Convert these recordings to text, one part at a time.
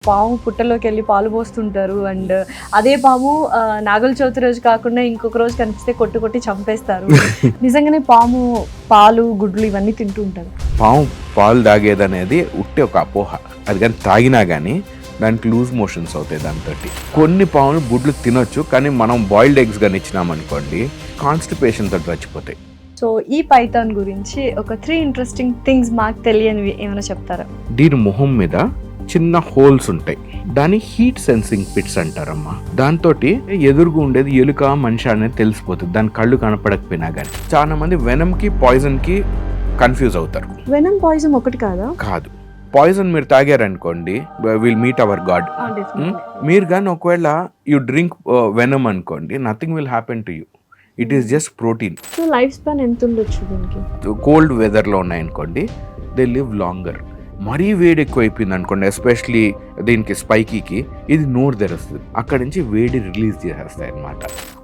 పాము పుట్టలోకి వెళ్ళి పాలు పోస్తుంటారు. అండ్ అదే పాము నాగుల చవితి రోజు కాకుండా ఇంకొక రోజు కనిపిస్తే కొట్టి చంపేస్తారు. నిజంగానే పాము పాలు గుడ్లు ఇవన్నీ తింటూ ఉంటారు. పాము పాలు తాగేదనేది ఉట్టి ఒక అపోహ. అది కానీ తాగినా కానీ దానికి లూజ్ మోషన్స్ అవుతాయి. దాంతో కొన్ని పాములు గుడ్లు తినొచ్చు, కానీ మనం బాయిల్డ్ ఎగ్స్ కానీ ఇచ్చినామనుకోండి కాన్స్టిపేషన్ తోటి చచ్చిపోతాయి. సో ఈ పైథాన్ గురించి ఒక 3 ఇంట్రెస్టింగ్ థింగ్స్ మాకు తెలియనివి ఏమైనా చెప్తారా? దీని మొహం మీద చిన్న హోల్స్ ఉంటాయి. దాని హీట్ సెన్సింగ్ పిట్స్ అంటారమ్మా. దాంతో ఎదురుగా ఉండేది ఎలుక మనిషి అనేది తెలిసిపోతుంది, దాని కళ్ళు కనపడకపోయినా కానీ. చాలా మంది వెనమ్ కి పాయిజన్ కి కన్ఫ్యూజ్ అవుతారు. వెనమ్ పాయిజన్ ఒకటి కాదా? కాదు, పాయిజన్ మీరు తాగారనుకోండి విల్ మీట్ అవర్ గాడ్. మీరు కానీ ఒకవేళ యూ డ్రింక్ వెనమ్ అనుకోండి, nothing will happen to you. It is just protein. So life span ఎంత ఉండొచ్చు దీనికి? కోల్డ్ వెదర్లో ఉన్నాయనుకోండి దే లివ్ లాంగర్. మరీ వేడి ఎక్కువ అయిపోయింది అనుకోండి, ఎస్పెషలీ దీనికి స్పైకీకి, ఇది నోరు తెరుస్తుంది, అక్కడి నుంచి వేడి రిలీజ్ చేసేస్తాయి అన్నమాట.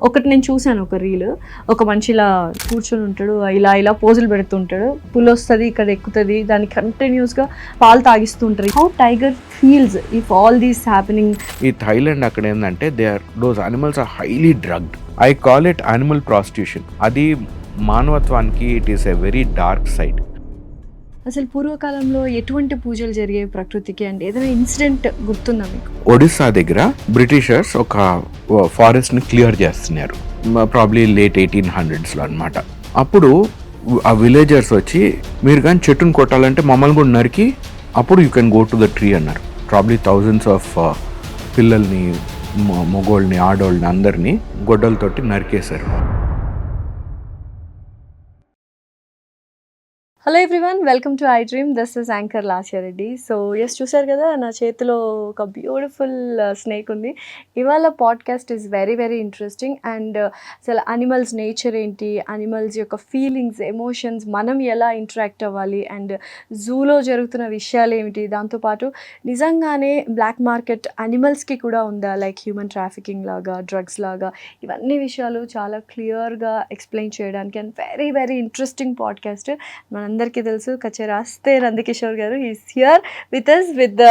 ఒకటి నేను చూశాను, ఒక రీల్, ఒక మనిషి ఇలా కూర్చొని ఉంటాడు, ఇలా పోజులు పెడుతుంటాడు, పుల్ వస్తుంది, ఇక్కడ ఎక్కుతుంది, దాన్ని కంటిన్యూస్గా పాలు తాగిస్తూ ఉంటారు. How tiger feels if all these happening? ఈ థైలాండ్ అక్కడ ఏంటంటే those animals are highly drugged. I call it animal prostitution. అది మానవత్వానికి it is a very dark side. అసలు పూర్వకాలంలో ఎటువంటి పూజలు జరిగేవి ప్రకృతికి? అండ్ ఏదైనా ఇన్సిడెంట్ గుర్తుందా మీకు? ఒడిస్సా దగ్గర బ్రిటిషర్స్ ఒక ఫారెస్ట్ ని క్లియర్ చేస్తున్నారు, ప్రాబ్లీ లేట్ 1800s అన్నమాట. అప్పుడు ఆ విలేజర్స్ వచ్చి మీరు కానీ చెట్టును కొట్టాలంటే మమ్మల్ని కూడా నరికి అప్పుడు you can go to the tree అన్నారు. ప్రాబ్లీ థౌజండ్స్ ఆఫ్ పిల్లల్ని, మొగోళ్ళని, ఆడోళ్ళని అందరినీ గొడ్డలతోటి నరికేశారు. Hello everyone, welcome to I dream. This is anchor Lasya Reddy. So yes, చూసారు కదా నా చేతిలో ఒక బ్యూటిఫుల్ స్నేక్ ఉంది. ఇవాళ podcast is very very interesting. And అసలు అనిమల్స్ నేచర్ ఏంటి, అనిమల్స్ యొక్క ఫీలింగ్స్, ఎమోషన్స్, మనం ఎలా ఇంటరాక్ట్ అవ్వాలి, అండ్ జూలో జరుగుతున్న విషయాలు ఏమిటి, దాంతోపాటు నిజంగానే బ్లాక్ మార్కెట్ అనిమల్స్కి కూడా ఉందా, లైక్ హ్యూమన్ ట్రాఫికింగ్ లాగా, డ్రగ్స్ లాగా, ఇవన్నీ విషయాలు చాలా క్లియర్గా ఎక్స్ప్లెయిన్ చేయడానికి and very very interesting podcast. అందరికీ తెలుసు కచేరాస్తే నందకిషోర్ గారు, is here with us with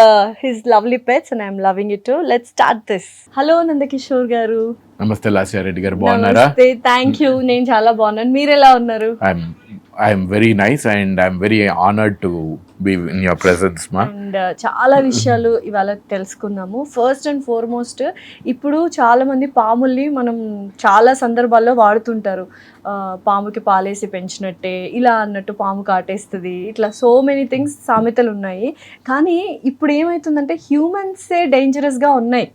his lovely pets and I'm loving it too. Let's start this. Hello Nandakishore గారు. నమస్తే లాస్య రెడ్డి గారు, బాగున్నారా? నమస్తే, థ్యాంక్ యూ. నేను చాలా బాగున్నాను, మీరు ఎలా ఉన్నారు? I'm very nice and I'm very honoured to be in your presence మా. అండ్ చాలా విషయాలు ఇవాళ తెలుసుకుందాము. ఫస్ట్ అండ్ ఫార్మోస్ట్, ఇప్పుడు చాలామంది పాముల్ని మనం చాలా సందర్భాల్లో వాడుతుంటారు. పాముకి పాలేసి పెంచినట్టే, ఇలా అన్నట్టు పాము కాటేస్తుంది, ఇట్లా సో మెనీ థింగ్స్, సామెతలు ఉన్నాయి. కానీ ఇప్పుడు ఏమవుతుందంటే హ్యూమన్సే డేంజరస్గా ఉన్నాయి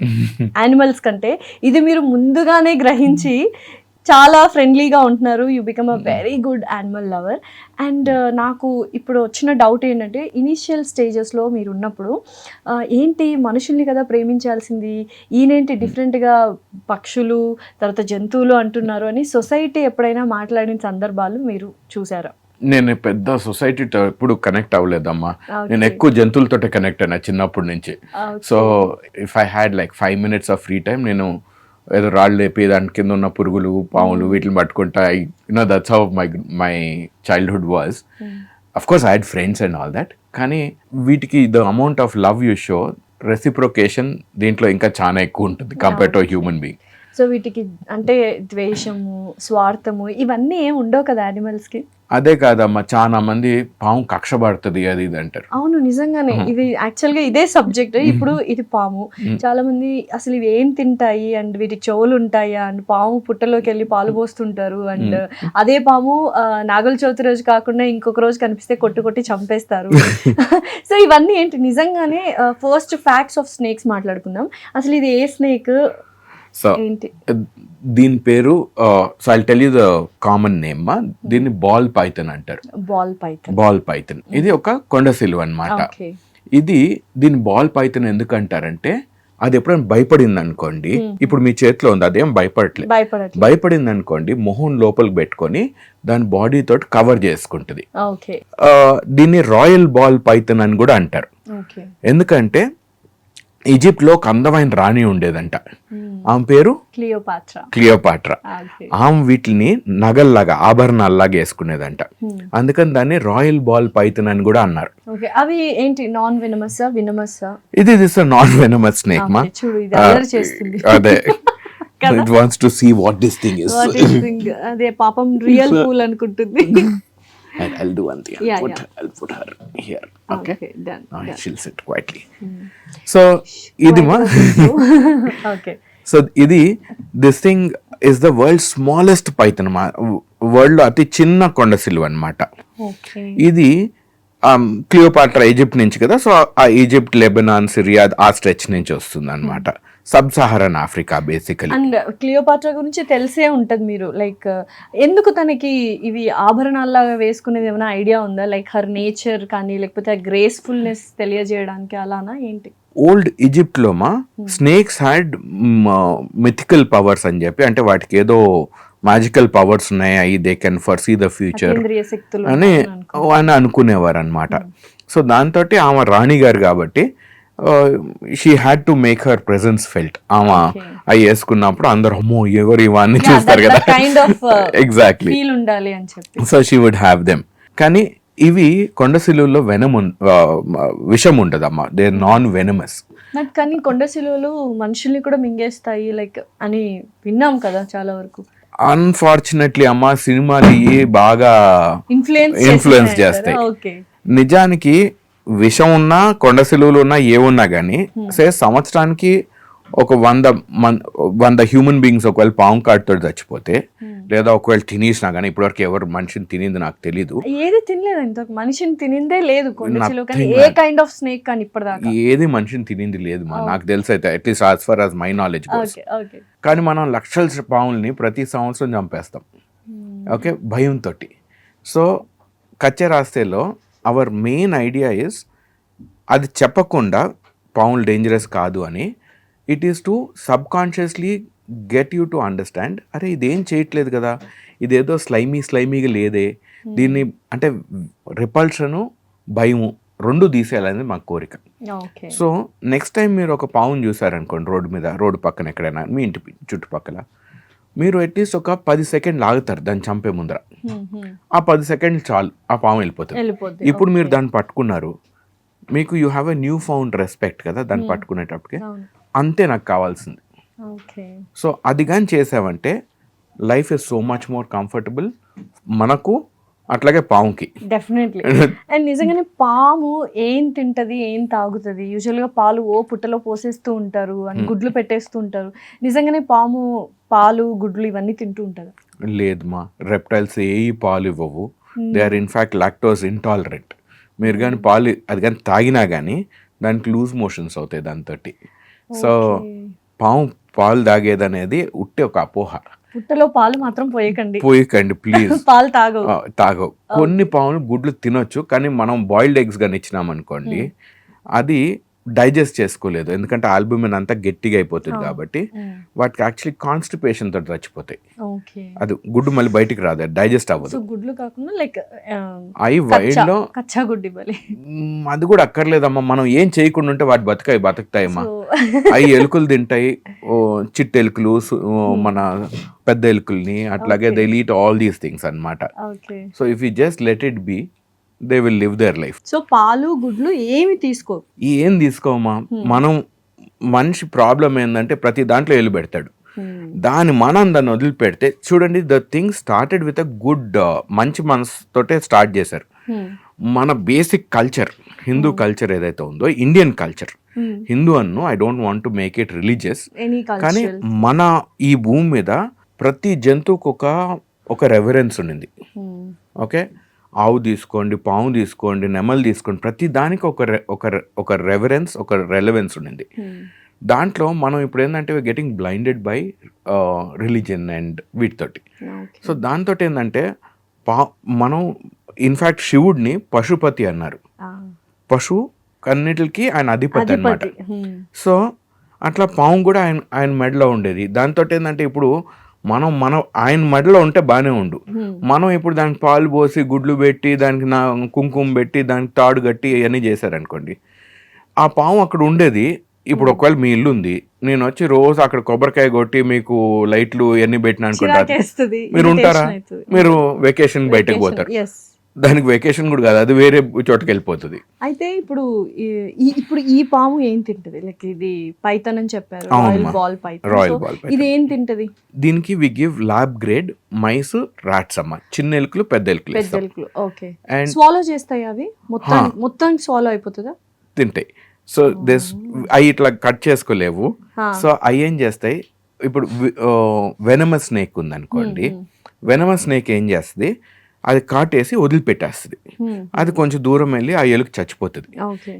యానిమల్స్ కంటే. ఇది మీరు ముందుగానే గ్రహించి చాలా ఫ్రెండ్లీగా ఉంటున్నారు. You become a very good animal lover. And నాకు ఇప్పుడు వచ్చిన డౌట్ ఏంటంటే, ఇనీషియల్ స్టేజెస్లో మీరు ఉన్నప్పుడు ఏంటి మనుషుల్ని కదా ప్రేమించాల్సింది, ఈయనేంటి డిఫరెంట్గా పక్షులు తర్వాత జంతువులు అంటున్నారు అని సొసైటీ ఎప్పుడైనా మాట్లాడిన సందర్భాలు మీరు చూసారా? నేను పెద్ద సొసైటీతో ఎప్పుడు కనెక్ట్ అవ్వలేదమ్మా. నేను ఎక్కువ జంతువులతో కనెక్ట్ అయినా చిన్నప్పటి నుంచి. So if I had like 5 minutes of free time, నేను ఏదో రాళ్ళు లేపి దాని కింద ఉన్న పురుగులు, పాములు, వీటిని పట్టుకుంటా. That's how my childhood was. Of course I had friends and all that. కానీ వీటికి the amount of love you show, reciprocation దీంట్లో ఇంకా చాలా ఎక్కువ ఉంటుంది compare to human being. So వీటికి అంటే ద్వేషము, స్వార్థము ఇవన్నీ ఏం ఉండవు కదా యానిమల్స్కి? అదే కాదమ్మా, చాలా మంది పాము కక్ష పడుతుంది అది ఇది అంటారు. అవును, నిజంగానే ఇది యాక్చువల్గా ఇదే సబ్జెక్ట్. ఇప్పుడు ఇది పాము, చాలా మంది అసలు ఇవి ఏం తింటాయి అండ్ వీటికి చెవులు ఉంటాయా, అండ్ పాము పుట్టలోకి వెళ్ళి పాలు పోస్తుంటారు, అండ్ అదే పాము నాగుల చవితి రోజు కాకుండా ఇంకొక రోజు కనిపిస్తే కొట్టి చంపేస్తారు. సో ఇవన్నీ ఏంటి నిజంగానే? ఫస్ట్ ఫ్యాక్ట్స్ ఆఫ్ స్నేక్స్ మాట్లాడుకుందాం. అసలు ఇది ఏ స్నేక్? సో దీని పేరు, so I tell you the common name. దీన్ని బాల్ పైథన్ అంటారు. బాల్ పైథన్ ఇది ఒక కొండ సిలువ అన్నమాట. ఇది దీని బాల్ పైథన్ ఎందుకు అంటారంటే, అది ఎప్పుడైనా భయపడింది అనుకోండి, ఇప్పుడు మీ చేతిలో ఉంది, అదేం భయపడట్లేదు. భయపడింది అనుకోండి, మొహం లోపలికి పెట్టుకొని దాని బాడీ తోటి కవర్ చేసుకుంటుంది. దీన్ని రాయల్ బాల్ పైథన్ అని కూడా అంటారు. ఎందుకంటే ఈజిప్ట్లో ఒక అందమైన రాణి ఉండేదంట, ఆమె పేరు క్లియోపాట్రా. ఆమె వీటిని నగల్లాగా ఆభరణాల్లాగా వేసుకునేదంట, అందుకని దాన్ని రాయల్ బాల్ పైథాన్ అని కూడా అన్నారు. అవి ఏంటి, నాన్ వెనమస్ ఇది నాన్ వెనమస్ స్నేక్ మా. అదే it wants to see what this thing is. అదే పాపం రియల్ పూల్ అనుకుంటుంది. I'll do one thing. I'll put her here. Okay. Done. She'll sit quietly. So ఇది మా. Okay. So ఇది this thing is the world's smallest python మా. World లో అతి చిన్న కొండ సిలువ అన్నమాట. ఇది క్లియోపాట్రా ఈజిప్ట్ నుంచి కదా, సో ఆ ఈజిప్ట్, లెబనాన్, సిరియా ఆ స్ట్రెచ్ నుంచి వస్తుంది అనమాట. Sub Saharan Africa basically. And Cleopatra గురించి తెలిసే ఉంటది మీరు, లైక్ ఎందుకు తనకి ఇవి ఆభరణాల్లాగా వేసుకునేది ఏమైనా ఐడియా ఉందా? లైక్ హర్ నేచర్ కానీ లేకపోతే గ్రేస్ఫుల్నెస్ తెలియజేయడానికి అలానా ఏంటి? ఓల్డ్ ఈజిప్ట్ లో మా స్నేక్స్ హ్యాడ్ మిథికల్ పవర్స్ అని చెప్పి, అంటే వాటికి ఏదో మ్యాజికల్ పవర్స్ ఉన్నాయి, they can foresee the future అని అనుకునేవారు అనమాట. సో దాంతో ఆమె రాణి గారు కాబట్టి she had to make her presence felt. ఆమె అవి వేసుకున్నప్పుడు అందరు అమ్మో ఎవరు ఇవన్నీ చూస్తారు కదా, exactly. So she would have them. కానీ ఇవి కొండసిలువలో విషం ఉండదమ్మా, దే ఆర్ నాన్ వెనమస్. కానీ కొండసిలువలు మనుషుల్ని కూడా మింగేస్తాయి లైక్ అని విన్నాం కదా చాలా వరకు. అన్ఫార్చునేట్లీ అమ్మా, సినిమాలు బాగా ఇన్ఫ్లుయెన్స్ చేస్తాయి. నిజానికి విషం ఉన్నా, కొండ సిలువలు ఉన్నా, ఏమున్నా కానీ సంవత్సరానికి ఒక 100 హ్యూమన్ బీయింగ్స్ ఒకవేళ పాము కాటుతో చచ్చిపోతే, లేదా ఒకవేళ తినేసినా కానీ, ఇప్పటివరకు ఎవరు మనిషిని తినింది నాకు తెలీదు. ఏది తినలేదు ఇంతవరకు, మనిషిని తినిందే లేదు ఏ కైండ్ ఆఫ్ స్నేక్ కానీ ఇప్పటిదాకా ఏది మనిషిని తినింది లేదు మా, నాకు తెలిసి అయితే, at least as far as my knowledge. కానీ మనం లక్షల పాముల్ని ప్రతి సంవత్సరం చంపేస్తాం, ఓకే, భయంతో. సో కచ్చే రాస్తేలో అవర్ మెయిన్ ఐడియా ఇస్, అది చెప్పకుండా పాములు డేంజరస్ కాదు అని, it is to subconsciously get you to understand, అరే ఇదేం చేయట్లేదు కదా, ఇదేదో స్లైమీగా లేదే, దీన్ని అంటే రిపల్షను, భయము రెండు తీసేయాలనేది మా కోరిక. సో నెక్స్ట్ టైం మీరు ఒక పాముని చూసారనుకోండి రోడ్డు మీద, రోడ్డు పక్కన ఎక్కడైనా మీ ఇంటి చుట్టుపక్కల, మీరు అట్లీస్ట్ ఒక 10 సెకండ్లు ఆగుతారు దాన్ని చంపే ముందర. ఆ 10 సెకండ్లు చాలు, ఆ పాము వెళ్ళిపోతుంది. ఇప్పుడు మీరు దాన్ని పట్టుకున్నారు, మీకు you have a new found respect కదా దాన్ని పట్టుకునేటప్పటికి. అంతే నాకు కావాల్సింది. సో అది కానీ చేసావంటే life is so much more comfortable మనకు, అట్లాగే పాముకి. డెఫినెట్లీ. అండ్ నిజంగానే పాము ఏం తింటది, ఏం తాగుతుంది? యూజువల్గా పాలు పుట్టలో పోసేస్తూ ఉంటారు అని గుడ్లు పెట్టేస్తూ ఉంటారు. నిజంగానే పాము పాలు, గుడ్లు ఇవన్నీ తింటూ ఉంటారు? లేదు మా, రెప్టైల్స్ ఏ పాలు ఇవ్వవు. They are in fact lactose intolerant. మీరు కానీ పాలు అది కానీ తాగినా కానీ దానికి లూజ్ మోషన్స్ అవుతాయి దాంతో. సో పాము పాలు తాగేదనేది ఉట్టే ఒక అపోహ. పుట్టలో పాలు మాత్రం పోయకండి ప్లీజ్. పాలు తాగవు. కొన్ని పాములు గుడ్లు తినొచ్చు, కానీ మనం బాయిల్డ్ ఎగ్స్ కానీ ఇచ్చినాం అనుకోండి, అది డైజెస్ట్ చేసుకోలేదు, ఎందుకంటే ఆల్బుమిన్ అంతా గట్టిగా అయిపోతుంది కాబట్టి వాటికి యాక్చువల్లీ కాన్స్టిపేషన్ తోటి చచ్చిపోతాయి. అది గుడ్డు మళ్ళీ బయటికి రాదు, డైజెస్ట్ అవ్వదు. గుడ్లు కాకుండా లైక్ అవి వైల్డ్ లో కచ్చా గుడ్డి అది కూడా అక్కర్లేదమ్మా, మనం ఏం చేయకుండా ఉంటే వాటి బతుకుతాయమ్మా. అవి ఎలుకలు తింటాయి, చిట్టు ఎలుకలు, మన పెద్ద ఎలుకల్ని, అట్లాగే they eat all these things అన్నమాట. So if you just let it be, they will live their life. So పాలు, గుడ్లు ఏమి తీసుకోమా. మనం మనిషి ప్రాబ్లం ఏంటంటే ప్రతి దాంట్లో ఎల్లు పెడతాడు, మనం దాన్ని వదిలిపెడితే చూడండి, the thing started with a good మంచి మనసుతోటే స్టార్ట్ చేశారు. మన బేసిక్ కల్చర్, హిందూ కల్చర్ ఏదైతే ఉందో, ఇండియన్ కల్చర్, హిందూ అన్ను, I don't want to make it religious, కానీ మన ఈ భూమి మీద ప్రతి జంతువుకు ఒక రెవరెన్స్ ఉండింది. ఓకే, ఆవు తీసుకోండి, పాము తీసుకోండి, నెమలు తీసుకోండి, ప్రతి దానికి ఒక రెవరెన్స్, ఒక రెలవెన్స్ ఉండింది. దాంట్లో మనం ఇప్పుడు ఏంటంటే getting blinded by religion and వీటితోటి. సో దాంతో ఏంటంటే మనం ఇన్ఫ్యాక్ట్ శివుడిని పశుపతి అన్నారు. పశు కన్నిటికి ఆయన అధిపతి అన్నమాట. సో అట్లా పాము కూడా ఆయన మెడలో ఉండేది. దాంతో ఏంటంటే ఇప్పుడు మనం ఆయన మెడలో ఉంటే బాగానే ఉండు, మనం ఇప్పుడు దానికి పాలు పోసి, గుడ్లు పెట్టి, దానికి కుంకుమ పెట్టి, దానికి తాడు కట్టి ఇవన్నీ చేశారనుకోండి, ఆ పాము అక్కడ ఉండేది ఇప్పుడు ఒకవేళ మీ ఇల్లు ఉంది, నేను వచ్చి రోజు అక్కడ కొబ్బరికాయ కొట్టి మీకు లైట్లు ఎన్ని పెట్టినా అనుకుంటారు, చిరాకేస్తది, మీరు ఉంటారా? irritation అవుతది. మీరు వెకేషన్ బయటకు పోతారు. Yes. దానికి వెకేషన్ కూడా కాదు, అది వేరే చోటుకి వెళ్ళిపోతుంది. అయితే ఇప్పుడు ఇప్పుడు ఈ పాము ఏం తింటది? లైక్ ఇది పైథాన్ అని చెప్పారు, అవునమ్మా. Royal ball python. Royal So, ball python. ఇది ఏం తింటది? దీనికి we give lab grade mice rats అమ్మ, చిన్న ఎలుకలు పెద్ద ఎలుకలు ఇస్తాం. పెద్దలు. ఓకే. And- స్వాలో చేస్తాయి అవి మొత్తానికి స్వాలో అయిపోతుందా? తింటాయి. సో దిస్ అవి ఇట్లా కట్ చేసుకోలేవు. Huh. సో అవి ఏం చేస్తాయి, ఇప్పుడు వెనమస్ స్నేక్ ఉందనుకోండి, వెనమస్ స్నేక్ ఏం చేస్తుంది, అది కాటేసి వదిలిపెట్టేస్తుంది. అది కొంచెం దూరం వెళ్ళి ఆ ఎలుక చచ్చిపోతుంది. ఓకే.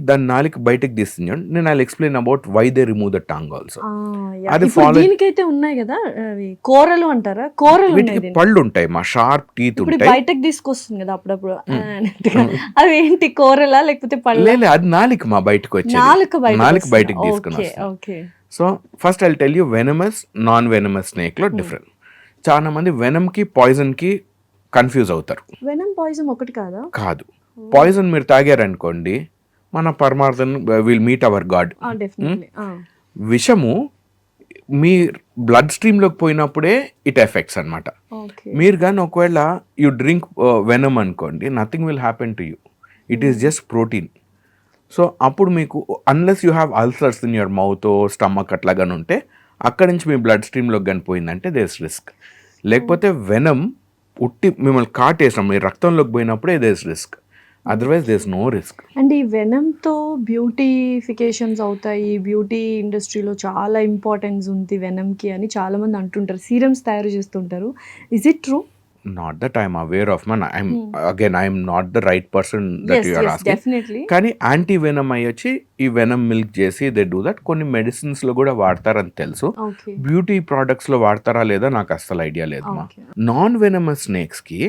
దాని నాలుక బయటకు తీస్తుంది. నేను I explain about why they remove the tongue also. అది ఇప్పుడు follow- దీనికైతే ఉన్నాయి కదా అవి కూరలు అంటారా? కూరలు ఉన్నాయి వీటికి దీనికి. పళ్ళు ఉంటాయి, మా షార్ప్ టీత్ ఇప్పుడు ఉంటాయి. బయటకు తీసుకొస్తుంది కదా అప్పుడప్పుడు అన్నట్టుగా. అవి ఏంటి కూరలా లేకపోతే పళ్ళ? లేదు, అది నాలిక మా బయటకు వచ్చేది. నాలిక బయటకు తీసుకుని వస్తుంది. Okay. So first I tell you venomous non venomous snake లో డిఫరెంట్. చాలా మంది వెనమ్ కి పాయిజన్ కి కన్ఫ్యూజ్ అవుతారు. వెనమ్ పాయిజన్ ఒకటి కాదా? కాదు, పాయిజన్ మీరు తాగారనుకోండి, మన పరమార్థం will meet our god. Definitely. విషము మీ బ్లడ్ స్ట్రీమ్ లోకి పోయినప్పుడే ఇట్ ఎఫెక్ట్స్ అన్నమాట. ఓకే. మీరు కానీ ఒకవేళ యూ డ్రింక్ వెనమ్ అనుకోండి, nothing will happen to you, it is just protein. So అప్పుడు మీకు unless you have ulcers in your mouth stomach అట్లాగానే ఉంటే, అక్కడి నుంచి మీ బ్లడ్ స్ట్రీమ్లోకి కానీ పోయిందంటే దేస్ రిస్క్. లేకపోతే వెనమ్ ఉట్టి మిమ్మల్ని కాటేసాం, మీ రక్తంలోకి పోయినప్పుడే there's risk, otherwise there's no risk. And ఈ వెనమ్తో బ్యూటిఫికేషన్స్ అవుతాయి, బ్యూటీ ఇండస్ట్రీలో చాలా ఇంపార్టెన్స్ ఉంది వెనమ్కి అని చాలా మంది అంటుంటారు, సీరమ్స్ తయారు చేస్తుంటారు. Is it true? Not that I'm aware of. I'm not the right person that you are asking. Definitely. కానీ యాంటీ వెనమ్ అయ్యి వచ్చి ఈ వెనమ్ మిల్క్ చేసి దే డూ దట్. కొన్ని మెడిసిన్స్ లో కూడా వాడతారని తెలుసు. ఓకే. బ్యూటీ ప్రోడక్ట్స్ లో వాడతారా లేదా నాకు అస్సలు ఐడియా లేదు. నాన్ వెనమస్ స్నేక్స్ కి,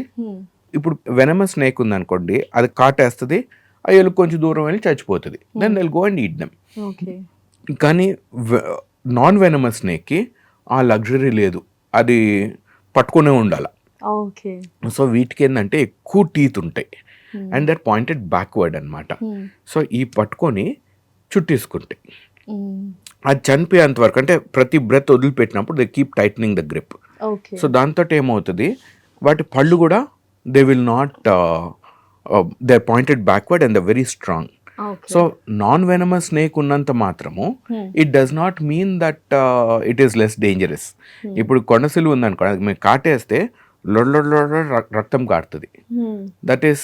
ఇప్పుడు వెనమస్ స్నేక్ ఉందనుకోండి, అది కాటేస్తుంది, ఆ ఎలుక కొంచెం దూరం వెళ్ళి చచ్చిపోతుంది, then they'll go and eat them. Okay. కానీ నాన్ వెనమస్ స్నేక్ కి ఆ లగ్జరీ లేదు, అది పట్టుకునే ఉండాలి. ఓకే. సో వీటికి ఏంటంటే ఎక్కువ టీత్ ఉంటాయి అండ్ దట్ పాయింటెడ్ బ్యాక్వర్డ్ అనమాట. సో ఈ పట్టుకొని చుట్టేసుకుంటాయి, అది చనిపోయేంత వరకు, అంటే ప్రతి బ్రెత్ వదిలిపెట్టినప్పుడు they keep tightening the grip. Okay. So దాంతో ఏమవుతుంది, వాటి పళ్ళు కూడా they will not, they pointed backward and the very strong. So non venomous snake ఉన్నంత మాత్రము it does not mean that it is less dangerous. ఇప్పుడు కొనసిలు ఉందనుకో, అది మీరు కాటేస్తే లొడ రక్తం కారుతుంది. That is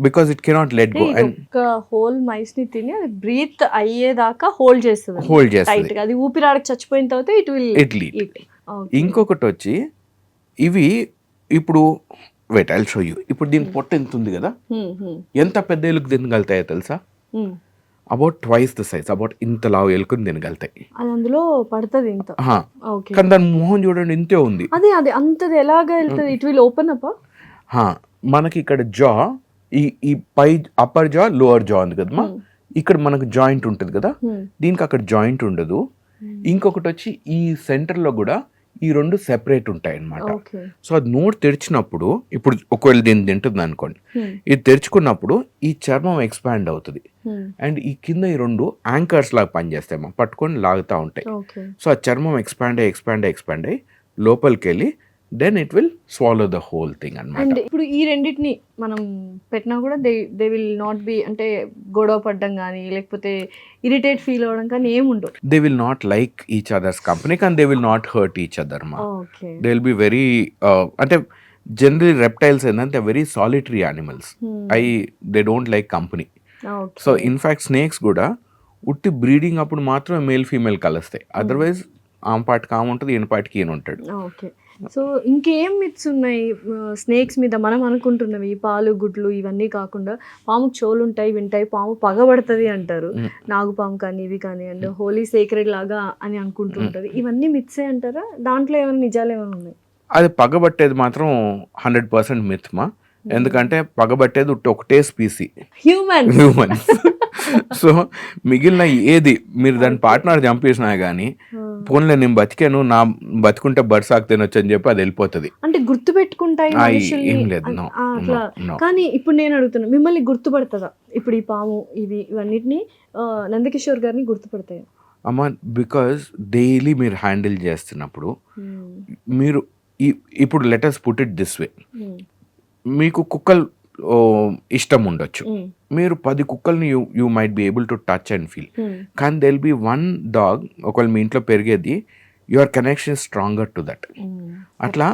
because it cannot let go. And ఒక హోల్ మైస్ ని తిని అది బ్రీత్ అయ్యేదాకా హోల్డ్ చేస్తుంది. చేస్తుంది. అది ఊపిరాడకి చచ్చిపోయిన తర్వాత ఇట్ విల్ ఇట్ లీడ్. ఇంకొకటి వచ్చి ఇవి ఇప్పుడు వెయిట్ ఐల్ షో యూ. ఇప్పుడు దీని పొట్ట ఎంత ఉంది కదా, ఎంత పెద్ద ఎలుక తినగలుగుతాయో తెలుసా? About twice the size, about ఇంత లావు ఎలుకని తినగలుగుతాయి. అది అందులో పడుతుంది ఇంత. కానీ దాని మొహం చూడండి ఇంతే ఉంది. అదే అదే అంతది ఎలాగా వెళ్తుంది? It will open up. మనకి ఇక్కడ జా, ఈ పై అప్పర్ జా లోవర్ జా ఉంది కదమ్మా, ఇక్కడ మనకు జాయింట్ ఉంటుంది కదా, దీనికి అక్కడ జాయింట్ ఉండదు. ఇంకొకటి వచ్చి ఈ సెంటర్ లో కూడా ఈ రెండు సెపరేట్ ఉంటాయి అన్నమాట. సో అది నోట్ తెరిచినప్పుడు, ఇప్పుడు ఒకవేళ దీన్ని తింటుంది అనుకోండి, ఇది తెరుచుకున్నప్పుడు ఈ చర్మం ఎక్స్పాండ్ అవుతుంది అండ్ ఈ కింద ఈ రెండు యాంకర్స్ లాగా పనిచేస్తాయి, మనం పట్టుకొని లాగుతూ ఉంటాయి. సో ఆ చర్మం ఎక్స్పాండ్ అయ్యి లోపలికి వెళ్ళి then it will swallow the whole thing అన్నమాట. ఇప్పుడు ఈ రెండింటిని మనం పెట్టినా కూడా దే విల్ నాట్ బి, అంటే గొడవ పడ్డం కానీ లేకపోతే ఇరిటేట్ ఫీల్ అవ్వడం కానీ ఏముండవు. They will not like each others company, కానీ they will not hurt each other మా. దే విల్ బి వెరీ, అంటే జనరలీ రెప్టైల్స్ ఏంటంటే very solitary animals, they don't like company. So in fact snakes కూడా ఉట్టి breeding అప్పుడు మాత్రమే మేల్ ఫీమేల్ కలుస్తాయి, otherwise ఆమె పాటికి ఆమె ఉంటుంది, ఈయన పాటికి ఈయన ఉంటాడు. ఓకే. సో ఇంకేం మిత్స్ ఉన్నాయి స్నేక్స్ మీద? మనం అనుకుంటున్నవి పాలు గుడ్లు ఇవన్నీ కాకుండా పాముకు చెవులు ఉంటాయి, వింటాయి, పాము పగబడుతుంది అంటారు, నాగుపాము కానీ ఇవి కానీ, అండ్ హోలీ సేక్రెడ్ లాగా అని అనుకుంటుంటారు. ఇవన్నీ మిత్సే అంటారా? దాంట్లో ఏమైనా నిజాలు ఏమైనా ఉన్నాయి? అది పగబట్టేది మాత్రం 100% మిత్ మా. ఎందుకంటే పగబట్టేది ఒకటే స్పీసీ హ్యూమన్. హ్యూమన్స్. సో మిగిలిన ఏది మీరు దాని పార్ట్నర్ చంపేసినా కానీ పోన్లే నేను బతికాను, నా బతుకుంటే బర్సాకు తినొచ్చు అని చెప్పి అది వెళ్ళిపోతుంది. అంటే గుర్తు పెట్టుకుంటాయి మనుషుల్ని ఏం లేదు, no, అట్లా. no. కానీ ఇప్పుడు నేను అడుగుతున్నా, మిమ్మల్ని గుర్తుపడుతుందా ఇప్పుడు ఈ పాము ఇవన్నిటిని నందకిషోర్ గారిని గుర్తుపడతాయి? అమ్మ, బికాజ్ డైలీ మీరు హ్యాండిల్ చేస్తున్నప్పుడు మీరు ఇప్పుడు letters put it this way, మీకు కుక్కలు ఇష్టం ఉండొచ్చు, మీరు 10 కుక్కల్ని you might be able to touch and feel, కానీ దెల్ బి 1 డాగ్ ఒకవేళ మీ ఇంట్లో పెరిగేది, your connection stronger to that. అట్లా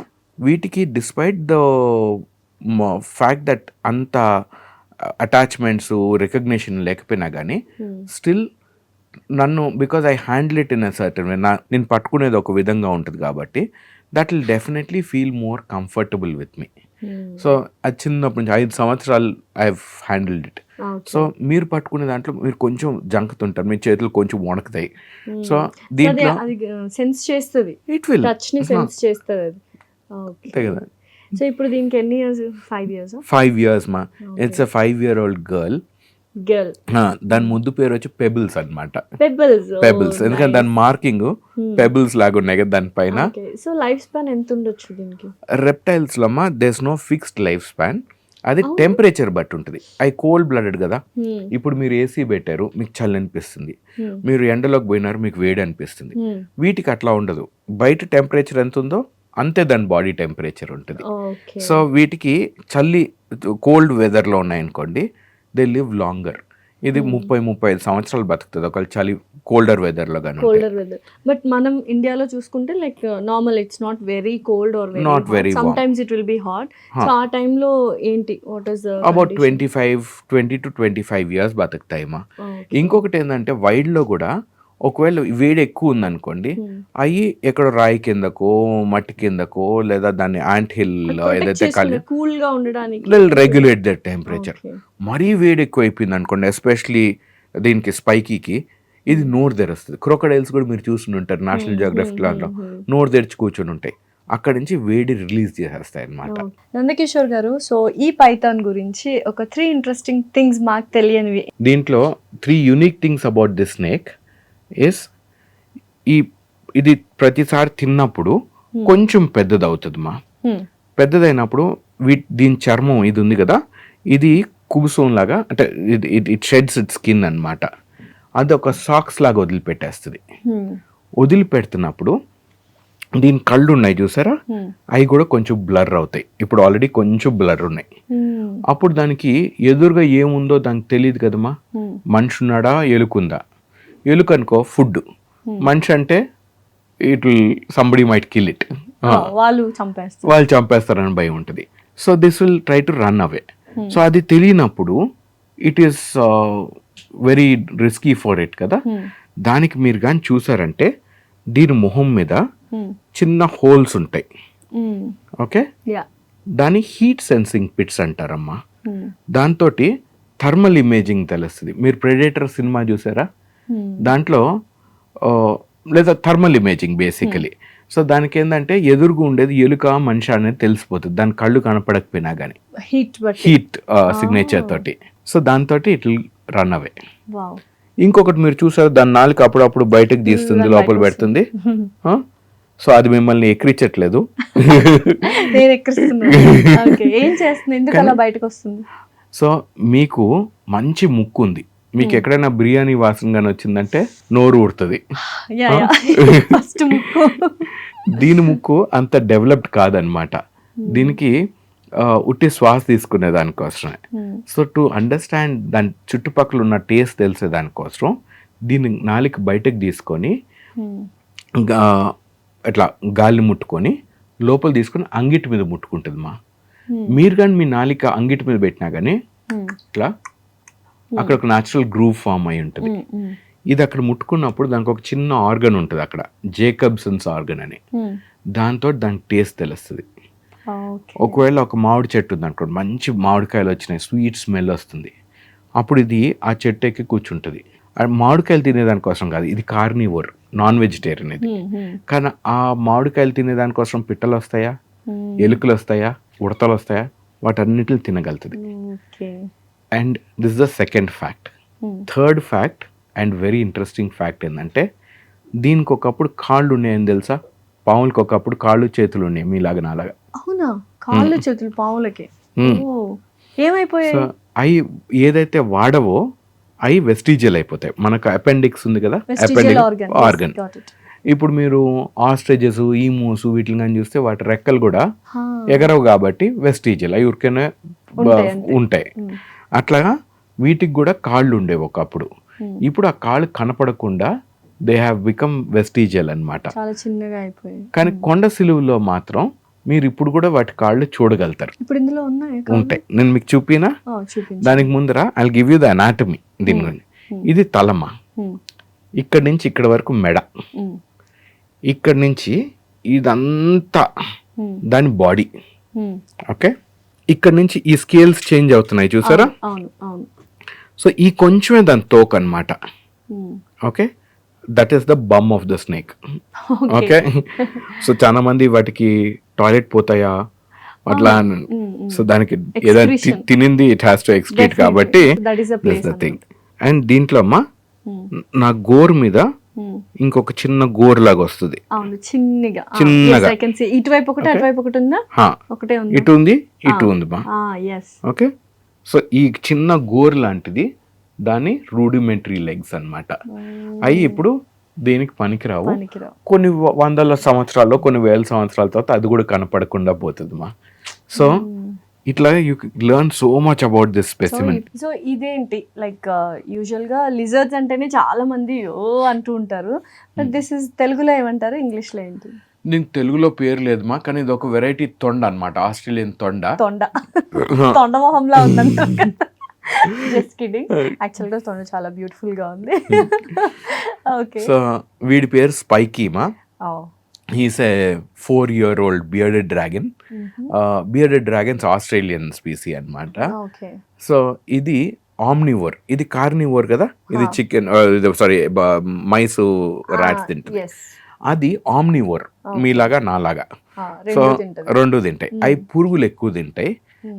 వీటికి డిస్పైట్ ద ఫ్యాక్ట్ దట్ అంత అటాచ్మెంట్స్ రికగ్నిషన్ లేకపోయినా కానీ స్టిల్ నన్ను, because I handle it in a certain way, నేను పట్టుకునేది ఒక విధంగా ఉంటుంది కాబట్టి that will definitely feel more comfortable with me. So అది చిన్నప్పటి నుంచి 5 సంవత్సరాలు I have handled it. So మీరు పట్టుకునే దాంట్లో మీరు కొంచెం జంకుతుంటారు, మీ చేతులు కొంచెం వణుకుతాయి. సో దీంట్లో సెన్స్ చేస్తుంది, ఇట్ విల్ టచ్ ని సెన్స్ చేస్తుంది అది. అంతే కదా. సో ఇప్పుడు దీనికి ఎన్ని ఇయర్స్? 5 years? 5 years మా. It's a 5-year-old girl. దాని ముద్దు పేరు వచ్చి పెబుల్స్ అనమాట. పెబుల్స్ ఎందుకంటే దాని మార్కింగ్ పెబుల్స్ లాగా ఉన్నాయి కదా దానిపైన. సో లైఫ్ స్పాన్ ఎంత ఉండొచ్చు దీనికి? రెప్టైల్స్ లో అమ్మా there is no fixed life span, అది టెంపరేచర్ బట్టి ఉంటుంది. అవి కోల్డ్ బ్లడెడ్ కదా, ఇప్పుడు మీరు ఏసీ పెట్టారు మీకు చల్లి అనిపిస్తుంది, మీరు ఎండలోకి పోయినారు మీకు వేడి అనిపిస్తుంది. వీటికి అట్లా ఉండదు, బయట టెంపరేచర్ ఎంత ఉందో అంతే దాని బాడీ టెంపరేచర్ ఉంటుంది. సో వీటికి చల్లి కోల్డ్ వెదర్లో ఉన్నాయనుకోండి, దే లివ్ లాంగర్. ఇది 30-35 సంవత్సరాలు బతుకుతుంది ఒకవేళ చలి కోల్డర్ వెదర్ లో కానీ. కోల్డర్ వెదర్, బట్ మనం ఇండియాలో చూసుకుంటే like normal, it's not very cold or not very some times it will be hot. So ఆ టైం లో ఏంటి, what is about 20 to 25 years బతుకుతాయి మా. ఇంకొకటి ఏంటంటే వైల్డ్ లో కూడా ఒకవేళ వేడి ఎక్కువ ఉందనుకోండి, అవి ఎక్కడ రాయి కిందకో మట్టి కిందకో లేదా దాన్ని యాంట్ హిల్ ఏదైతే కూల్ గా ఉండడానికి రెగ్యులేట్ దట్ టెంపరేచర్. మరీ వేడి ఎక్కువ అయిపోయింది అనుకోండి, ఎస్పెషలీ దీనికి స్పైకీకి, ఇది నోరు తెరుస్తుంది. క్రొకడైల్స్ కూడా మీరు చూసి ఉంటారు నేషనల్ జియోగ్రఫిక్ లాంట్లో, నోరు తెరిచి కూర్చొని ఉంటాయి, అక్కడ నుంచి వేడి రిలీజ్ చేసేస్తాయి అన్నమాట. నందకిషోర్ గారు, సో ఈ పైథాన్ గురించి ఒక 3 ఇంట్రెస్టింగ్ థింగ్స్ మాకు తెలియనివి. దీంట్లో 3 unique things about this snake is, ఇది ప్రతిసారి తిన్నప్పుడు కొంచెం పెద్దది అవుతుంది మా. పెద్దదైనప్పుడు దీని చర్మం ఇది ఉంది కదా, ఇది కుబుసోన్ లాగా, అంటే ఇట్ షెడ్స్ ఇట్ స్కిన్ అనమాట, అది ఒక సాక్స్ లాగా వదిలిపెట్టేస్తుంది. వదిలిపెడుతున్నప్పుడు దీని కళ్ళు ఉన్నాయి చూసారా, అవి కూడా కొంచెం బ్లర్ అవుతాయి. ఇప్పుడు ఆల్రెడీ కొంచెం బ్లర్ ఉన్నాయి. అప్పుడు దానికి ఎదురుగా ఏముందో దానికి తెలియదు కదమ్మా, మనిషి ఉన్నాడా ఎలుకుందా. ఎలుకనుకో ఫుడ్, మనిషి అంటే it will somebody might kill it, వాళ్ళు చంపేస్తారని భయం ఉంటుంది. So this will try to run away. So అది తెలియనప్పుడు it is very risky for it కదా. దానికి మీరు కానీ చూసారంటే దీని మొహం మీద చిన్న హోల్స్ ఉంటాయి. ఓకే, దాని హీట్ సెన్సింగ్ పిట్స్ అంటారమ్మా. దాంతో థర్మల్ ఇమేజింగ్ తెలుస్తుంది. మీరు ప్రెడేటర్ సినిమా చూసారా, దాంట్లో లేదా థర్మల్ ఇమేజింగ్ బేసికలీ. సో దానికి ఏంటంటే ఎదురుగా ఉండేది ఎలుక మనిషి అనేది తెలిసిపోతుంది, దాని కళ్ళు కనపడకపోయినా కానీ హీట్ సిగ్నేచర్ తోటి. సో దాంతో ఇట్ విల్ రన్ అవే. ఇంకొకటి మీరు చూసారు, దాని నాలుక అప్పుడప్పుడు బయటకు తీస్తుంది, లోపల పెడుతుంది. సో అది మిమ్మల్ని ఎక్కిరించట్లేదు, సో మీకు మంచి ముక్కు ఉంది, మీకు ఎక్కడైనా బిర్యానీ వాసన కానీ వచ్చిందంటే నోరు ఊడుతుంది. దీని ముక్కు అంత డెవలప్డ్ కాదనమాట, దీనికి ఉట్టి శ్వాస తీసుకునే దానికోసమే. సో టు అండర్స్టాండ్ దాని చుట్టుపక్కల ఉన్న టేస్ట్ తెలిసే దానికోసం దీని నాలుక బయటకు తీసుకొని అట్లా గాలి ముట్టుకొని లోపల తీసుకొని అంగిటి మీద ముట్టుకుంటుంది మా. మీరు కానీ మీ నాలిక అంగిటి మీద పెట్టినా కానీ ఇట్లా అక్కడ ఒక న్యాచురల్ గ్రూవ్ ఫామ్ అయి ఉంటుంది. ఇది అక్కడ ముట్టుకున్నప్పుడు దానికి ఒక చిన్న ఆర్గన్ ఉంటుంది అక్కడ, జేకబ్సన్స్ ఆర్గన్ అని, దాంతో దానికి టేస్ట్ తెలుస్తుంది. ఒకవేళ ఒక మామిడి చెట్టు ఉంది అనుకోండి, మంచి మామిడికాయలు వచ్చినాయి, స్వీట్ స్మెల్ వస్తుంది, అప్పుడు ఇది ఆ చెట్టు ఎక్కి కూర్చుంటుంది. మామిడికాయలు తినేదానికోసం కాదు, ఇది కార్నివోర్, నాన్ వెజిటేరియన్ ఇది. కానీ ఆ మామిడికాయలు తినేదానికోసం పిట్టలు వస్తాయా, ఎలుకలు వస్తాయా, ఉడతలు వస్తాయా, వాటన్నిటిని తినగలుగుతుంది. Okay. And this the second fact. Third fact and very interesting fact ఏంటంటే దీనికి ఒకప్పుడు కాళ్ళు ఉన్నాయని తెలుసా? పాములకి ఒకప్పుడు కాళ్ళు చేతులు ఉన్నాయి మీలాగా నాలాగా. అవునా? కాళ్ళు చేతులు పాములకి? ఓ, ఏమైపోయాయి? సో అవి ఏదైతే వాడవో అవి వెస్టిజియల్ అయిపోతాయి. మనకు అపెండిక్స్ ఉంది కదా, ఆర్గన్. ఇప్పుడు మీరు ఆస్ట్రిచెస్, ఈమూస్ వీటిని కానీ చూస్తే వాటి రెక్కలు కూడా ఎగరవు కాబట్టి వెస్టిజియల్, అవి ఊరికనే ఉంటాయి. అట్లాగా వీటికి కూడా కాళ్ళు ఉండేవి ఒకప్పుడు. ఇప్పుడు ఆ కాళ్ళు కనపడకుండా దే హ్యావ్ బికమ్ వెస్టిజియల్ అన్నమాట. చాలా చిన్నగా అయిపోయాయి. కానీ కొండ సిలువలో మాత్రం మీరు ఇప్పుడు కూడా వాటి కాళ్ళు చూడగలుగుతారు. ఇప్పుడు ఇందులో ఉంటాయి. నేను మీకు చూపినా? దానికి ముందర I give you the anatomy దీని గురించి. ఇది తలమా, ఇక్కడి నుంచి ఇక్కడ వరకు మెడ, ఇక్కడి నుంచి ఇదంతా దాని బాడీ. ఓకే, ఇక్కడ నుంచి ఈ స్కేల్స్ చేంజ్ అవుతున్నాయి చూసారా? సో ఈ కొంచెమే దాని తోక అన్నమాట. Okay, that is the bum of the snake. Okay, so చాలా మంది వాటికి టాయిలెట్ పోతాయా అట్లా, సో దానికి ఏదైనా తినింది ఇట్ హ్యాస్ టు ఎక్స్క్రీట్ కాబట్టి దట్స్ ద థింగ్. అండ్ దీంట్లో అమ్మా నా గోరు మీద ఇంకొక చిన్న గోరు లాగా వస్తుంది, చిన్నగా. ఇటువైపు ఒకటి, అటువైపు ఒకటి ఉందా? ఇటు ఉంది, ఇటు ఉంది బా. ఓకే, సో ఈ చిన్న గోరు లాంటిది దాని రూడిమెంటరీ లెగ్స్ అన్నమాట. అవి ఇప్పుడు దేనికి పనికిరావు. కొన్ని వందల సంవత్సరాల్లో, కొన్ని వేల సంవత్సరాల తర్వాత అది కూడా కనపడకుండా పోతుంది మా. సో ఇట్లా you learn so much about this specimen. So ఇదేంటి, లైక్ యూజువల్ గా లిజర్డ్స్ అంటేనే చాలా మంది ఓ అంటూ ఉంటారు. బట్ దిస్ ఇస్ తెలుగులో ఏమంటారు, ఇంగ్లీష్ లో ఏంటి? దీనికి తెలుగులో పేరు లేదు మా, కానీ ఇది ఒక వెరైటీ తొండ అన్నమాట, ఆస్ట్రేలియన్ తొండ. తొండ మొహంలా ఉందంట. జస్ట్ కిడింగ్, యాక్చువల్ గా తొండ చాలా బ్యూటిఫుల్ గా ఉంది. ఓకే, సో వీడి పేరు స్పైకీ మా. హీస్ ఏ 4-year-old bearded dragon. Bearded dragons Australian species అన్నమాట. సో ఇది ఆమ్నివోర్, ఇది కార్నివోర్ కదా. ఇది చికెన్, సారీ మైస్, ర్యాట్స్ తింటుంది. అది ఆమ్నివోర్, మీలాగా నాలాగా. సో రెండు తింటాయి. అవి పురుగులు ఎక్కువ తింటాయి.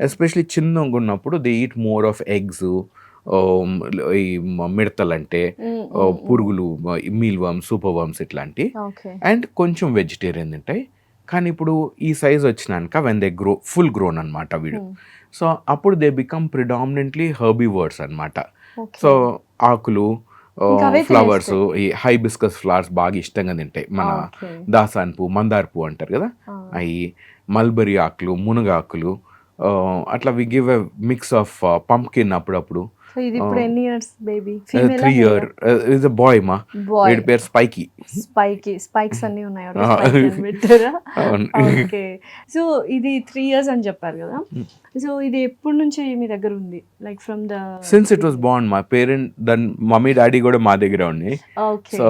ఎస్పెషలీ చిన్నగా ఉన్నప్పుడు they eat more of eggs, ఈ మిడతలంటే పురుగులు, మీల్ వర్మ్స్, సూపర్ వర్మ్స్ ఇట్లాంటి. అండ్ కొంచెం వెజిటేరియన్ తింటాయి. కానీ ఇప్పుడు ఈ సైజ్ వచ్చినాక when they grow full grown అనమాట వీడు. సో అప్పుడు దే బికమ్ ప్రిడామినెంట్లీ హెర్బివర్స్ అన్నమాట. సో ఆకులు, ఫ్లవర్స్, ఈ హైబిస్కస్ ఫ్లవర్స్ బాగా ఇష్టంగా తింటాయి. మన దాసాన్ పువ్వు, మందార పువ్వు అంటారు కదా, అవి మల్బరీ ఆకులు, మునగాకులు, అట్లా we give a mix of pumpkin అప్పుడప్పుడు. సో ఇది ఇప్పుడు ఎన్ని years baby? 3 years. Is a boy మా. వీడి పేరు స్పైకీ. స్పైక్స్ అన్ని ఉన్నాయి. ఓకే, సో ఇది 3 years అని చెప్పారు కదా. సో ఇది ఎప్పటి నుంచి మీ దగ్గర ఉంది? Like from the sins it was Born. మా పేరెంట్, దాని మమ్మీ డాడీ కూడా మా దగ్గర ఉంది. సో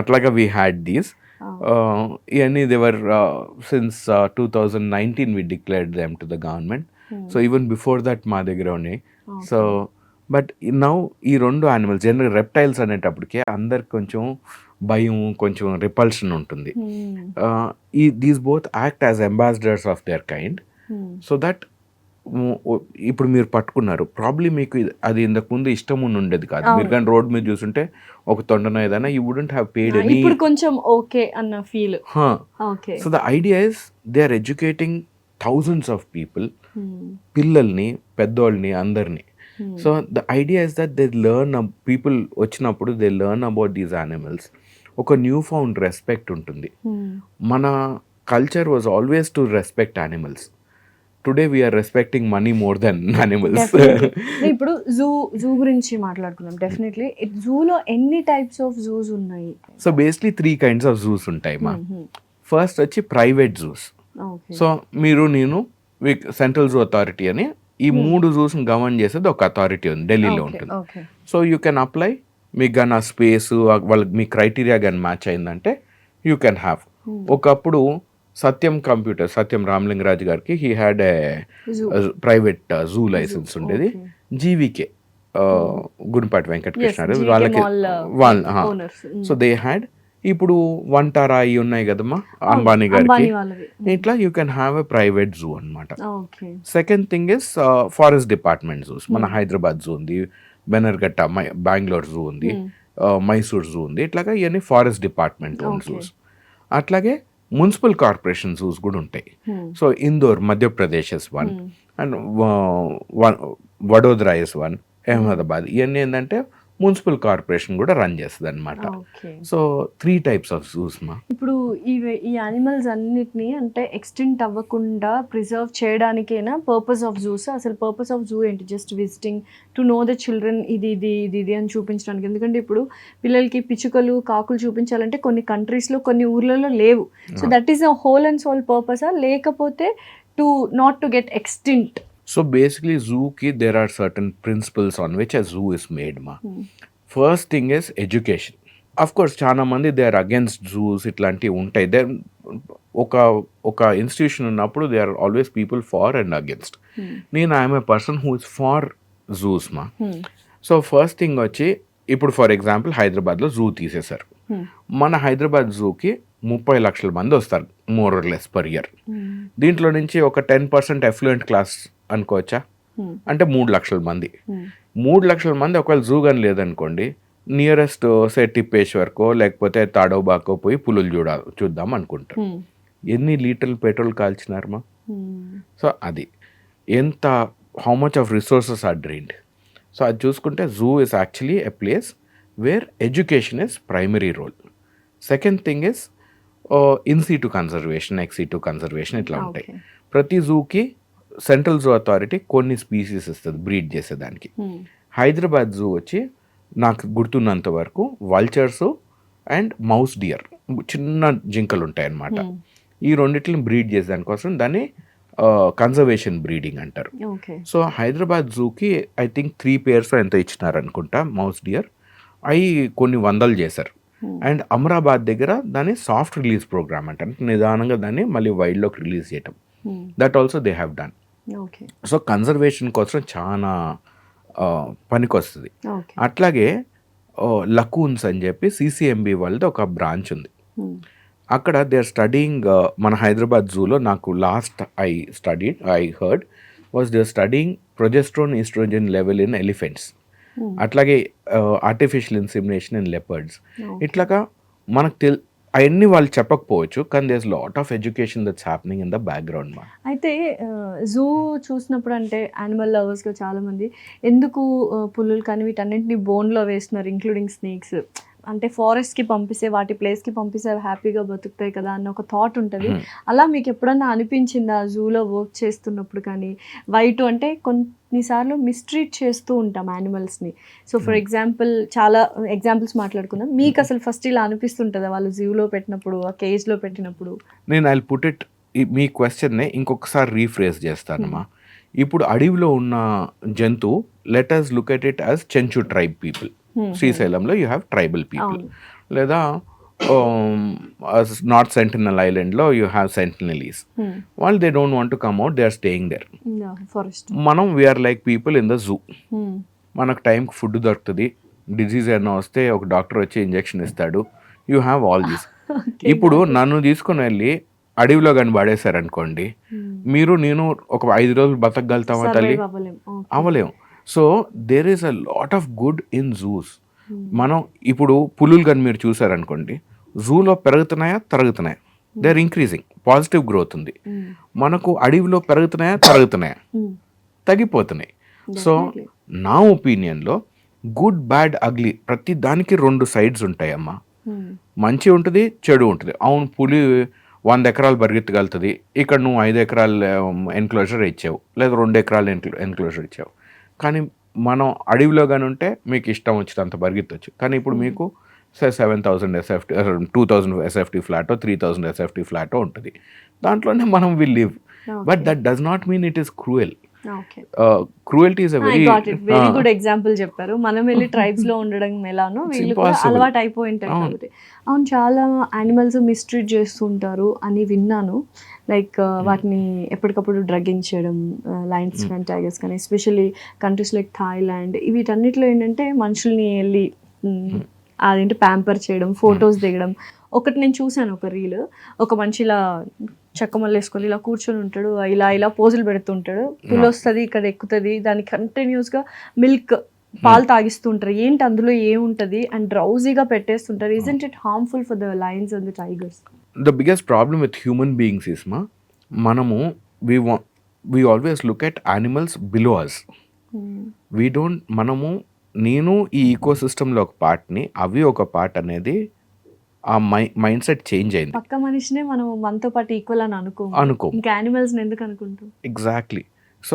అట్లాగా వీ హ్యాడ్ దీస్. ఇవన్నీ they were since 2019 we declared them to the government. So even before that మా దగ్గర ఉన్నాయి. సో బట్ నౌ ఈ రెండు యానిమల్స్, జనరల్ రెప్టైల్స్ అనేటప్పటికే అందరికి కొంచెం భయం, కొంచెం రిపల్షన్ ఉంటుంది. ఈ these both act as ambassadors of their kind. So that ఇప్పుడు మీరు పట్టుకున్నారు, ప్రాబ్లీ మీకు అది ఇంతకు ముందు ఇష్టం ఉండేది కాదు. మీరు కానీ రోడ్ మీద చూస్తుంటే ఒక తొండన ఏదైనా, you wouldn't have paid any. ఇప్పుడు కొంచెం ఓకే అన్న feel. So the idea is they are educating thousands of people, పిల్లల్ని, పెద్దోళ్ళని, అందరినీ. So the idea is that they learn, people వచ్చినప్పుడు they learn about these animals. ఒక న్యూ ఫౌండ్ రెస్పెక్ట్ ఉంటుంది. మన culture was always to respect animals. Today we are respecting money more than animals. ఇప్పుడు zoo గురించి మాట్లాడుకున్నాం. డెఫినెట్లీ జూలో ఎన్ని types of juice ఉన్నాయి? So basically 3 kinds of juice ఉంటాయి మా. ఫస్ట్ వచ్చి ప్రైవేట్ జూస్. సో మీరు, నేను, సెంట్రల్ జూ అథారిటీ అని ఈ 3 జూస్ని గవర్న్ చేసేది ఒక అథారిటీ ఉంది, ఢిల్లీలో ఉంటుంది. So you can apply. మీకు కానీ ఆ స్పేస్, వాళ్ళకి మీ క్రైటీరియా కానీ మ్యాచ్ అయిందంటే యూ కెన్ హ్యావ్. ఒకప్పుడు సత్యం రామలింగరాజు గారికి he had a private zoo licence ఉండేది. జీవీకే గుడిపాటి వెంకటకృష్ణ వాళ్ళకి సో దే హ్యాడ్. ఇప్పుడు వంటారా అవి ఉన్నాయి కదమ్మా అంబానీ గారికి, అంబానీ వాళ్ళవి. ఇట్లా you can have a private zoo అనమాట. Okay. Second thing is forest department zoos. మన హైదరాబాద్ జూ ఉంది, బెనర్ఘట్ట బెంగళూరు జూ ఉంది, మైసూర్ జూ ఉంది. ఇట్లాగా ఇవన్నీ ఫారెస్ట్ డిపార్ట్మెంట్ ఓన్ జూస్. అట్లాగే మున్సిపల్ కార్పొరేషన్ జూస్ కూడా ఉంటాయి. So Indore Madhya Pradesh is one, and Vadodara is one, Ahmedabad. ఇవన్నీ ఏంటంటే మున్సిపల్ కార్పొరేషన్ కూడా రన్ చేస్తుంది అనమాట. సో 3 types ఆఫ్ జూస్ మా. ఇప్పుడు ఈ యానిమల్స్ అన్నిటిని అంటే ఎక్స్టెంట్ అవ్వకుండా ప్రిజర్వ్ చేయడానికేనా పర్పస్ ఆఫ్ జూస్? అసలు పర్పస్ ఆఫ్ జూ ఏంటి? Just visiting to know the children ఇది ఇది ఇది ఇది అని చూపించడానికి. ఎందుకంటే ఇప్పుడు పిల్లలకి పిచ్చుకలు కాకులు చూపించాలంటే కొన్ని కంట్రీస్లో కొన్ని ఊర్లలో లేవు. So that is a whole and sole పర్పసా, లేకపోతే to not to get extinct? So basically zoo ki there are certain principles on which a zoo is made ma. First thing is education. Of course చాలా మంది they are against zoos ఇట్లాంటివి ఉంటాయి. There ఒక institution ఉన్నప్పుడు there are always people for and against. నేను I'm a person who is for zoos మా. So first thing వచ్చి ఇప్పుడు ఫర్ ఎగ్జాంపుల్ హైదరాబాద్లో జూ తీసేశారు. మన హైదరాబాద్ జూకి 30 లక్షల మంది వస్తారు more or less per year. దీంట్లో నుంచి ఒక 10% ఎఫ్లూయెంట్ క్లాస్ అనుకోవచ్చా? అంటే 3 లక్షల మంది. 3 లక్షల మంది ఒకవేళ జూ కానీ లేదనుకోండి, నియరెస్ట్ సే టిప్పేశ్వర్కో లేకపోతే తాడోబాకో పోయి పులులు చూద్దాం అనుకుంటారు. ఎన్ని లీటర్లు పెట్రోల్ కాల్చినారమ్మా? సో అది ఎంత, how much of resources are drained. So అది చూసుకుంటే zoo is actually a place where education is primary role. Second thing is in situ conservation, ex situ conservation ఇట్లా ఉంటాయి. ప్రతి జూకి సెంట్రల్ జూ అథారిటీ కొన్ని species ఇస్తుంది బ్రీడ్ చేసేదానికి. Hyderabad zoo వచ్చి నాకు గుర్తున్నంత వరకు వల్చర్స్ అండ్ మౌస్ డియర్, చిన్న జింకలు ఉంటాయి అన్నమాట. ఈ రెండిట్లని బ్రీడ్ చేసేదానికోసం దాన్ని కన్జర్వేషన్ బ్రీడింగ్ అంటారు. సో హైదరాబాద్ జూకి ఐ థింక్ 3 pairs ఎంత ఇచ్చినారు అనుకుంటా మౌస్ డియర్. అవి కొన్ని వందలు చేశారు. అండ్ అమరాబాద్ దగ్గర దాన్ని సాఫ్ట్ రిలీజ్ ప్రోగ్రామ్ అంటారు, నిదానంగా దాన్ని మళ్ళీ వైల్డ్లోకి రిలీజ్ చేయటం. That also they have done. So conservation కోసం చాలా పనికి వస్తుంది. అట్లాగే లకూన్స్ అని చెప్పి సిసిఎంబి వాళ్ళది ఒక బ్రాంచ్ ఉంది. అక్కడ దే ఆర్ స్టడీయింగ్, మన హైదరాబాద్ జూలో నాకు last I heard was they are studying progesterone oestrogen level in elephants. అట్లాగే ఆర్టిఫిషియల్ ఇన్సెమినేషన్ ఇన్ లెపర్డ్స్. ఇట్లాగా మనకు అవన్నీ వాళ్ళు చెప్పకపోవచ్చు, కానీ there is lot of education that's happening in the background మా. అయితే జూ చూసినప్పుడు అంటే యానిమల్ లవర్స్గా చాలామంది ఎందుకు పులులు కానీ వీటన్నింటినీ బోన్లో వేస్తున్నారు, ఇంక్లూడింగ్ స్నేక్స్. అంటే ఫారెస్ట్కి పంపిస్తే వాటి ప్లేస్కి పంపిస్తే అవి హ్యాపీగా బతుకుతాయి కదా అన్న ఒక థాట్ ఉంటుంది. అలా మీకు ఎప్పుడన్నా అనిపించిందా జూలో వర్క్ చేస్తున్నప్పుడు? కానీ వైట్ అంటే కొన్నిసార్లు మిస్ట్రీట్ చేస్తూ ఉంటాం యానిమల్స్ని. సో ఫర్ ఎగ్జాంపుల్ చాలా ఎగ్జాంపుల్స్ మాట్లాడుకుందాం. మీకు అసలు ఫస్ట్ ఇలా అనిపిస్తుంటుందా వాళ్ళు జూలో పెట్టినప్పుడు, ఆ కేజ్లో పెట్టినప్పుడు? నేను ఐ పుట్ ఇట్, మీ క్వశ్చన్ని ఇంకొకసారి రీఫ్రేజ్ చేస్తానమ్మా. ఇప్పుడు అడవిలో ఉన్న జంతువు, let us look at it as Chenchu tribe people. శ్రీశైలంలో యూ హ్యావ్ ట్రైబల్ పీపుల్. లేదా నార్త్ సెంటినల్ ఐలాండ్లో యూ హ్యావ్ సెంటినలీస్. వాళ్ళు they don't want to come out, they are staying there. మనం we are like people in the zoo. మనకు టైంకి food దొరుకుతుంది, disease ఏమైనా వస్తే ఒక డాక్టర్ వచ్చి ఇంజెక్షన్ ఇస్తాడు. You have all these. ఇప్పుడు నన్ను తీసుకుని వెళ్ళి అడవిలో కానీ పడేశారనుకోండి, మీరు నేను ఒక 5 రోజులు బతకగలుగుతామా తల్లి? అవ్వలేము. So there is a lot of good in zoos. మనం ఇప్పుడు పులులు కానీ మీరు చూసారనుకోండి, జూలో పెరుగుతున్నాయా తరుగుతున్నాయా? They are increasing, positive growth ఉంది. మనకు అడవిలో పెరుగుతున్నాయా తరుగుతున్నాయా? తగ్గిపోతున్నాయి. సో నా ఒపీనియన్లో గుడ్ బ్యాడ్ అగ్లీ ప్రతి దానికి 2 sides ఉంటాయమ్మా. మంచి ఉంటుంది, చెడు ఉంటుంది. అవును, పులి 100 ఎకరాలు పరిగెత్తగలుగుతుంది, ఇక్కడ నువ్వు 5 ఎకరాలు ఎన్క్లోజర్ ఇచ్చావు, లేదా 2 ఎకరాలు ఎన్క్లోజర్ ఇచ్చావు. కానీ మనం అడవిలో కానీ ఉంటే మీకు ఇష్టం వచ్చినంత పరిగెత్తవచ్చు. కానీ ఇప్పుడు మీకు 7,000 SFT, 2,000 SFT ఫ్లాటో 3,000 SFT ఫ్లాటో ఉంటుంది. దాంట్లోనే మనం will live. But that does not mean it is cruel. Cruelty is very good example చెప్పారు. మనం వెళ్ళి ట్రైబ్స్ లో ఉండడం ఎలానో వీళ్ళు అలవాటు అయిపోయి ఉంటారు కాబట్టి. అవును, చాలా యానిమల్స్ మిస్ట్రీట్ చేస్తుంటారు అని విన్నాను. లైక్ వాటిని ఎప్పటికప్పుడు డ్రగ్గింగ్ చేయడం, లయన్స్ కానీ టైగర్స్ కానీ, ఎస్పెషల్లీ కంట్రీస్ లైక్ థాయిలాండ్, వీటన్నిటిలో ఏంటంటే మనుషుల్ని వెళ్ళి అదేంటి ప్యాంపర్ చేయడం, ఫొటోస్ దిగడం. ఒకటి నేను చూశాను ఒక రీల్, ఒక మనిషి ఇలా చెక్కమల్లు వేసుకొని ఇలా కూర్చొని ఉంటాడు, ఇలా ఇలా పోజులు పెడుతుంటాడు, పులి వస్తుంది ఇక్కడ ఎక్కుతుంది, దానికి కంటిన్యూస్గా మిల్క్ పాలు తాగిస్తుంటారు. ఏంటి అందులో ఏముంటది అండ్ డ్రౌజీగా పెట్టేస్తుంటారు. Isn't it harmful for the lions and the tigers? The biggest problem with human beings is మనము we always look at animals below us. We don't, నేను ఈ ఈకోసిస్టంలో ఒక పార్ట్ని, అవి ఒక పార్ట్ అనేది ఆ మైండ్ సెట్ చేంజ్ అయింది. పక్క మనిషినే మనం మనతో పాటు ఈక్వల్ అని అనుకో, ఇంకా యానిమల్స్ని ఎందుకు అనుకుంటాం? ఎగ్జాక్ట్లీ. సో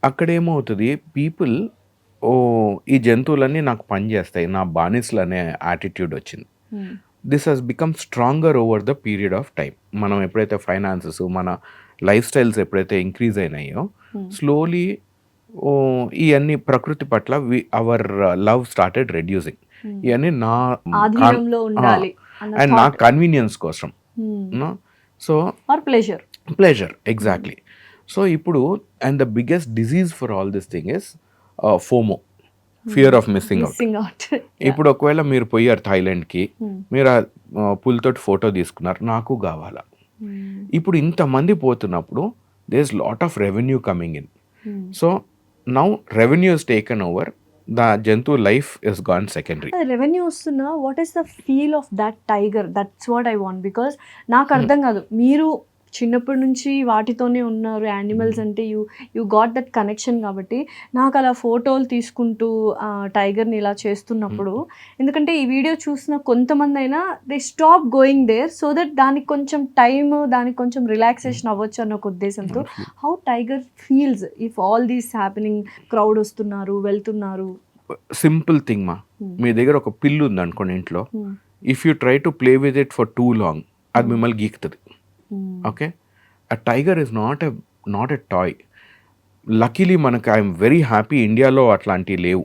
అక్కడ ఏమవుతుంది, పీపుల్ ఈ జంతువులన్నీ నాకు పని చేస్తాయి, నా బానిసలు అనే యాటిట్యూడ్ వచ్చింది. This has become stronger over the period of time. మనం ఎప్పుడైతే ఫైనాన్సెస్, మన లైఫ్ స్టైల్స్ ఎప్పుడైతే ఇంక్రీజ్ అయినాయో, స్లోలీ ఇవన్నీ ప్రకృతి పట్ల అవర్ లవ్ స్టార్టెడ్ రెడ్యూసింగ్. ఇవన్నీ నా అండ్ నా కన్వీనియన్స్ కోసం, సో ప్లెజర్ ఎగ్జాక్ట్లీ. సో ఇప్పుడు and the biggest disease for all this thing is FOMO, fear of missing out. ఇప్పుడు ఒకవేళ మీరు పోయారు థాయిలాండ్కి, మీరు పులితోటి ఫోటో తీసుకున్నారు, నాకు కావాలా. ఇప్పుడు ఇంతమంది పోతున్నప్పుడు there is lot of revenue coming in. So now revenue is taken over, the జంతు life is gone secondary. Revenue వస్తున్నా, what is the feel of that tiger? That's what I want. Because నాకు అర్థం కాదు, మీరు చిన్నప్పటి నుంచి వాటితోనే ఉన్నారు, యానిమల్స్ అంటే యూ గాట్ దట్ కనెక్షన్. కాబట్టి నాకు అలా ఫోటోలు తీసుకుంటూ టైగర్ని ఇలా చేస్తున్నప్పుడు, ఎందుకంటే ఈ వీడియో చూసిన కొంతమంది అయినా they stop going there so that దానికి కొంచెం టైమ్, దానికి కొంచెం రిలాక్సేషన్ అవ్వచ్చు అన్న ఒక ఉద్దేశంతో. How tiger feels if all these happening, crowd వస్తున్నారు వెళ్తున్నారు? సింపుల్ థింగ్ మీ దగ్గర ఒక పిల్లు ఉంది అనుకోండి ఇంట్లో, if you try to play with it for too long, అది మిమ్మల్ని గీకుతుంది. Okay, a tiger is not a toy. Luckily మనకు ఐఎమ్ వెరీ హ్యాపీ ఇండియాలో అట్లాంటివి లేవు.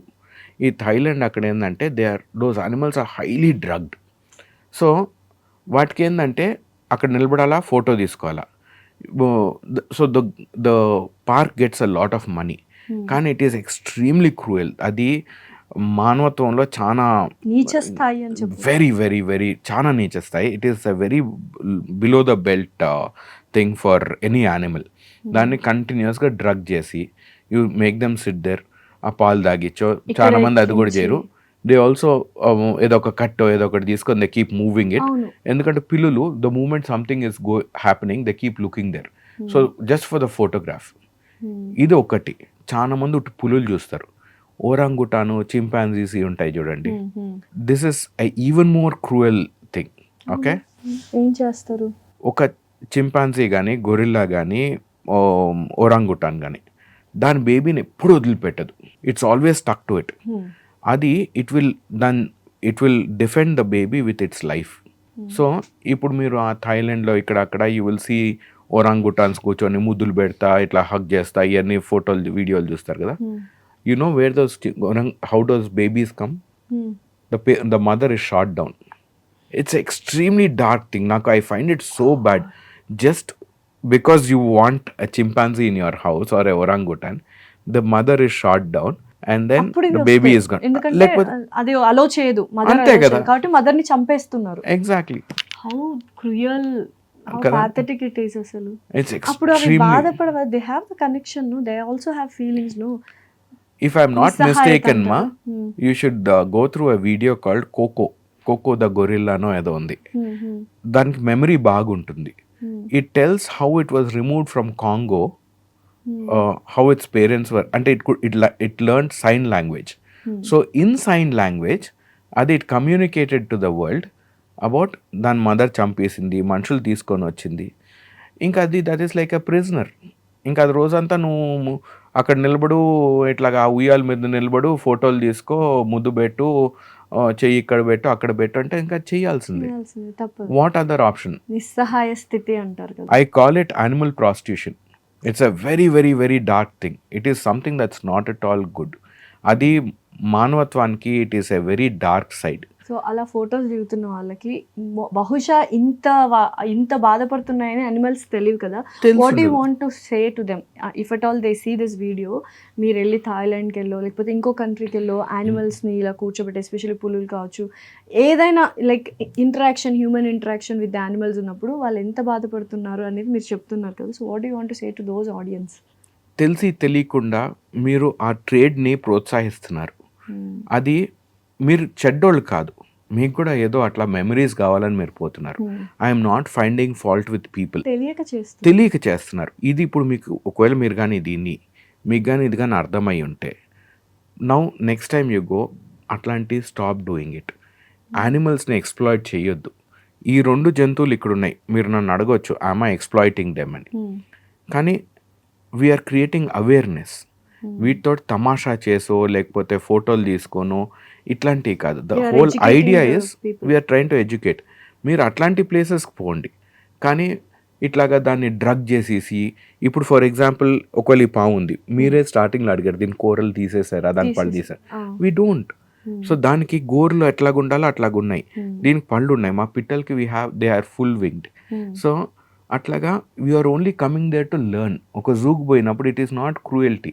ఈ థాయిలాండ్ అక్కడ ఏంటంటే those animals are highly drugged. So వాటికి ఏంటంటే అక్కడ నిలబడాలా, ఫోటో తీసుకోవాలా. So the park gets a lot of money, కానీ ఇట్ ఈస్ ఎక్స్ట్రీమ్లీ క్రూయల్. అది మానవత్వంలో చాలా నీచస్థాయి అని చెప్పి, వెరీ వెరీ వెరీ చాలా నీచస్థాయి. It is a very below the belt thing for any animal. దాన్ని కంటిన్యూస్గా డ్రగ్ చేసి you make them sit there, ఆ పాలు తాగిచ్చో, చాలా మంది అది కూడా చేయరు. దే ఆల్సో ఏదో ఒక కట్టో ఏదో ఒకటి తీసుకొని దే కీప్ మూవింగ్ ఇట్. ఎందుకంటే పిల్లులు the moment something is happening they keep looking there, so just for the photograph. ఇది ఒకటి. చాలా మంది పులులు చూస్తారు, ఓరాంగుటాను, చింపాంజీస్ ఉంటాయి చూడండి. This is even more cruel thing. Okay, ఏం చేస్తారు? ఒక చింపాంజీ కానీ, గొరిల్లా కానీ, ఓరాంగుటాన్ కానీ దాని బేబీని ఎప్పుడు వదిలిపెట్టదు. It's always stuck to it. అది it will defend the baby with its life. So ఇప్పుడు మీరు ఆ థాయిలాండ్లో ఇక్కడ అక్కడ యూ విల్ సీ ఓరాంగుటాన్స్ కూర్చొని ముద్దులు పెడతా, ఇట్లా హగ్ చేస్తా, ఇవన్నీ ఫోటోలు వీడియోలు చూస్తారు కదా. You know where how those babies come? The mother is shot down. It's extremely dark thing. Now I find it so bad. Just because you want a chimpanzee in your house or a orangutan, the mother is shot down and then the baby is gone. ఎందుకంటే అది అలో చేయదు, అంతే కదా, కాబట్టి mother ని చంపేస్తున్నారు. Exactly. How cruel, how pathetic it is అసలు. It's extremely. అప్పుడు అవి బాధపడవ, they have the connection, no, they also have feelings, no. If I'm not mistaken, you should go through a video called Coco the gorilla no ఏదో ఉంది. దానికి memory బాగుంటుంది. It tells how it was removed from Congo, how its parents were, అంటే it learned sign language. So in sign language అది it communicated to the world about దాని mother చంపేసింది, మనుషులు తీసుకొని వచ్చింది. ఇంకా అది that is like a prisoner. ఇంకా అది రోజంతా నువ్వు అక్కడ నిలబడు, ఇట్లాగా ఉయ్యాల మీద నిలబడు, ఫోటోలు తీసుకో, ముద్దు పెట్టు, చెయ్యి ఇక్కడ పెట్టు, అక్కడ పెట్టు అంటే ఇంకా చేయాల్సిందే. What other option? నిస్సహాయ స్థితి అంటారు కదా. I call it animal prostitution. It's a very very very dark thing. It is something that's not at all good. అది మానవత్వానికి it is a very dark side. So అలా ఫొటోస్ దిగుతున్న వాళ్ళకి బహుశా ఇంత బాధపడుతున్నాయని అనిమల్స్ తెలియదు కదా. What you want to say to them if at all they see this video? మీరు వెళ్ళి థాయిలాండ్కి వెళ్ళో లేకపోతే ఇంకో కంట్రీకి వెళ్ళో యానిమల్స్ని ఇలా కూర్చోబెట్టి, ఎస్పెషల్లీ పులులు కావచ్చు, ఏదైనా like interaction, human interaction with animals ఉన్నప్పుడు వాళ్ళు ఎంత బాధపడుతున్నారు అనేది మీరు చెప్తున్నారు కదా. So what you want to say to those audience? తెలిసి తెలియకుండా మీరు ఆ ట్రేడ్ని ప్రోత్సహిస్తున్నారు. అది మీరు చెడ్డోళ్ళు కాదు, మీకు కూడా ఏదో అట్లా మెమరీస్ కావాలని మీరు పోతున్నారు. I'm not finding fault with people, తెలియక చేస్తున్నారు. ఇది ఇప్పుడు మీకు ఒకవేళ మీరు కానీ దీన్ని మీకు కానీ ఇది కానీ అర్థమై ఉంటే, now next time you go అట్లాంటి స్టాప్ డూయింగ్ ఇట్. యానిమల్స్ని ఎక్స్ప్లాయిట్ చేయొద్దు. ఈ 2 జంతువులు ఇక్కడ ఉన్నాయి, మీరు నన్ను అడగొచ్చు ఐఎమ్ ఎక్స్ప్లాయిటింగ్ దెమ్ అని. కానీ వీఆర్ క్రియేటింగ్ అవేర్నెస్. వీటితో తమాషా చేసో లేకపోతే ఫోటోలు తీసుకోనో ఇట్లాంటివి కాదు. The whole idea is we're train to educate. మీరు అట్లాంటి ప్లేసెస్కి పోండి, కానీ ఇట్లాగా దాన్ని డ్రగ్ చేసేసి, ఇప్పుడు ఫర్ ఎగ్జాంపుల్ ఒకవేళ ఈ పాము ఉంది, మీరే స్టార్టింగ్లో అడిగారు దీని కూరలు తీసేసారా, దాని పళ్ళు తీసారు. We don't. సో దానికి గోర్లు ఎట్లాగ ఉండాలో అట్లాగున్నాయి, దీనికి పళ్ళు ఉన్నాయి. మా పిట్టలకి they are full winged. So అట్లాగా we are only coming there to learn. ఒక జూకి పోయినప్పుడు it is not cruelty,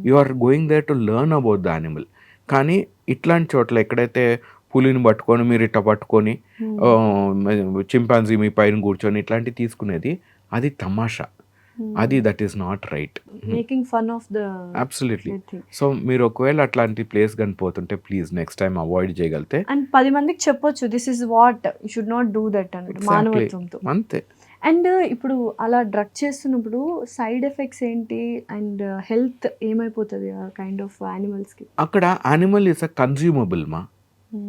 you are going there to learn about the animal. కానీ ఇట్లాంటి చోట్ల ఎక్కడైతే పులిని పట్టుకొని మీరు ఇట్లా పట్టుకొని చింపాంజీ మీ పైన కూర్చొని ఇట్లాంటివి తీసుకునేది, అది తమాషా, అది that is not right. Making fun of the absolutely. So మీరు ఒకవేళ అట్లాంటి ప్లేస్ కానీ పోతుంటే ప్లీజ్ నెక్స్ట్ టైం అవాయిడ్ చేయగలిగితే, అండ్ 10 మందికి చెప్పొచ్చు this is what you should not do that అన్నట్టు, మానవత్వంతో. అంతే. అండ్ ఇప్పుడు అలా డ్రగ్ చేస్తున్నప్పుడు సైడ్ ఎఫెక్ట్స్ ఏంటి అండ్ హెల్త్ ఏమైపోతుంది కైండ్ ఆఫ్ యానిమల్స్కి? అక్కడ యానిమల్ ఇస్ అ కన్జ్యూమబుల్ మా.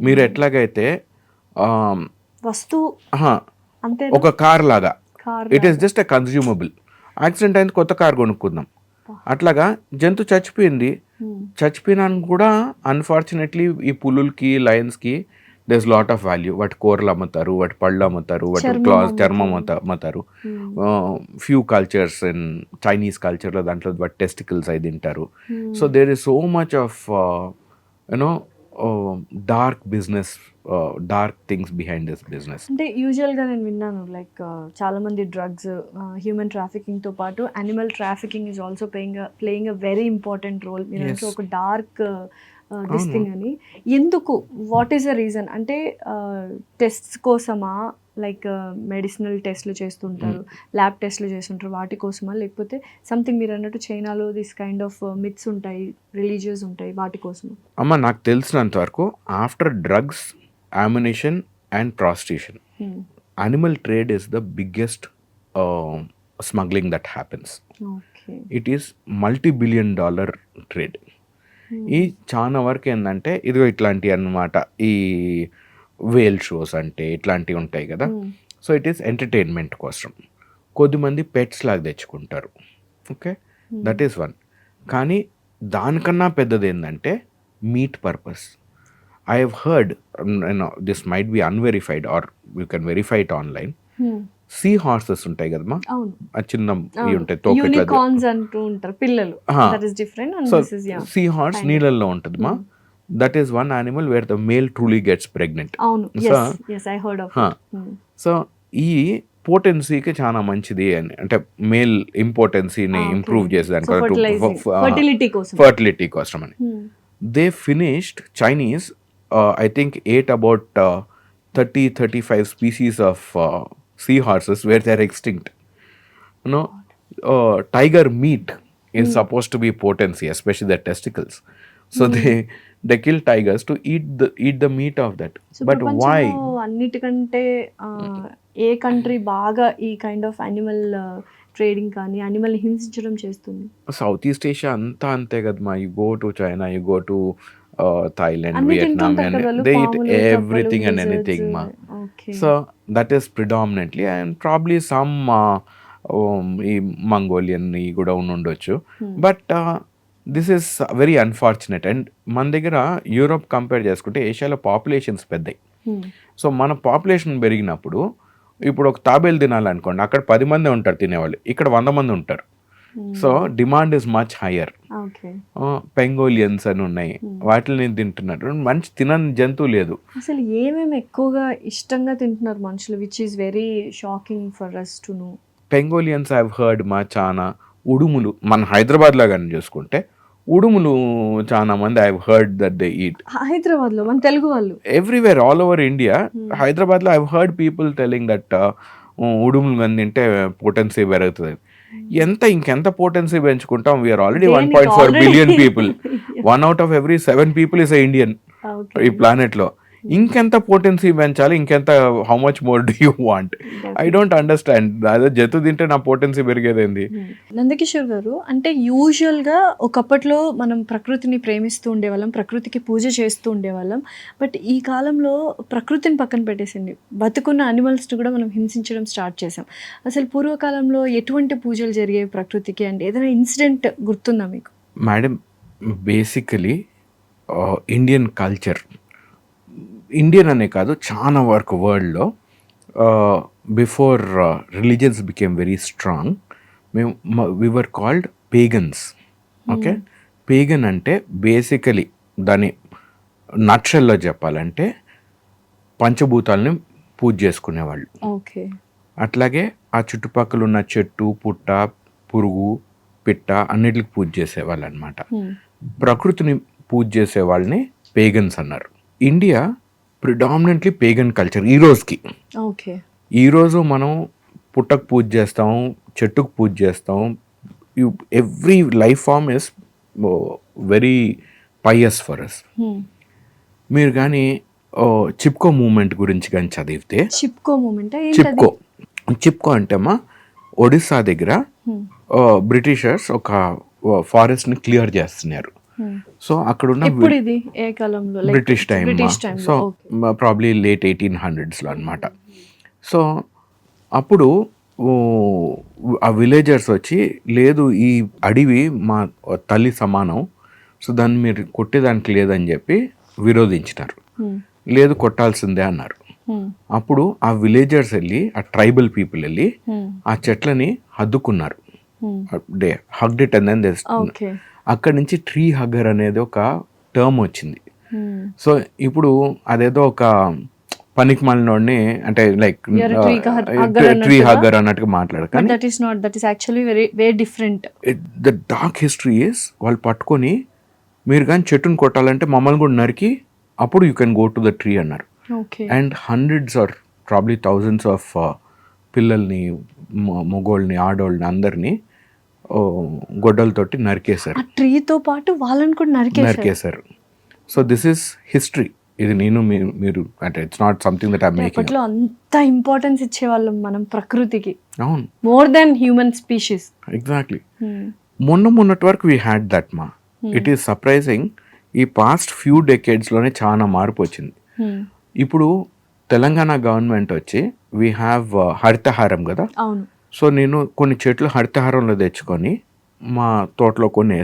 మీరు ఎట్లాగైతే వస్తువు అంతే, ఒక కార్ లాగా it is just a consumable. Accident అయింది, కొత్త కార్ కొనుక్కుందాం. అట్లాగా జంతు చచ్చిపోయినాను కూడా అన్ఫార్చునేట్లీ ఈ పులులకి, లయన్స్కి there's lot of value. వాటి కూరలు అమ్ముతారు, వాటి పళ్ళు అమ్ముతారు, వాటి చర్మం అమ్ముతారు. ఫ్యూ కల్చర్స్ అండ్ చైనీస్ కల్చర్లో దాంట్లో వాటి టెస్టికల్స్ అయి తింటారు. So there is so much of you know dark business, dark things behind this business. అంటే యూజువల్గా నేను విన్నాను లైక్ చాలా మంది డ్రగ్స్, హ్యూమన్ ట్రాఫికింగ్తో పాటు animal trafficking is also playing a very important role. మీరు ఒక డార్క్ దిస్ థింగ్ అని. ఎందుకు, వాట్ ఈస్ ద రీజన్? అంటే టెస్ట్స్ కోసమా, లైక్ మెడిసినల్ టెస్ట్లు చేస్తుంటారు, ల్యాబ్ టెస్ట్లు చేస్తుంటారు, వాటి కోసమా, లేకపోతే సంథింగ్ మీరు అన్నట్టు చైనాలో దిస్ కైండ్ ఆఫ్ మిత్స్ ఉంటాయి, రిలీజియస్ ఉంటాయి, వాటి కోసమా? అమ్మ నాకు తెలిసినంత వరకు after drugs, ammunition and prostitution, animal trade is the biggest smuggling that happens. It is $multi-billion trade. ఈ చాలా వరకు ఏంటంటే ఇదిగో ఇట్లాంటివి అన్నమాట, ఈ వేల్ షోస్ అంటే ఇట్లాంటివి ఉంటాయి కదా. సో ఇట్ ఈస్ ఎంటర్టైన్మెంట్ కోసం. కొద్దిమంది పెట్స్ లాగా తెచ్చుకుంటారు, ఓకే, దట్ ఈస్ వన్. కానీ దానికన్నా పెద్దది ఏంటంటే meat purpose. I have heard, this might be unverified or you can verify it online. Sea horses ఉంటాయి కదమ్మా, చిన్న ఉంటాయి, సీ హార్స్ నీళ్ళల్లో ఉంటుంది మా. That is one animal where the male truly gets pregnant. So ఈ పోటెన్సీకి చాలా మంచిది అని, అంటే మేల్ ఇంపార్టెన్సీని ఇంప్రూవ్ చేసేదానికి, ఫర్టిలిటీ కోసం అని. They finished, Chinese I think ate about 30-35 species of seahorses where they are extinct. You know, tiger meat is supposed to be potency, especially the testicles. So they kill tigers to eat the meat of that. So but why? అన్నిటికంటే ఏ country బాగా ఈ kind of animal trading కానీ animal హింసించడం చేస్తుంది? South east Asia అంతా అంతే కదమ్మా. You go to China, you go to Thailand, Vietnam, and they eat everything and anything ma. So that is predominantly, and probably some Mongolian kuda undొచ్చు. But this is very unfortunate. And మన దగ్గర Europe compare చేసుకుంటే ఏషియాలో populations పెద్దయి. So మన population పెరిగినప్పుడు ఇప్పుడు ఒక తాబేలు తినాలనుకోండి, అక్కడ 10 మంది ఉంటారు తినేవాళ్ళు, ఇక్కడ 100 మంది ఉంటారు. So demand is much higher. Okay. Pangolins అని ఉన్నాయి, వాటిని తింటున్నారు. మంచి తినని జంతువు లేదు. అసలు ఏమేమి ఎక్కువగా ఇష్టంగా తింటున్నారు మనుషులు, which is very shocking for us to know? Pangolins I've heard చాలా. ఉడుములు మన హైదరాబాద్లో కానీ చూసుకుంటే ఉడుములు చాలా మంది I've heard that they eat. హైదరాబాద్లో మన తెలుగు వాళ్ళు ఎవ్రీవేర్ ఆల్ ఓవర్ ఇండియా. హైదరాబాద్లో I've heard people telling that ఉడుములు కానీ తింటే పొటెన్సీ పెరుగుతుంది. ఇంకెంత పొటెన్సీ పెంచుకుంటాం? We are already 1.4 billion people. 1 out of every 7 people is a Indian ఈ ప్లానెట్ లో. ఇంకెంత పొటెన్సీ పెంచాలి? ఇంకెంత? How much more do you want? I don't understand. అదే జంతు తింటే నా పొటెన్సీ పెరిగేదేంది? నందకిషోర్ గారు, అంటే యూజువల్గా ఒకప్పట్లో మనం ప్రకృతిని ప్రేమిస్తూ ఉండేవాళ్ళం, ప్రకృతికి పూజ చేస్తూ ఉండేవాళ్ళం. బట్ ఈ కాలంలో ప్రకృతిని పక్కన పెట్టేసింది, బతుకున్న అనిమల్స్ కూడా మనం హింసించడం స్టార్ట్ చేసాం. అసలు పూర్వకాలంలో ఎటువంటి పూజలు జరిగేవి ప్రకృతికి? అంటే ఏదైనా ఇన్సిడెంట్ గుర్తుందా మీకు? Madam, basically Indian culture, Indian అనే కాదు చాలా వరకు వరల్డ్లో before religions became very strong, we were called pagans. Okay, pagan అంటే బేసికలీ దాని నక్షల్లో చెప్పాలంటే పంచభూతాలని పూజ చేసుకునేవాళ్ళు. ఓకే. అట్లాగే ఆ చుట్టుపక్కల ఉన్న చెట్టు, పుట్ట, పురుగు, పిట్ట అన్నిటికి పూజ చేసేవాళ్ళు అనమాట. ప్రకృతిని పూజ చేసే వాళ్ళని పేగన్స్ అన్నారు. ఇండియా ప్రిడామినెంట్లీ పేగన్ కల్చర్ ఈ రోజుకి. ఓకే. ఈరోజు మనం పుట్టకు పూజ చేస్తాం, చెట్టుకు పూజ చేస్తాం. Every life form is very pious for us. మీరు కానీ చిప్కో మూమెంట్ గురించి కానీ చదివితే, చిప్కో అంటే అమ్మా ఒడిస్సా దగ్గర బ్రిటిషర్స్ ఒక ఫారెస్ట్ని క్లియర్ చేస్తున్నారు. సో అక్కడ ఉన్న British time, so probably late 1800s అనమాట. సో అప్పుడు ఆ విలేజర్స్ వచ్చి, లేదు ఈ అడవి మా తల్లి సమానం, సో దాన్ని మీరు కొట్టేదానికి లేదని చెప్పి విరోధించినారు. లేదు కొట్టాల్సిందే అన్నారు. అప్పుడు ఆ విలేజర్స్ వెళ్ళి, ఆ ట్రైబల్ పీపుల్ వెళ్ళి ఆ చెట్లని హద్దుకున్నారు. They hugged it and then they, అక్కడి నుంచి ట్రీ హగ్గర్ అనేది ఒక టర్మ్ వచ్చింది. సో ఇప్పుడు అదేదో ఒక పనికి మాలినోడిని, అంటే లైక్ ట్రీ హగ్గర్ అన్నట్టుగా మాట్లాడకండి. ద డార్క్ హిస్టరీ ఇస్, వాళ్ళు పట్టుకొని మీరు కానీ చెట్టుని కొట్టాలంటే మమ్మల్ని కూడా నరికి అప్పుడు you can go to the tree అన్నారు. And hundreds or probably thousands of పిల్లల్ని, మగోళ్ళని, ఆడోళ్ళని అందరినీ గొడ్డలతోటి నరికేశారు. ట్రీతో పాటు వాళ్ళని కూడా నరికేశారు. So this is history. ఇది నేను మీరు అంటే it's not something that I am making. అప్పట్లో అంత ఇంపార్టెన్స్ ఇచ్చేవాళ్ళం మనం ప్రకృతికి. అవును, more than human species. Exactly. మొన్నటి వరకు వీ హ్యాడ్ దట్ మా. ఇట్ ఈస్ సర్ప్రైజింగ్, ఈ పాస్ట్ ఫ్యూ డెకేడ్స్లోనే చాలా మార్పు వచ్చింది. ఇప్పుడు తెలంగాణ గవర్నమెంట్ వచ్చి వీ హ్యావ్ హరితహారం కదా. అవును. సో నేను కొన్ని చెట్లు హరితహారంలో తెచ్చుకొని మా తోటలో కొన్ని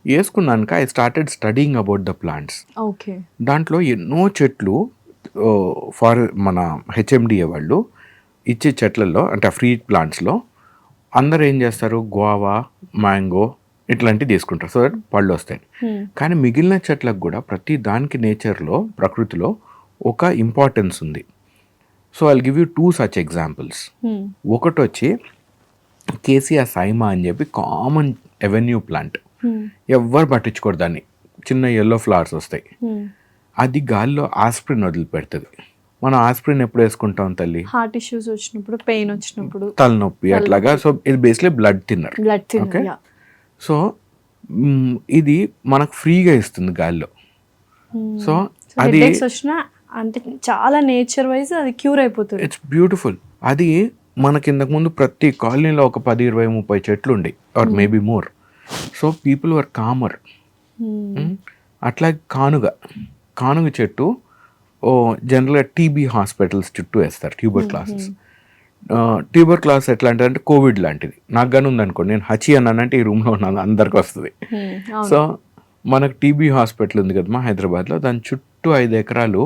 వేసుకున్నాక I started studying about the plants. Okay. దాంట్లో ఎన్నో చెట్లు మన హెచ్ఎండిఏ వాళ్ళు ఇచ్చే చెట్లలో, అంటే ఫ్రీ ప్లాంట్స్లో అందరు ఏం చేస్తారు, గువావా, మ్యాంగో ఇట్లాంటివి తీసుకుంటారు, సో దట్ పళ్ళు వస్తాయి. కానీ మిగిలిన చెట్లకు కూడా ప్రతి దానికి నేచర్లో, ప్రకృతిలో ఒక ఇంపార్టెన్స్ ఉంది. So I'll give you 2 such examples. ఒకటి వచ్చి కేసియా సైమా అని చెప్పి కామన్ ఎవెన్యూ ప్లాంట్, ఎవ్వరు పట్టించుకోరు దాన్ని, చిన్న ఎల్లో ఫ్లవర్స్ వస్తాయి. అది గాల్లో ఆస్ప్రిన్ వదిలిపెడుతుంది. మనం ఆస్ప్రిన్ ఎప్పుడు వేసుకుంటాం తల్లి? హార్ట్ ఇష్యూస్ వచ్చినప్పుడు, పెయిన్ వచ్చినప్పుడు, తలనొప్పి అట్లాగా. సో ఇది basically blood thinner. Okay. So ఇది మనకు ఫ్రీగా ఇస్తుంది గాల్లో. సో అది అంటే చాలా నేచర్ వైజ్ అది క్యూర్ అయిపోతుంది. It's beautiful. అది మనకి ఇంతకుముందు ప్రతి కాలనీలో ఒక 10, 20, 30 చెట్లు ఉండే, or maybe more. So people were comer. అట్లా కానుగ చెట్టు జనరల్గా టీబీ హాస్పిటల్స్ చుట్టూ వేస్తారు, ట్యూబర్ క్లాస్ ఎట్లా అంటే కోవిడ్ లాంటిది. నాకు కానీ ఉందనుకోండి, నేను హచి అన్నానంటే ఈ రూమ్లో ఉన్నాను, అందరికి వస్తుంది. సో మనకు టీబీ హాస్పిటల్ ఉంది కదా మా హైదరాబాద్లో, దాని చుట్టూ 5 ఎకరాలు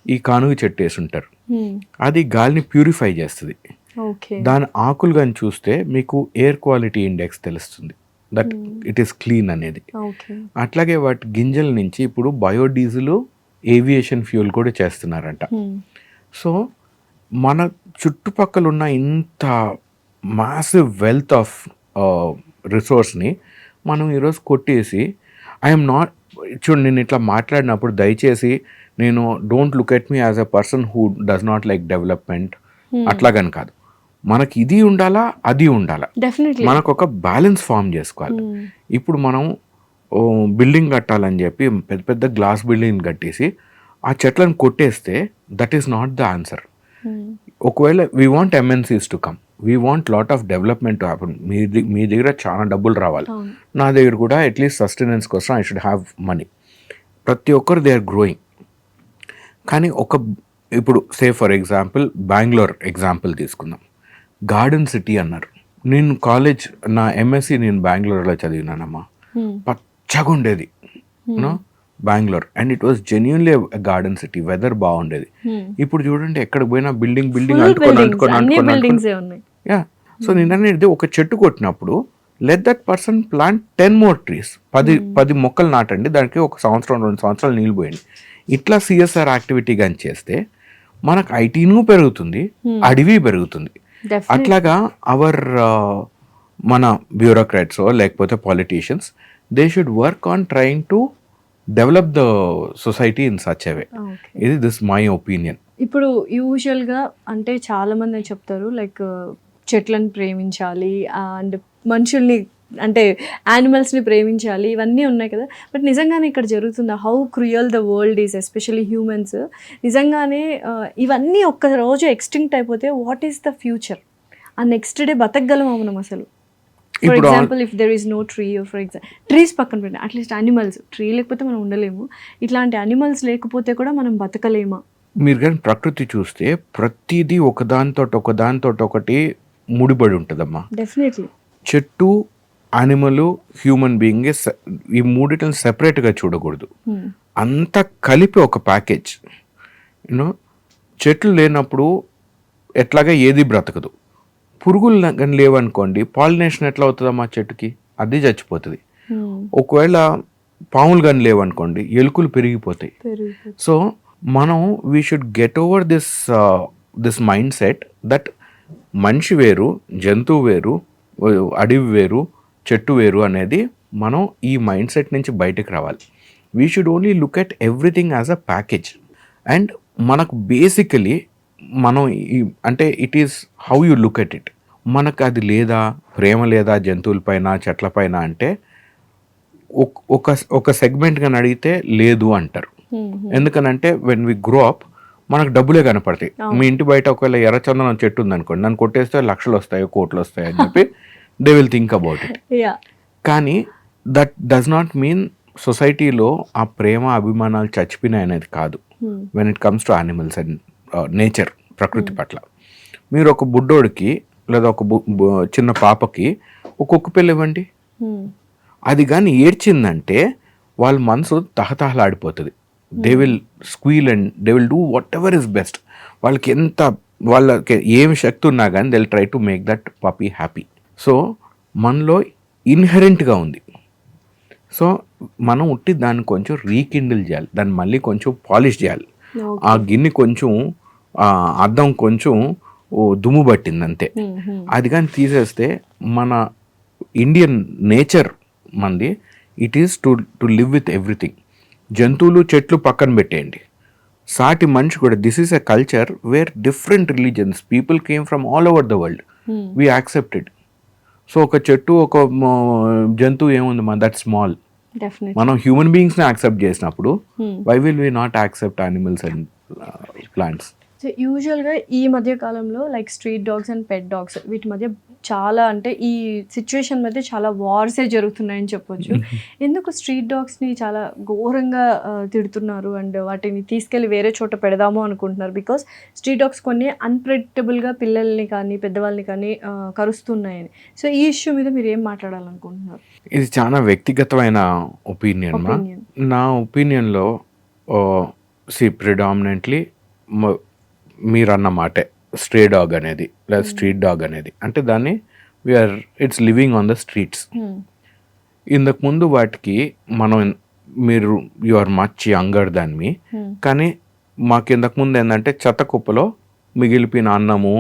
ఈ కానుగ చెట్టు వేసి ఉంటారు. అది గాలిని ప్యూరిఫై చేస్తుంది. ఓకే. దాని ఆకులు కానీ చూస్తే మీకు ఎయిర్ క్వాలిటీ ఇండెక్స్ తెలుస్తుంది, దట్ ఇట్ ఈస్ క్లీన్ అనేది. ఓకే. అట్లాగే వాటి గింజల నుంచి ఇప్పుడు బయోడీజిల్, ఏవియేషన్ ఫ్యూల్ కూడా చేస్తున్నారంట. సో మన చుట్టుపక్కల ఉన్న ఇంత మాసివ్ వెల్త్ ఆఫ్ రిసోర్స్ని మనం ఈరోజు కొట్టేసి, ఐఎమ్ నాట్, చూడు నేను ఇట్లా మాట్లాడినప్పుడు దయచేసి నేను don't look at me as a person who does not like development అట్లాగని కాదు. మనకి ఇది ఉండాలా, అది ఉండాలా, డెఫినెట్లీ. మనకు ఒక బ్యాలెన్స్ ఫామ్ చేసుకోవాలి. ఇప్పుడు మనం బిల్డింగ్ కట్టాలని చెప్పి పెద్ద పెద్ద గ్లాస్ బిల్డింగ్ కట్టేసి ఆ చెట్లను కొట్టేస్తే that is not the answer. ఒకవేళ we want MNCs to come, we want lot of development to happen. మీ దగ్గర చాలా డబ్బులు రావాలి, నా దగ్గర కూడా అట్లీస్ట్ సస్టెనెన్స్ కోసం ఐ షుడ్ హ్యావ్ మనీ. ప్రతి ఒక్కరు దే ఆర్ గ్రోయింగ్. కానీ ఇప్పుడు say for example Bengaluru example తీసుకుందాం. గార్డెన్ సిటీ అన్నారు. నేను కాలేజ్ నా ఎంఎస్సి నేను బెంగళూరులో చదివినానమ్మా. పచ్చగా ఉండేది Bengaluru, and it was genuinely garden city. Weather బాగుండేది. ఇప్పుడు చూడండి ఎక్కడ పోయినా బిల్డింగ్ అనుకోని. యా, సో నేను అనేది ఒక చెట్టు కొట్టినప్పుడు let that person plant 10 more trees. 10 మొక్కలు నాటండి, దానికి 1 సంవత్సరం 2 సంవత్సరాలు నీళ్ళు పోయండి. ఇట్లా సిఎస్ఆర్ యాక్టివిటీ కానీ చేస్తే మనకు ఐటీను పెరుగుతుంది, అడవి పెరుగుతుంది. అట్లాగా మన బ్యూరోక్రాట్స్ లేకపోతే politicians, they should work on trying to develop the society in such a way. ఇది దిస్ మై ఒపీనియన్. ఇప్పుడు యూజువల్గా అంటే చాలా మంది చెప్తారు లైక్ చెట్లను ప్రేమించాలి అండ్ మనుషుల్ని అంటే యానిమల్స్ని ప్రేమించాలి, ఇవన్నీ ఉన్నాయి కదా. బట్ నిజంగానే ఇక్కడ జరుగుతుందా? How cruel the world is, especially humans. నిజంగానే ఇవన్నీ ఒక్క రోజు ఎక్స్టింక్ట్ అయిపోతే వాట్ ఈస్ ద ఫ్యూచర్? ఆ నెక్స్ట్ డే బతకగలమా మనం అసలు? For example if there is no tree, for example trees పక్కన పెట్టండి, అట్లీస్ట్ యానిమల్స్. ట్రీ లేకపోతే మనం ఉండలేము, ఇట్లాంటి యానిమల్స్ లేకపోతే కూడా మనం బతకలేమా? మీరు కానీ ప్రకృతి చూస్తే ప్రతిదీ ఒకదానితో ఒకటి ముడిపడి ఉంటుందమ్మా. డెఫినెట్లీ. చెట్టు, యానిమల్, హ్యూమన్ బీయింగ్, ఈ మూడిటిని సెపరేట్గా చూడకూడదు. అంతా కలిపి ఒక ప్యాకేజ్. యూనో, చెట్లు లేనప్పుడు ఎట్లాగా ఏది బ్రతకదు. పురుగులు కానీ లేవనుకోండి, పాలినేషన్ ఎట్లా అవుతుందమ్మా చెట్టుకి? అది చచ్చిపోతుంది. ఒకవేళ పాములు కానీ లేవనుకోండి, ఎలుకలు పెరిగిపోతాయి. సో మనం we should get over this mind set that మనిషి వేరు, జంతువు వేరు, అడవి వేరు, చెట్టు వేరు అనేది మనం ఈ మైండ్ సెట్ నుంచి బయటకు రావాలి. We should only look at everything as a package. And మనకు బేసికలీ మనం అంటే it is how you look at it. మనకు అది లేదా, ప్రేమ లేదా జంతువులపైన, చెట్లపైన అంటే ఒక సెగ్మెంట్ కానీ అడిగితే లేదు అంటారు. ఎందుకనంటే వెన్ వి గ్రో అప్ మనకు డబ్బులే కనపడతాయి. మీ ఇంటి బయట ఒకవేళ ఎర్రచందనం చెట్టు ఉందనుకోండి, నన్ను కొట్టేస్తే లక్షలు వస్తాయో కోట్లు వస్తాయో అని చెప్పి they will think about it. కానీ దట్ డస్ నాట్ మీన్ సొసైటీలో ఆ ప్రేమ అభిమానాలు చచ్చిపోయినాయి అనేది కాదు. When it comes to animals and nature, ప్రకృతి పట్ల. మీరు ఒక బుడ్డోడికి లేదా ఒక చిన్న పాపకి ఒక్కొక్క పిల్ల ఇవ్వండి, అది కానీ ఏడ్చిందంటే వాళ్ళ మనసు తహతహలాడిపోతుంది. They will squeal and they will do whatever is best. వాళ్ళకి ఏమి శక్తి ఉన్నా కానీ they will try to make that puppy happy. So మనలో ఇన్హెరెంట్గా ఉంది. సో మనం ఉట్టి దాన్ని కొంచెం రీకిండిల్ చేయాలి, దాన్ని మళ్ళీ కొంచెం పాలిష్ చేయాలి. ఆ గిన్నె కొంచెం అద్దం కొంచెం దుమ్ము పట్టింది అంతే. అది కానీ తీసేస్తే మన ఇండియన్ నేచర్ మంది it is to live with everything. జంతువులు, చెట్లు పక్కన పెట్టేయండి, సాటి మనిషి కూడా. This is a culture where different religions people came from all over the world. We accepted. So ఒక చెట్టు, ఒక జంతువు ఏముంది మన దట్ స్మాల్. మనం హ్యూమన్ బీయింగ్స్ని యాక్సెప్ట్ చేసినప్పుడు why will we not accept animals and plants? So యూజువల్గా ఈ మధ్య కాలంలో like street dogs and pet dogs వీటి మధ్య చాలా అంటే ఈ సిచ్యువేషన్ మధ్య చాలా వార్సే జరుగుతున్నాయని చెప్పొచ్చు. ఎందుకు స్ట్రీట్ డాగ్స్ని చాలా ఘోరంగా తిడుతున్నారు అండ్ వాటిని తీసుకెళ్ళి వేరే చోట పెడదాము అనుకుంటున్నారు? బికాస్ స్ట్రీట్ డాగ్స్ కొన్ని అన్ప్రెడిక్టబుల్గా పిల్లల్ని కానీ పెద్దవాళ్ళని కానీ కరుస్తున్నాయని. సో ఈ ఇష్యూ మీద మీరు ఏం మాట్లాడాలనుకుంటున్నారు? ఇది చాలా వ్యక్తిగతమైన ఒపీనియన్. నా ఒపీనియన్లో ప్రిడామినెంట్లీ మీరు అన్న మాటే స్ట్రే డాగ్ అనేది లేదా స్ట్రీట్ డాగ్ అనేది, అంటే దాన్ని it's living on the streets. ఇంతకు ముందు వాటికి మీరు you are much younger than me, కానీ మాకు ఇంతకుముందు ఏంటంటే చెత్త కుప్పలో మిగిలిపోయిన అన్నము,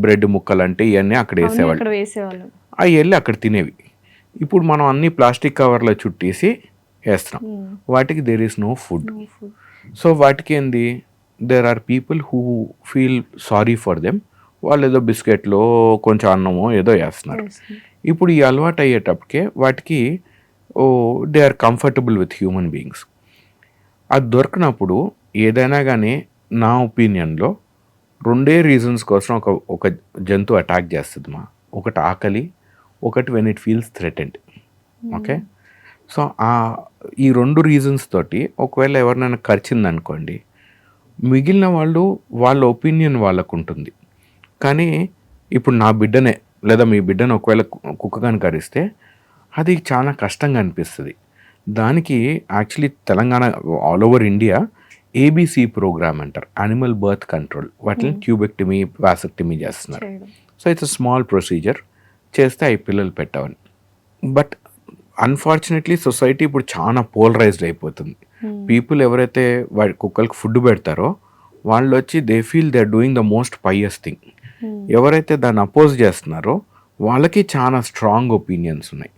బ్రెడ్ ముక్కలు అంటే ఇవన్నీ అక్కడ వేసేవాళ్ళు, అవి వెళ్ళి అక్కడ తినేవి. ఇప్పుడు మనం అన్ని ప్లాస్టిక్ కవర్లో చుట్టేసి వేస్తున్నాం, వాటికి there is no food. So వాటికి ఏంది, there are people who feel sorry for them, వాళ్ళు ఏదో బిస్కెట్లో కొంచెం అన్నమో ఏదో వేస్తున్నారు. ఇప్పుడు ఈ అలవాటు అయ్యేటప్పటికే వాటికి they are comfortable with human beings. అది దొరికినప్పుడు ఏదైనా కానీ నా ఒపీనియన్లో 2 రీజన్స్ కోసం ఒక జంతువు అటాక్ చేస్తుంది ఒకటి ఆకలి, ఒకటి when it feels threatened. Okay, so ఈ 2 రీజన్స్ తోటి ఒకవేళ ఎవరినైనా కరిచిందనుకోండి, మిగిలిన వాళ్ళ ఒపీనియన్ వాళ్ళకు ఉంటుంది. కానీ ఇప్పుడు నా బిడ్డనే లేదా మీ బిడ్డను ఒకవేళ కుక్క కానీ కరిస్తే అది చాలా కష్టంగా అనిపిస్తుంది. దానికి actually Telangana all over India ABC program అంటారు, యానిమల్ బర్త్ కంట్రోల్. వాటిని ట్యూబెక్టమీ, వాసెక్టమీ చేస్తున్నారు. So it's a small procedure, చేస్తే అవి పిల్లలు పెట్టవని. బట్ అన్ఫార్చునేట్లీ సొసైటీ ఇప్పుడు చాలా పోలరైజ్డ్ అయిపోతుంది. పీపుల్ ఎవరైతే వాడి కుక్కలకు ఫుడ్ పెడతారో వాళ్ళు వచ్చి they feel they are doing the most pious thing. ఎవరైతే దాన్ని అపోజ్ చేస్తున్నారో వాళ్ళకి చాలా స్ట్రాంగ్ ఒపీనియన్స్ ఉన్నాయి.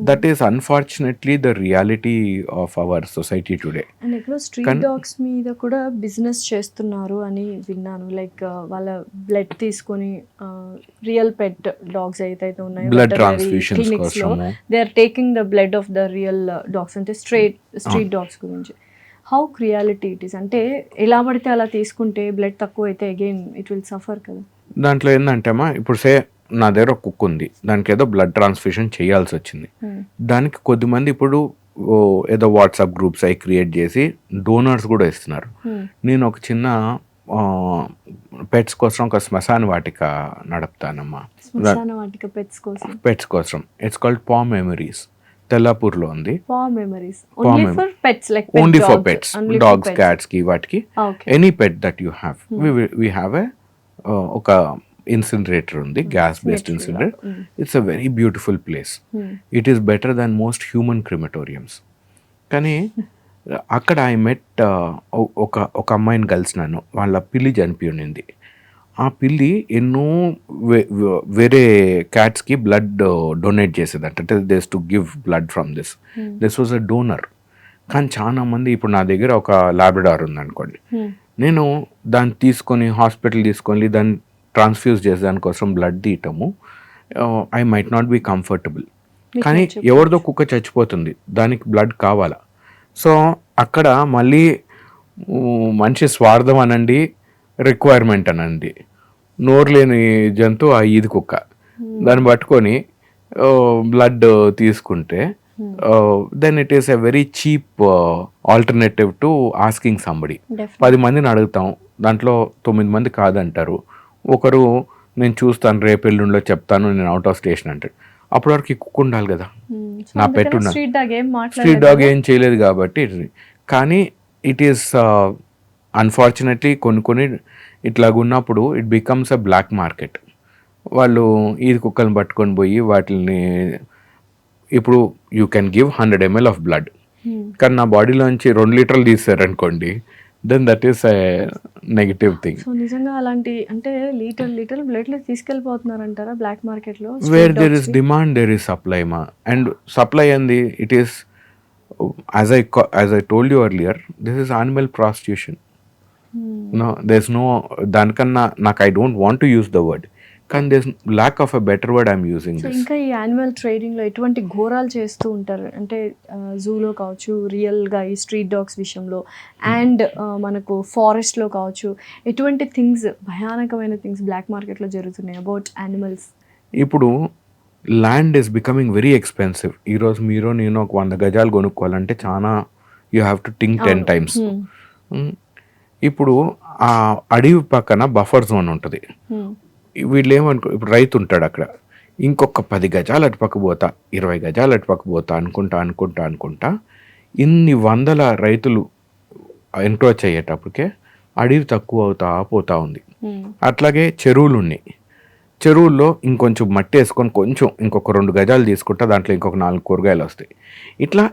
That is unfortunately the reality of our society today. And ఇక్కడ స్ట్రీట్ డాగ్స్ మీద కూడా బిజినెస్ చేస్తున్నారు అని విన్నాను. లైక్ వాళ్ళ బ్లడ్ తీసుకొని రియల్ పెట్ డాగ్స్ అయితే ఉన్నాయో బ్లడ్ ట్రాన్స్ఫ్యూషన్స్ కోసం they are taking the blood of the real dogs, అంటే స్ట్రీట్ డాగ్స్ గురించి. హౌ రియాలిటీ ఇట్ ఈస్, అంటే ఎలా పడితే అలా తీసుకుంటే బ్లడ్ తక్కువ అయితే అగైన్ ఇట్ విల్ సఫర్ కదా. దాంట్లో ఏంటంటే ఇప్పుడు నా దగ్గర ఒక కుక్క ఉంది, దానికి ఏదో బ్లడ్ ట్రాన్స్ఫ్యూషన్ చేయాల్సి వచ్చింది. దానికి కొద్దిమంది ఇప్పుడు ఏదో వాట్సాప్ గ్రూప్స్ అవి క్రియేట్ చేసి డోనర్స్ కూడా ఇస్తున్నారు. నేను ఒక చిన్న పెట్స్ కోసం ఒక శ్మశాన వాటిక నడుపుతానమ్మా. పెట్స్ కోసం ఇట్స్ కాల్డ్ పా మెమరీస్, తెల్లాపూర్లో ఉంది. Only for pets, dogs, cats కి, వాటికి any pet that you have. We have ఒక ఇన్సినరేటర్ ఉంది, gas based incinerator. It's a very beautiful place. It is better than most human crematoriums. కానీ అక్కడ I met ఒక అమ్మాయిని కలిసినాను, వాళ్ళ పిల్లి చనిపోయి ఉండింది. ఆ పిల్లి ఎన్నో వేరే క్యాట్స్కి బ్లడ్ డొనేట్ చేసేదంట, అంటే this to give blood from this was a donor. కానీ చాలా మంది, ఇప్పుడు నా దగ్గర ఒక లాబ్రడార్ ఉందనుకోండి, నేను దాన్ని తీసుకొని హాస్పిటల్ తీసుకొని దాన్ని ట్రాన్స్ఫ్యూజ్ చేసే దానికోసం బ్లడ్ తీయటము I might not be comfortable. కానీ ఎవరిదో కుక్క చచ్చిపోతుంది, దానికి బ్లడ్ కావాలా. సో అక్కడ మళ్ళీ మనిషి స్వార్థం అనండి, రిక్వైర్మెంట్ అనండి, నోరు లేని జంతువు ఆ ఈది కుక్క, దాన్ని పట్టుకొని బ్లడ్ తీసుకుంటే then it is a very cheap alternative to asking somebody. 10 మందిని అడుగుతాం, దాంట్లో 9 మంది కాదంటారు. ఒకరు నేను చూస్తాను, రేపు ఎల్లుండిలో చెప్తాను, నేను అవుట్ ఆఫ్ స్టేషన్ అంటాడు. అప్పటి వరకు కుక్క ఉండాలి కదా, నా పెట్ ఉండాలి. స్ట్రీట్ డాగ్ ఏం చేయలేదు కాబట్టి. కానీ ఇట్ ఈస్ అన్ఫార్చునేట్లీ కొన్ని ఇట్లాగున్నప్పుడు it becomes a black market. వాళ్ళు ఈ కుక్కలను పట్టుకొని పోయి వాటిని, ఇప్పుడు you can give 100 ml of blood, కానీ నా బాడీలోంచి 2 లీటర్లు తీసారనుకోండి, then that is a negative thing. So నిజంగా అలాంటి, అంటే లీటర్ బ్లడ్ తీసుకెళ్ళిపోతున్నారంటారా బ్లాక్ మార్కెట్లో? Where there is demand there is supply మా, అండ్ సప్లై అంది it is as I told you earlier, this is animal prostitution. No, there's no, దానికన్నా నాకు I don't want to use the word, కానీ there's lack of a better word I'm using this. ఇంకా ఈ animal ట్రేడింగ్లో ఎటువంటి ఘోరాలు చేస్తూ ఉంటారు అంటే జూలో కావచ్చు, రియల్గా ఈ స్ట్రీట్ డాగ్స్ విషయంలో, అండ్ మనకు ఫారెస్ట్లో కావచ్చు, ఎటువంటి థింగ్స్, భయానకమైన థింగ్స్ బ్లాక్ మార్కెట్లో జరుగుతున్నాయి అబౌట్ యానిమల్స్? ఇప్పుడు land is becoming very expensive. ఈరోజు మీరు నేను ఒక 100 గజాలు కొనుక్కోవాలంటే చాలా, you have to think 10 times. ఇప్పుడు ఆ అడవి పక్కన బఫర్ జోన్ ఉంటుంది. వీళ్ళు ఏమనుకో, ఇప్పుడు రైతు ఉంటాడు అక్కడ, ఇంకొక 10 గజాలు అటు పక్క పోతా, 20 గజాలు అటు పక్క పోతా అనుకుంటా ఇన్ని వందల రైతులు ఎంక్రోచ్ అయ్యేటప్పటికే అడవి తక్కువ అవుతా పోతా ఉంది. అట్లాగే చెరువులు ఉన్నాయి, చెరువుల్లో ఇంకొంచెం మట్టి వేసుకొని కొంచెం ఇంకొక 2 గజాలు తీసుకుంటా దాంట్లో ఇంకొక 4 కూరగాయలు వస్తాయి. ఇట్లా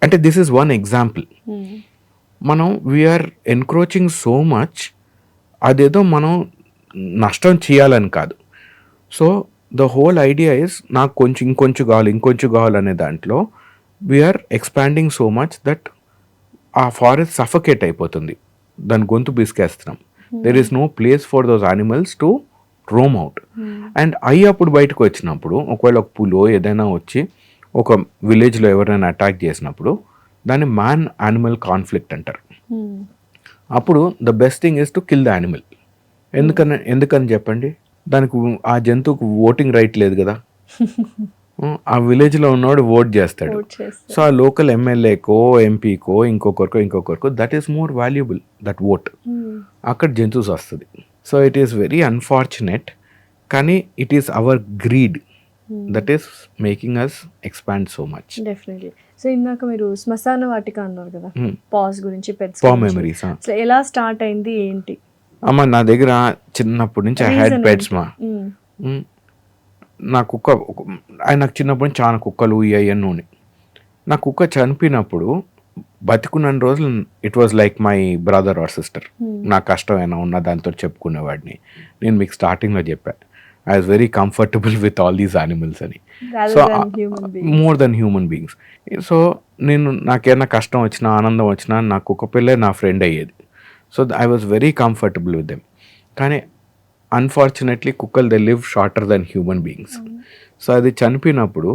అంటే దిస్ ఈజ్ వన్ ఎగ్జాంపుల్. మనం వీఆర్ ఎన్క్రోచింగ్ సో మచ్, అదేదో మనం నష్టం చేయాలని కాదు. So the whole idea is నాకు కొంచెం ఇంకొంచెం కావాలనే దాంట్లో we are expanding so much that ఆ ఫారెస్ట్ సఫకేట్ అయిపోతుంది, దాని గొంతు బిసికేస్తున్నాం. There is no place for those animals to roam out. And అప్పుడు బయటకు వచ్చినప్పుడు ఒకవేళ ఒక పులో ఏదైనా వచ్చి ఒక విలేజ్లో ఎవరైనా అటాక్ చేసినప్పుడు దాన్ని మ్యాన్ యానిమల్ కాన్ఫ్లిక్ట్ అంటారు. అప్పుడు the best thing is to kill the animal. ఎందుకని చెప్పండి, దానికి ఆ జంతువుకు ఓటింగ్ రైట్ లేదు కదా. ఆ విలేజ్లో ఉన్నవాడు ఓట్ చేస్తాడు. సో ఆ లోకల్ ఎమ్మెల్యేకో ఎంపీకో ఇంకొకరికో that is more valuable, that vote. అక్కడ జంతువుస్ వస్తుంది. So it is very unfortunate, కానీ it is our greed that is making us expand so much. Definitely. So ఇందాక మీరు శ్మశాన వాటిక అన్నారు కదా, పాస్ గురించి, పెట్స్ మెమరీస్ ఎలా స్టార్ట్ అయింది ఏంటి? అమ్మ నా దగ్గర చిన్నప్పటి నుంచి ఐ హ్యాడ్ పెట్స్ మా. నా కుక్క నాకు చిన్నప్పటి నుంచి చాలా కుక్కలు ఇవన్నీ ఉన్నాయి. నా కుక్క చనిపోయినప్పుడు బతికున్న రోజులు it was like my brother are sister. నా కష్టం ఏమైనా ఉన్నా దాంతో చెప్పుకునేవాడిని. నేను మీకు స్టార్టింగ్లో చెప్పాను, I was very comfortable with all these animals అని. So more than human beings. So నాకేమైనా కష్టం వచ్చినా ఆనందం వచ్చినా నా కుక్క పిల్లే నా ఫ్రెండ్ అయ్యేది. So I was very comfortable with them. కానీ అన్ఫార్చునేట్లీ కుక్కలు they live shorter than human beings. So అది చనిపోయినప్పుడు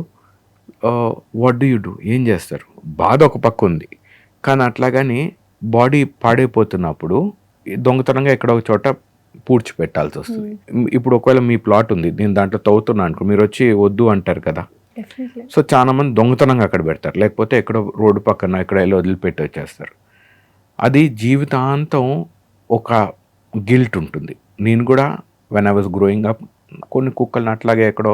వాట్ డూ యూ డూ, ఏం చేస్తారు? బాధ ఒక పక్క ఉంది, కానీ అట్లాగని బాడీ పాడైపోతున్నప్పుడు దొంగతనంగా ఎక్కడో ఒక చోట పూడ్చిపెట్టాల్సి వస్తుంది. ఇప్పుడు ఒకవేళ మీ ప్లాట్ ఉంది, నేను దాంట్లో తవ్వుతున్నా అనుకో, మీరు వచ్చి వద్దు అంటారు కదా. సో చాలా మంది దొంగతనంగా అక్కడ పెడతారు, లేకపోతే ఎక్కడో రోడ్డు పక్కన ఎక్కడ వెళ్ళి వదిలిపెట్టి వచ్చేస్తారు. అది జీవితాంతం ఒక గిల్ట్ ఉంటుంది. నేను కూడా when I was growing up కొన్ని కుక్కల్ని అట్లాగే ఎక్కడో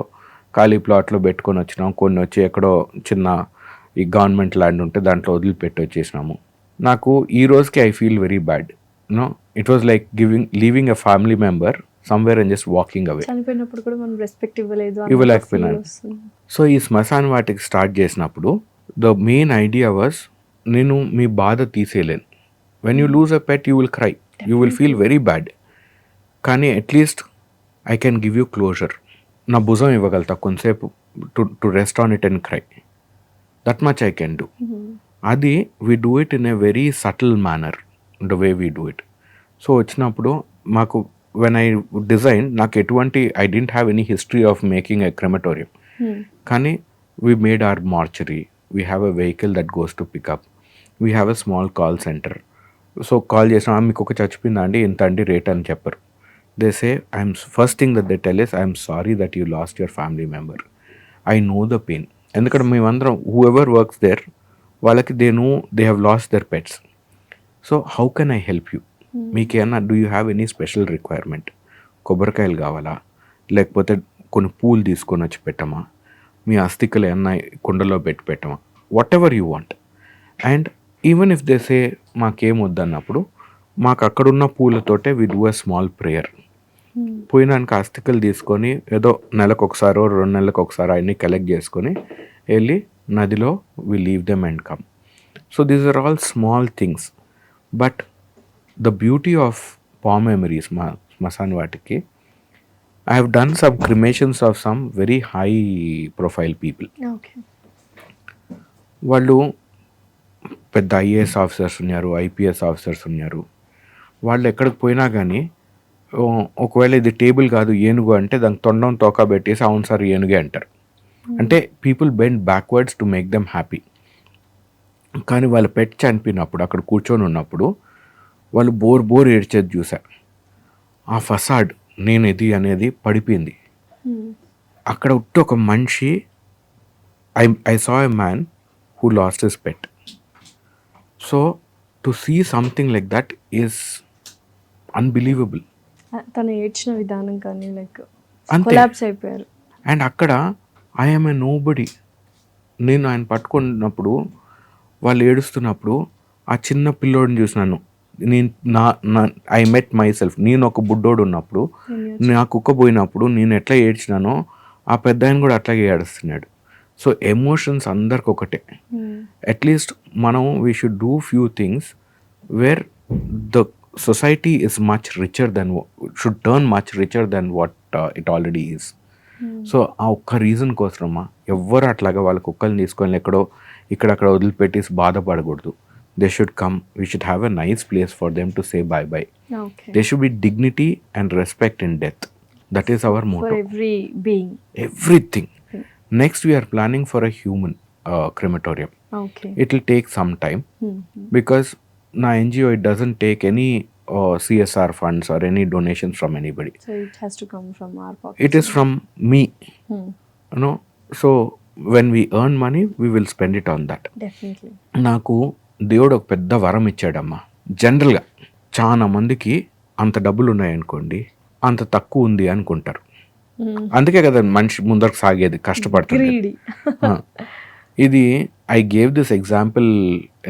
ఖాళీ ప్లాట్లో పెట్టుకొని వచ్చినాం, కొన్ని వచ్చి ఎక్కడో చిన్న ఈ గవర్నమెంట్ ల్యాండ్ ఉంటే దాంట్లో వదిలిపెట్టి వచ్చేసినాము. నాకు ఈ రోజుకి I feel very bad. No, it was like leaving a family member somewhere and just walking away. చనిపోయినప్పుడు కూడా మనం రెస్పెక్ట్ ఇవ్వలేకపోయినాను. సో ఈ శ్మశాన వాటికి స్టార్ట్ చేసినప్పుడు ద మెయిన్ ఐడియా వాజ్, నేను మీ బాధ తీసేయలేను. When you lose a pet you will cry, you will feel very bad. కానీ at least I can give you closure. నా భుజం ఇవ్వగలుగుతా కొంతసేపు to rest on it and cry. That much I can do. అది we do it in a very subtle manner the way we do it. So వచ్చినప్పుడు మాకు when I design, నాకు ఎటువంటి I didn't have any history of making a crematorium. కానీ we made our mortuary, we have a vehicle that goes to pick up, we have a small call centre. So call చేసిన మీకు ఒక చచ్చిపోయిందా అండి, ఇంత అండి rate అని చెప్పరు. They say first thing that they tell is I'm sorry that you lost your family member. I know the pain. ఎందుకంటే మేమందరం హూ ఎవర్ వర్క్స్ దేర్ వాళ్ళకి they have lost their pets. So how can I help you? మీకేమన్నా do you have any special requirement? కొబ్బరికాయలు కావాలా, లేకపోతే కొన్ని పూలు తీసుకొని వచ్చి పెట్టమా, మీ అస్థికలు ఏమన్నా కుండలో పెట్టి పెట్టమా, whatever you want. And even if they say మాకేం వద్దన్నప్పుడు మాకు అక్కడున్న పూలతోటే we do a small prayer. పోయినాక అస్థికలు తీసుకొని ఏదో నెలకు ఒకసారో 2 నెలలకు ఒకసారి అన్నీ కలెక్ట్ చేసుకొని వెళ్ళి నదిలో we leave them and come. So these are all small things. But the beauty of పా మెమరీస్ మా శ్మశాన వాటికి, I have done some cremations of some very high profile people. వాళ్ళు పెద్ద ఐఏఎస్ ఆఫీసర్స్ ఉన్నారు, ఐపీఎస్ ఆఫీసర్స్ ఉన్నారు. వాళ్ళు ఎక్కడికి పోయినా కానీ ఒకవేళ ఇది టేబుల్ కాదు ఏనుగు అంటే దానికి తొండం తోక పెట్టేసి అవును సార్ ఏనుగే అంటారు. అంటే people bend backwards to make them happy. కానీ వాళ్ళ పెట్ చనిపోయినప్పుడు అక్కడ కూర్చొని ఉన్నప్పుడు వాళ్ళు బోర్ ఏడ్చేది చూసా. ఆ ఫసాడ్ నేను ఇది అనేది పడిపోయింది. అక్కడ ఉట్టి ఒక మనిషి, I saw a man who lost his pet. So to see something like that is unbelievable. తను ఏడ్చిన విధానం కానీ లైక్ కొలాప్స్ అయిపోయారు. అండ్ అక్కడ ఐఎమ్ ఏ నోబడి. నేను ఆయన పట్టుకున్నప్పుడు వాళ్ళు ఏడుస్తున్నప్పుడు ఆ చిన్న పిల్లోడిని చూసినాను, నేను నా ఐ మెట్ మై సెల్ఫ్. నేను ఒక బుడ్డోడు ఉన్నప్పుడు నా కుక్క పోయినప్పుడు నేను ఎట్లా ఏడ్చినానో ఆ పెద్ద ఆయన కూడా అట్లాగే ఏడుస్తున్నాడు. సో ఎమోషన్స్ అందరికి ఒకటే. అట్లీస్ట్ మనం we should do few things where the society is much richer then should turn much richer than what it already is. So ఆ ఒక్క రీజన్ కోసమా ఎవ్వరు అట్లాగా వాళ్ళ కుక్కల్ని తీసుకొని ఎక్కడో ఇక్కడక్కడ వదిలిపెట్టేసి బాధపడకూడదు. They should come, we should have a nice place for them to say bye-bye. Okay. There should be dignity and respect in death. That is our motto. For every being. Everything. Next, we are planning for a human crematorium. Okay. It will take some time because na NGO, it doesn't take any CSR funds or any donations from anybody. So it has to come from our pocket. It is from me. You know, so when we earn money, we will spend it on that. Definitely. నాకు దేవుడు ఒక పెద్ద వరం ఇచ్చాడమ్మా. జనరల్గా చాలా మందికి అంత డబ్బులు ఉన్నాయనుకోండి, అంత తక్కువ ఉంది అనుకుంటారు. అందుకే కదా మనిషి ముందరకు సాగేది, కష్టపడుతుంది. ఇది I gave this example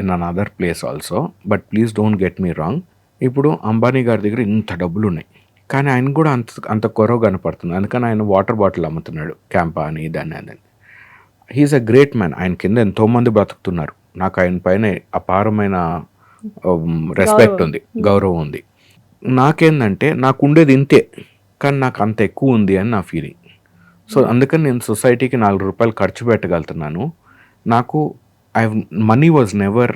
in an other place also, but please don't get me wrong. ఇప్పుడు అంబానీ గారి దగ్గర ఇంత డబ్బులు ఉన్నాయి, కానీ ఆయన కూడా అంత కొరవ కనపడుతుంది. అందుకని ఆయన వాటర్ బాటిల్ అమ్ముతున్నాడు, క్యాంపా అని దాన్ని అని. He's a great man. ఆయన కింద ఎంతోమంది బ్రతుకుతున్నారు. నాకు ఆయన పైన అపారమైన రెస్పెక్ట్ ఉంది, గౌరవం ఉంది. నాకేందంటే నాకు ఉండేది ఇంతే, కానీ నాకు అంత ఎక్కువ ఉంది అని నా ఫీలింగ్. సో అందుకని నేను సొసైటీకి 4 రూపాయలు ఖర్చు పెట్టగలుగుతున్నాను. నాకు money was never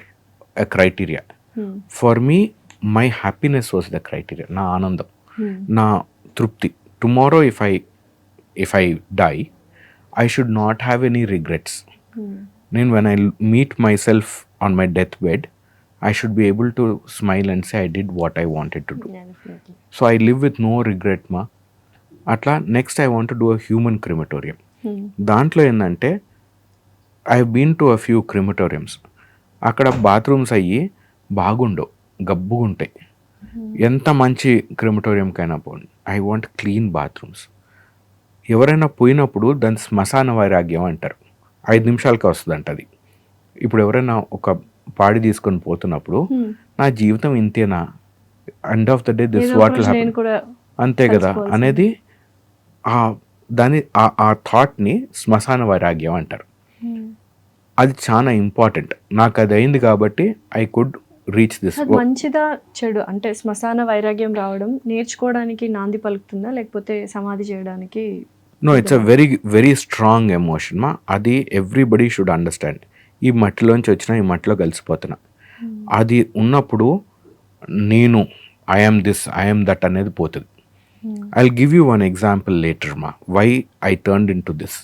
a criteria. For me my happiness was the criteria. నా ఆనందం, నా తృప్తి. Tomorrow if I die, I should not have any regrets. Then when I meet myself on my deathbed, I should be able to smile and say I did what I wanted to do. Yeah, definitely. So I live with no regret, ma. Atla next I want to do a human crematorium. దాంట్లో ఏంటంటే I have been to a few crematoriums. అక్కడ bathrooms అయ్యి బాగుండవు, గబ్బుగుంటాయి. ఎంత మంచి క్రిమటోరియంకైనా పోండి, I want clean bathrooms. ఎవరైనా పోయినప్పుడు దాన్ని శ్మశాన వైరాగ్యం అంటారు. 5 నిమిషాలకి వస్తుందంట అది. ఇప్పుడు ఎవరైనా ఒక పాడి తీసుకొని పోతున్నప్పుడు నా జీవితం ఇంతేనా, end of the day this what will happen, అంతే కదా అనేది ఆ థాట్ని శ్మశాన వైరాగ్యం అంటారు. అది చాలా ఇంపార్టెంట్. నాకు అది అయింది కాబట్టి ఐ కుడ్ రీచ్ దిస్. మంచిదా చెడు అంటే శ్మశాన వైరాగ్యం రావడం నేర్చుకోవడానికి నాంది పలుకుతుందా, లేకపోతే సమాధి చేయడానికి? No, it's a very very strong emotion మా. అది ఎవ్రీబడి షుడ్ అండర్స్టాండ్. ఈ మట్టిలోంచి వచ్చినా ఈ మట్టిలో కలిసిపోతున్నా. అది ఉన్నప్పుడు నేను ఐఎమ్ దిస్, ఐఎమ్ దట్ అనేది పోతుంది. I will give you one example later మా, why I turned into this.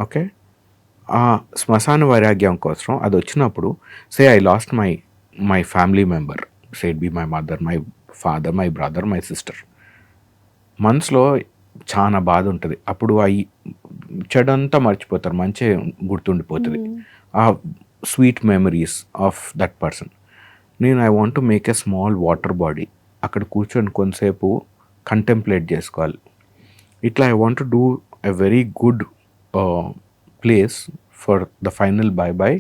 Okay, ఆ శ్మశాన వైరాగ్యం కోసం అది వచ్చినప్పుడు, say I lost my family member, say it be my mother, my father, my brother, my sister. మనసులో చాలా బాధ ఉంటుంది. అప్పుడు అవి చెడంతా మర్చిపోతారు, మంచి గుర్తుండిపోతుంది ఆ sweet memories of that person. నేను I want to make a small water body, అక్కడ కూర్చొని కొంతసేపు కంటెంప్లేట్ చేసుకోవాలి. ఇట్లా I want to do a very good place for the final bye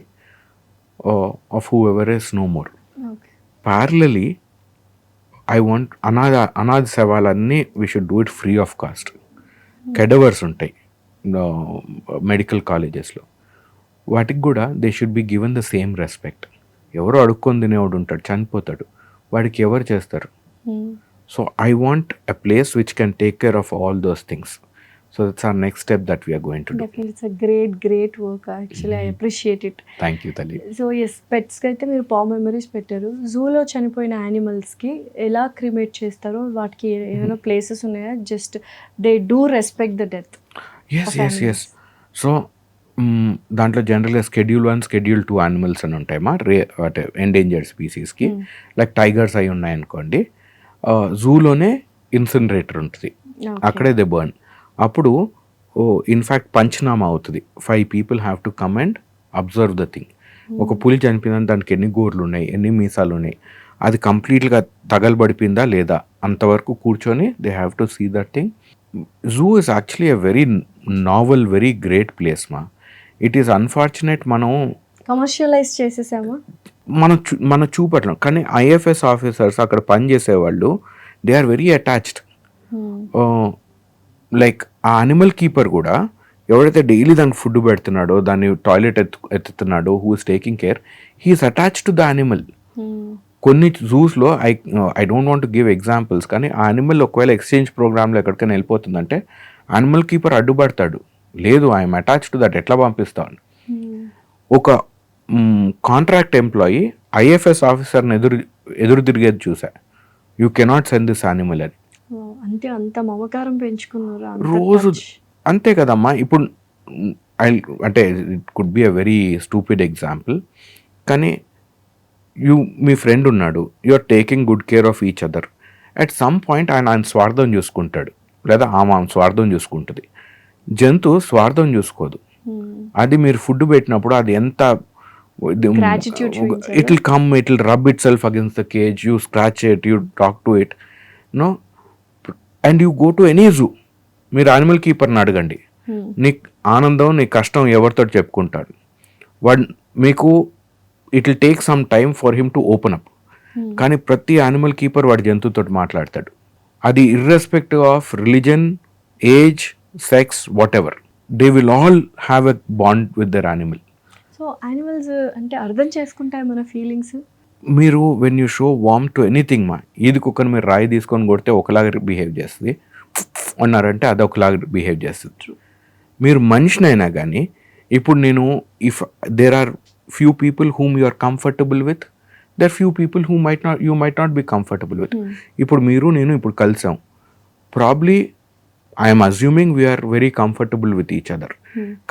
of whoever is no more. Okay. Parallelly, I want అనాథ సేవలన్నీ we should do it free of cost. కెడవర్స్ ఉంటాయి medical కాలేజెస్లో, వాటికి కూడా they should be given the same respect. ఎవరో అడుక్కొని తినేవాడు ఉంటాడు, చనిపోతాడు, వాడికి ఎవరు చేస్తారు? So I want a place which can take care of all those things. So that's our next step that we are going to do. Definitely, it's a great work. Actually, I appreciate it. Thank you, Tali. So yes, pets కి అయితే మీరు palm memories పెట్టారు. జూలో చనిపోయిన యానిమల్స్కి ఎలా cremate చేస్తారో, వాటికి ఏమైనా ప్లేసెస్ ఉన్నాయా? Just they do respect the death. Yes. So దాంట్లో జనరల్గా Schedule 1, Schedule 2 యానిమల్స్ అని ఉంటాయమ్మా, అంటే ఎండేంజర్డ్ స్పీసీస్కి. లైక్ టైగర్స్ అయి ఉన్నాయనుకోండి, జూలోనే ఇన్సినరేటర్ ఉంటుంది, అక్కడే దే బర్న్. అప్పుడు ఇన్ఫ్యాక్ట్ పంచనామా అవుతుంది. 5 people have to come and observe the thing. ఒక పులి చనిపోయిందని దానికి ఎన్ని గోర్లు ఉన్నాయి, ఎన్ని మీసాలు ఉన్నాయి, అది కంప్లీట్గా తగలబడిపోయిందా లేదా, అంతవరకు కూర్చొని they have to see that thing. Zoo is actually a very novel, very great place మా. ఇట్ ఈస్ అన్ఫార్చునేట్ మనం కమర్షియలైజ్ చేసేసామా. మనం చూపట్లేం. కానీ ఐఎఫ్ఎస్ ఆఫీసర్స్ అక్కడ పనిచేసే వాళ్ళు they are very attached. Like ఆ యానిమల్ కీపర్ కూడా ఎవరైతే డైలీ దానికి ఫుడ్ పెడుతున్నాడో, దాన్ని టాయిలెట్ ఎత్తుతున్నాడో, who is taking care, he is attached to the animal. కొన్ని జూస్లో I don't want give examples, కానీ ఆ యానిమల్ ఒకవేళ ఎక్స్చేంజ్ ప్రోగ్రామ్లో ఎక్కడికైనా వెళ్ళిపోతుందంటే యానిమల్ కీపర్ అడ్డుపడతాడు, లేదు ఐఎమ్ అటాచ్ టు దట్, ఎట్లా పంపిస్తాను. ఒక కాంట్రాక్ట్ ఎంప్లాయీ ఐఎఫ్ఎస్ ఆఫీసర్ని ఎదురు తిరిగేది చూసా, you cannot send this animal అని. అంటే అంత మమకారం పెంచుకున్నారు రోజు. అంతే కదమ్మా. ఇప్పుడు అంటే it could be a very stupid example, కానీ మీ ఫ్రెండ్ ఉన్నాడు, you are taking good care of each other. At some point ఆయన స్వార్థం చూసుకుంటాడు, లేదా ఆమె స్వార్థం చూసుకుంటుంది. జంతువు స్వార్థం చూసుకోదు. అది మీరు ఫుడ్ పెట్టినప్పుడు అది ఎంత, it will come, it will rub itself against the cage, you scratch it, you talk to it, no, and you go to any zoo. మీరు యానిమల్ కీపర్ని అడగండి, నీ ఆనందం నీ కష్టం ఎవరితో చెప్పుకుంటాడు వాడు. మీకు it will take some time for him to open up. కానీ ప్రతి యానిమల్ కీపర్ వాడి జంతువుతో మాట్లాడతాడు. అది irrespective of religion, age, sex, whatever, they will all have a bond with their animal. So animals అంటే అర్థం చేసుకుంటాయి మన ఫీలింగ్స్. మీరు when you show warm to anything, మా ఈది కుక్కను మీరు రాయి తీసుకొని కొడితే ఒకలాగా బిహేవ్ చేస్తుంది, అన్నారంటే అది ఒకలాగా బిహేవ్ చేస్తుంది. మీరు మనిషినైనా కానీ, ఇప్పుడు నేను if there are few people whom you are comfortable with, there few people who you might not be comfortable with. ఇప్పుడు మీరు నేను ఇప్పుడు కలిసాం, probably I'm assuming we're very comfortable with each other.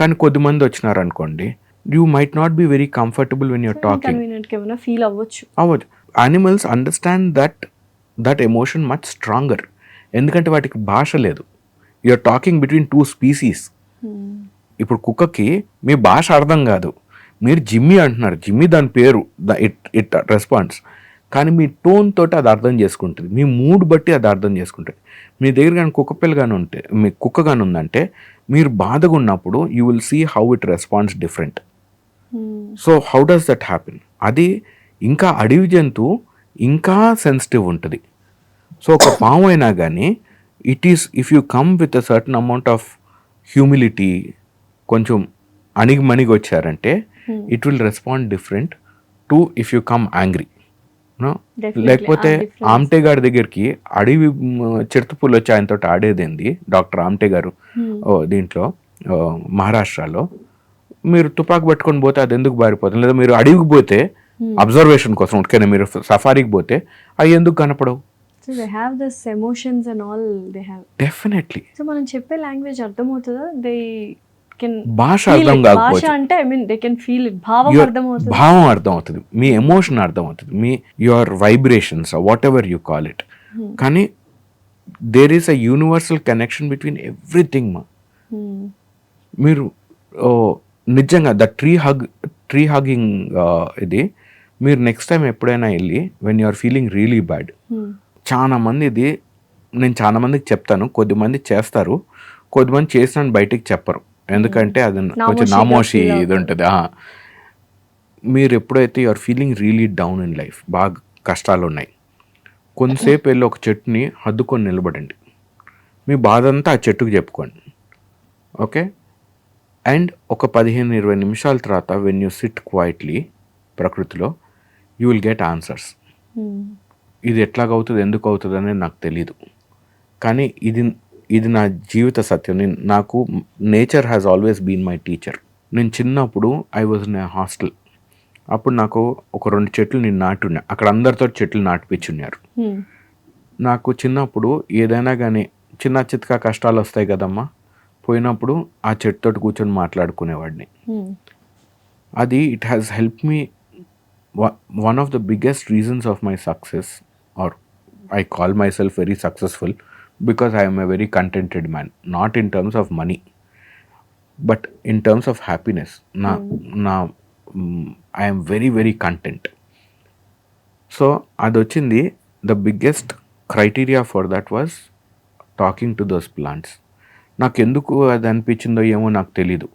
కానీ కొద్దిమంది వచ్చినారనుకోండి, you might not be very comfortable when you're talking. Feel అవ్వచ్చు. Animals understand that emotion much stronger, ఎందుకంటే వాటికి భాష లేదు. You're talking between two species. ఇప్పుడు కుక్కకి మీ భాష అర్థం కాదు, మీరు జిమ్మీ అంటున్నారు, జిమ్మీ దాని పేరు, ఇట్ రెస్పాన్స్, కానీ మీ టోన్ తోటి అది అర్థం చేసుకుంటుంది, మీ మూడ్ బట్టి అది అర్థం చేసుకుంటుంది. మీ దగ్గర కానీ కుక్క పిల్ల కానీ ఉంటే, మీ కుక్క కానీ ఉందంటే, మీరు బాధగా ఉన్నప్పుడు you will see how it response different. So how does that happen? అది ఇంకా అడవి జంతువు ఇంకా సెన్సిటివ్ ఉంటుంది. సో ఒక పాము అయినా కానీ it is, if you come with a certain amount of humility, కొంచెం అణిగి వచ్చారంటే it will respond different to if you come angry. లేకపోతే ఆమ్టే గారి దగ్గరికి అడవి చిరుతపులు వచ్చి ఆయనతో ఆడేదేంది డాక్టర్ ఆమ్టే గారు దీంట్లో మహారాష్ట్రలో, మీరు తుపాకు పట్టుకొని పోతే అది ఎందుకు బారిపోతుంది? లేదా మీరు అడవికి పోతే అబ్జర్వేషన్ కోసం ఉట్కైనా మీరు సఫారీకి పోతే అవి ఎందుకు కనపడవు? So they have this emotions and all they have. Definitely. So మనం చెప్పే లాంగ్వేజ్ అర్థమవుతుందా? They can భాష feel అర్థం it. కాకపోవచ్చు. భాష అంటే I mean they can feel it. భావం అర్థమవుతుంది. భావం అర్థమవుతుంది, మీ ఎమోషన్ అర్థమవుతుంది, మీ your vibrations whatever you call it. కానీ there is a universal connection between everything మా. మీరు నిజంగా ద ట్రీ హగ్గింగ్ ఇది మీరు నెక్స్ట్ టైం ఎప్పుడైనా వెళ్ళి when you are feeling really bad, చాలా మంది ఇది నేను చాలా మందికి చెప్తాను, కొద్దిమంది చేస్తారు, కొద్దిమంది చేసిన బయటికి చెప్పరు, ఎందుకంటే అది కొంచెం నామోషి ఇది ఉంటుంది. మీరు ఎప్పుడైతే you are feeling really down in life, బాగా కష్టాలు ఉన్నాయి, కొంతసేపు వెళ్ళి ఒక చెట్టుని హద్దుకొని నిలబడండి, మీ బాధ అంతా ఆ చెట్టుకు చెప్పుకోండి, ఓకే? అండ్ ఒక 15-20 నిమిషాల తర్వాత వెన్ యూ సిట్ క్వైట్లీ ప్రకృతిలో, యూ విల్ గెట్ ఆన్సర్స్. ఇది ఎట్లాగవుతుంది, ఎందుకు అవుతుంది అనేది నాకు తెలీదు, కానీ ఇది నా జీవిత సత్యం. నాకు nature has always been my teacher. నేను చిన్నప్పుడు I was in a hostel, అప్పుడు నాకు ఒక 2 చెట్లు నేను నాటున్నా, అక్కడ అందరితో చెట్లు నాటిపించున్నారు. నాకు చిన్నప్పుడు ఏదైనా కానీ చిన్న చిత్కా కష్టాలు వస్తాయి కదమ్మా, పోయినప్పుడు ఆ చెట్టుతో కూర్చొని మాట్లాడుకునేవాడిని. అది it has help me. One of the biggest reasons of my success, or I call myself very successful because I am a very contented man, not in terms of money but in terms of happiness. I am very very content. So అది వచ్చింది, the biggest criteria for that was talking to those plants. నాకు ఎందుకు అది అనిపించిందో ఏమో నాకు తెలీదు,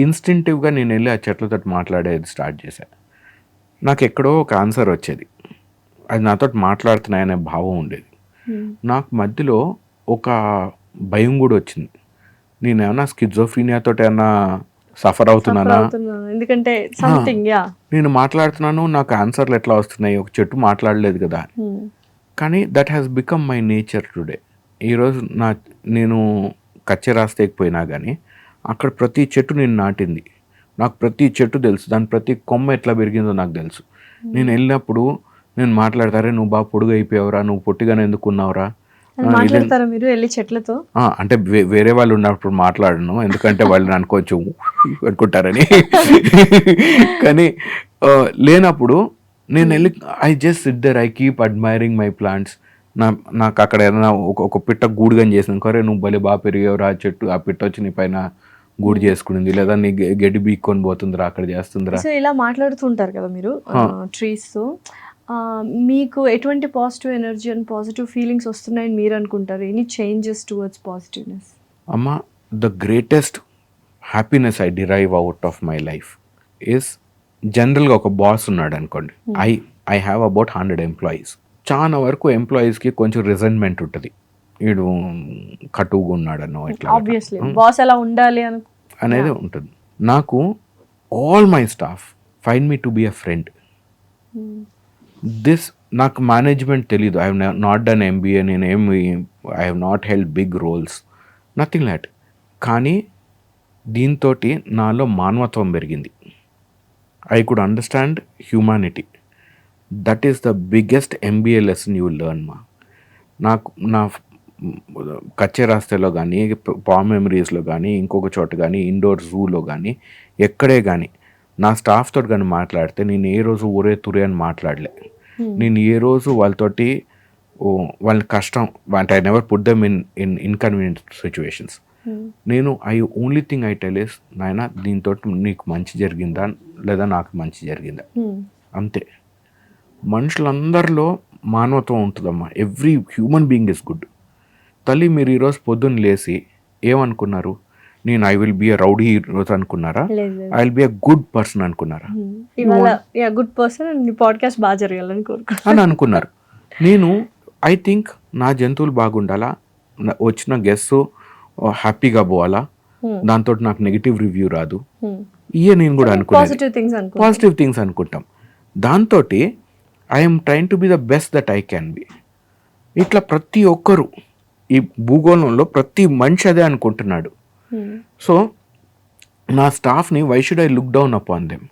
ఇన్స్టింక్టివ్గా నేను వెళ్ళి ఆ చెట్లతో మాట్లాడేది స్టార్ట్ చేశాను. నాకు ఎక్కడో ఒక ఆన్సర్ వచ్చేది, అది నాతో మాట్లాడుతున్నాయనే భావం ఉండేది. నాకు మధ్యలో ఒక భయం కూడా వచ్చింది, నేను ఏమన్నా స్కిజోఫ్రీనియాతో ఏమన్నా సఫర్ అవుతున్నానా, ఎందుకంటే సంథింగ్ యా నేను మాట్లాడుతున్నాను నాకు ఆన్సర్లు ఎట్లా వస్తున్నాయి, ఒక చెట్టు మాట్లాడలేదు కదా. కానీ that has become my nature today. ఈరోజు నేను కచ్చె రాస్తేకపోయినా కానీ అక్కడ ప్రతి చెట్టు నేను నాటింది, నాకు ప్రతి చెట్టు తెలుసు, దాని ప్రతి కొమ్మ ఎట్లా పెరిగిందో నాకు తెలుసు. నేను వెళ్ళినప్పుడు నేను మాట్లాడతారే నువ్వు బాగా పొడుగు అయిపోయావురా, నువ్వు పొట్టిగానే ఎందుకు ఉన్నావురా, మాట్లాడతారా మీరు వెళ్ళి చెట్లతో? అంటే వేరే వాళ్ళు ఉన్నప్పుడు మాట్లాడను, ఎందుకంటే వాళ్ళు నన్ను కొంచెం అనుకుంటారని. కానీ లేనప్పుడు నేను వెళ్ళి I just sit there, I keep admiring my plants. నాకు అక్కడ ఏదైనా ఒక పిట్ట గూడుగని చేసిన కరే నువ్వు భలే బాగా పెరిగేవరా, చెట్టు ఆ పిట్ట వచ్చి నీ పైన గూడు చేసుకునింది, లేదా నీ గడ్డి బీక్కొని పోతుందిరా, అక్కడ చేస్తుందిరా. సో ఇలా మాట్లాడుతుంటారు కదా మీరు ట్రీస్, మీకు ఎటువంటి positive energy and positive feelings వస్తున్నాయని మీరు అనుకుంటారు? Any changes towards positiveness? అమ్మ, the greatest happiness I derive out of my life is, జనరల్గా ఒక బాస్ ఉన్నాడు అనుకోండి, ఐ హ్యావ్ అబౌట్ 100 ఎంప్లాయీస్. చాలా వరకు ఎంప్లాయీస్కి కొంచెం రిజెంట్మెంట్ ఉంటుంది, వీడు కటువుగా ఉన్నాడనో ఇట్లా ఆబ్వియస్లీ బాస్ ఎలా ఉండాలి అనేది ఉంటుంది. నాకు all my staff find me to be a friend. This నాకు మేనేజ్మెంట్ తెలీదు, I have not done MBA, I have not held big roles, nothing lot. కానీ దీంతో నాలో మానవత్వం పెరిగింది. I could understand humanity. That is the biggest MBA lesson you learn మా. నాకు నా కచ్చే రాస్తేలో కానీ, పామ్ మెమరీస్లో కానీ, ఇంకొక చోట కానీ, ఇండోర్ జూలో కానీ, ఎక్కడే కానీ నా స్టాఫ్ తోటి కానీ మాట్లాడితే నేను ఏ రోజు ఊరే తురే అని మాట్లాడలే. నేను ఏ రోజు వాళ్ళతోటి వాళ్ళ కష్టం అంటే I never put them in inconvenient situations. నేను only thing I tell is, నాయన దీంతో నీకు మంచి జరిగిందా లేదా నాకు మంచి జరిగిందా, అంతే. మనుషులందరిలో మానవత్వం ఉంటుందమ్మా. Every human being is good. తల్లి, మీరు ఈరోజు పొద్దున్న లేచి ఏమనుకున్నారు? నేను I will be a rowdy ఈరోజు అనుకున్నారా? I will be a good person అనుకున్నారా? గుడ్ పర్సన్ పాడ్కాస్ట్ బాగా జరగాలని అని అనుకున్నారు. నేను ఐ థింక్ నా జంతువులు బాగుండాలా, వచ్చిన గెస్ట్ హ్యాపీగా పోవాలా, దాంతో నాకు నెగిటివ్ రివ్యూ రాదు, ఇయే నేను కూడా అనుకున్నాను. పాజిటివ్ థింగ్స్ అనుకుంటాం. దాంతో I'm trying to be the best that I can be. ఇట్లా ప్రతి ఒక్కరు ఈ భూగోళంలో ప్రతి మనిషి అదే అనుకుంటున్నాడు. సో నా స్టాఫ్ని why should I look down upon them?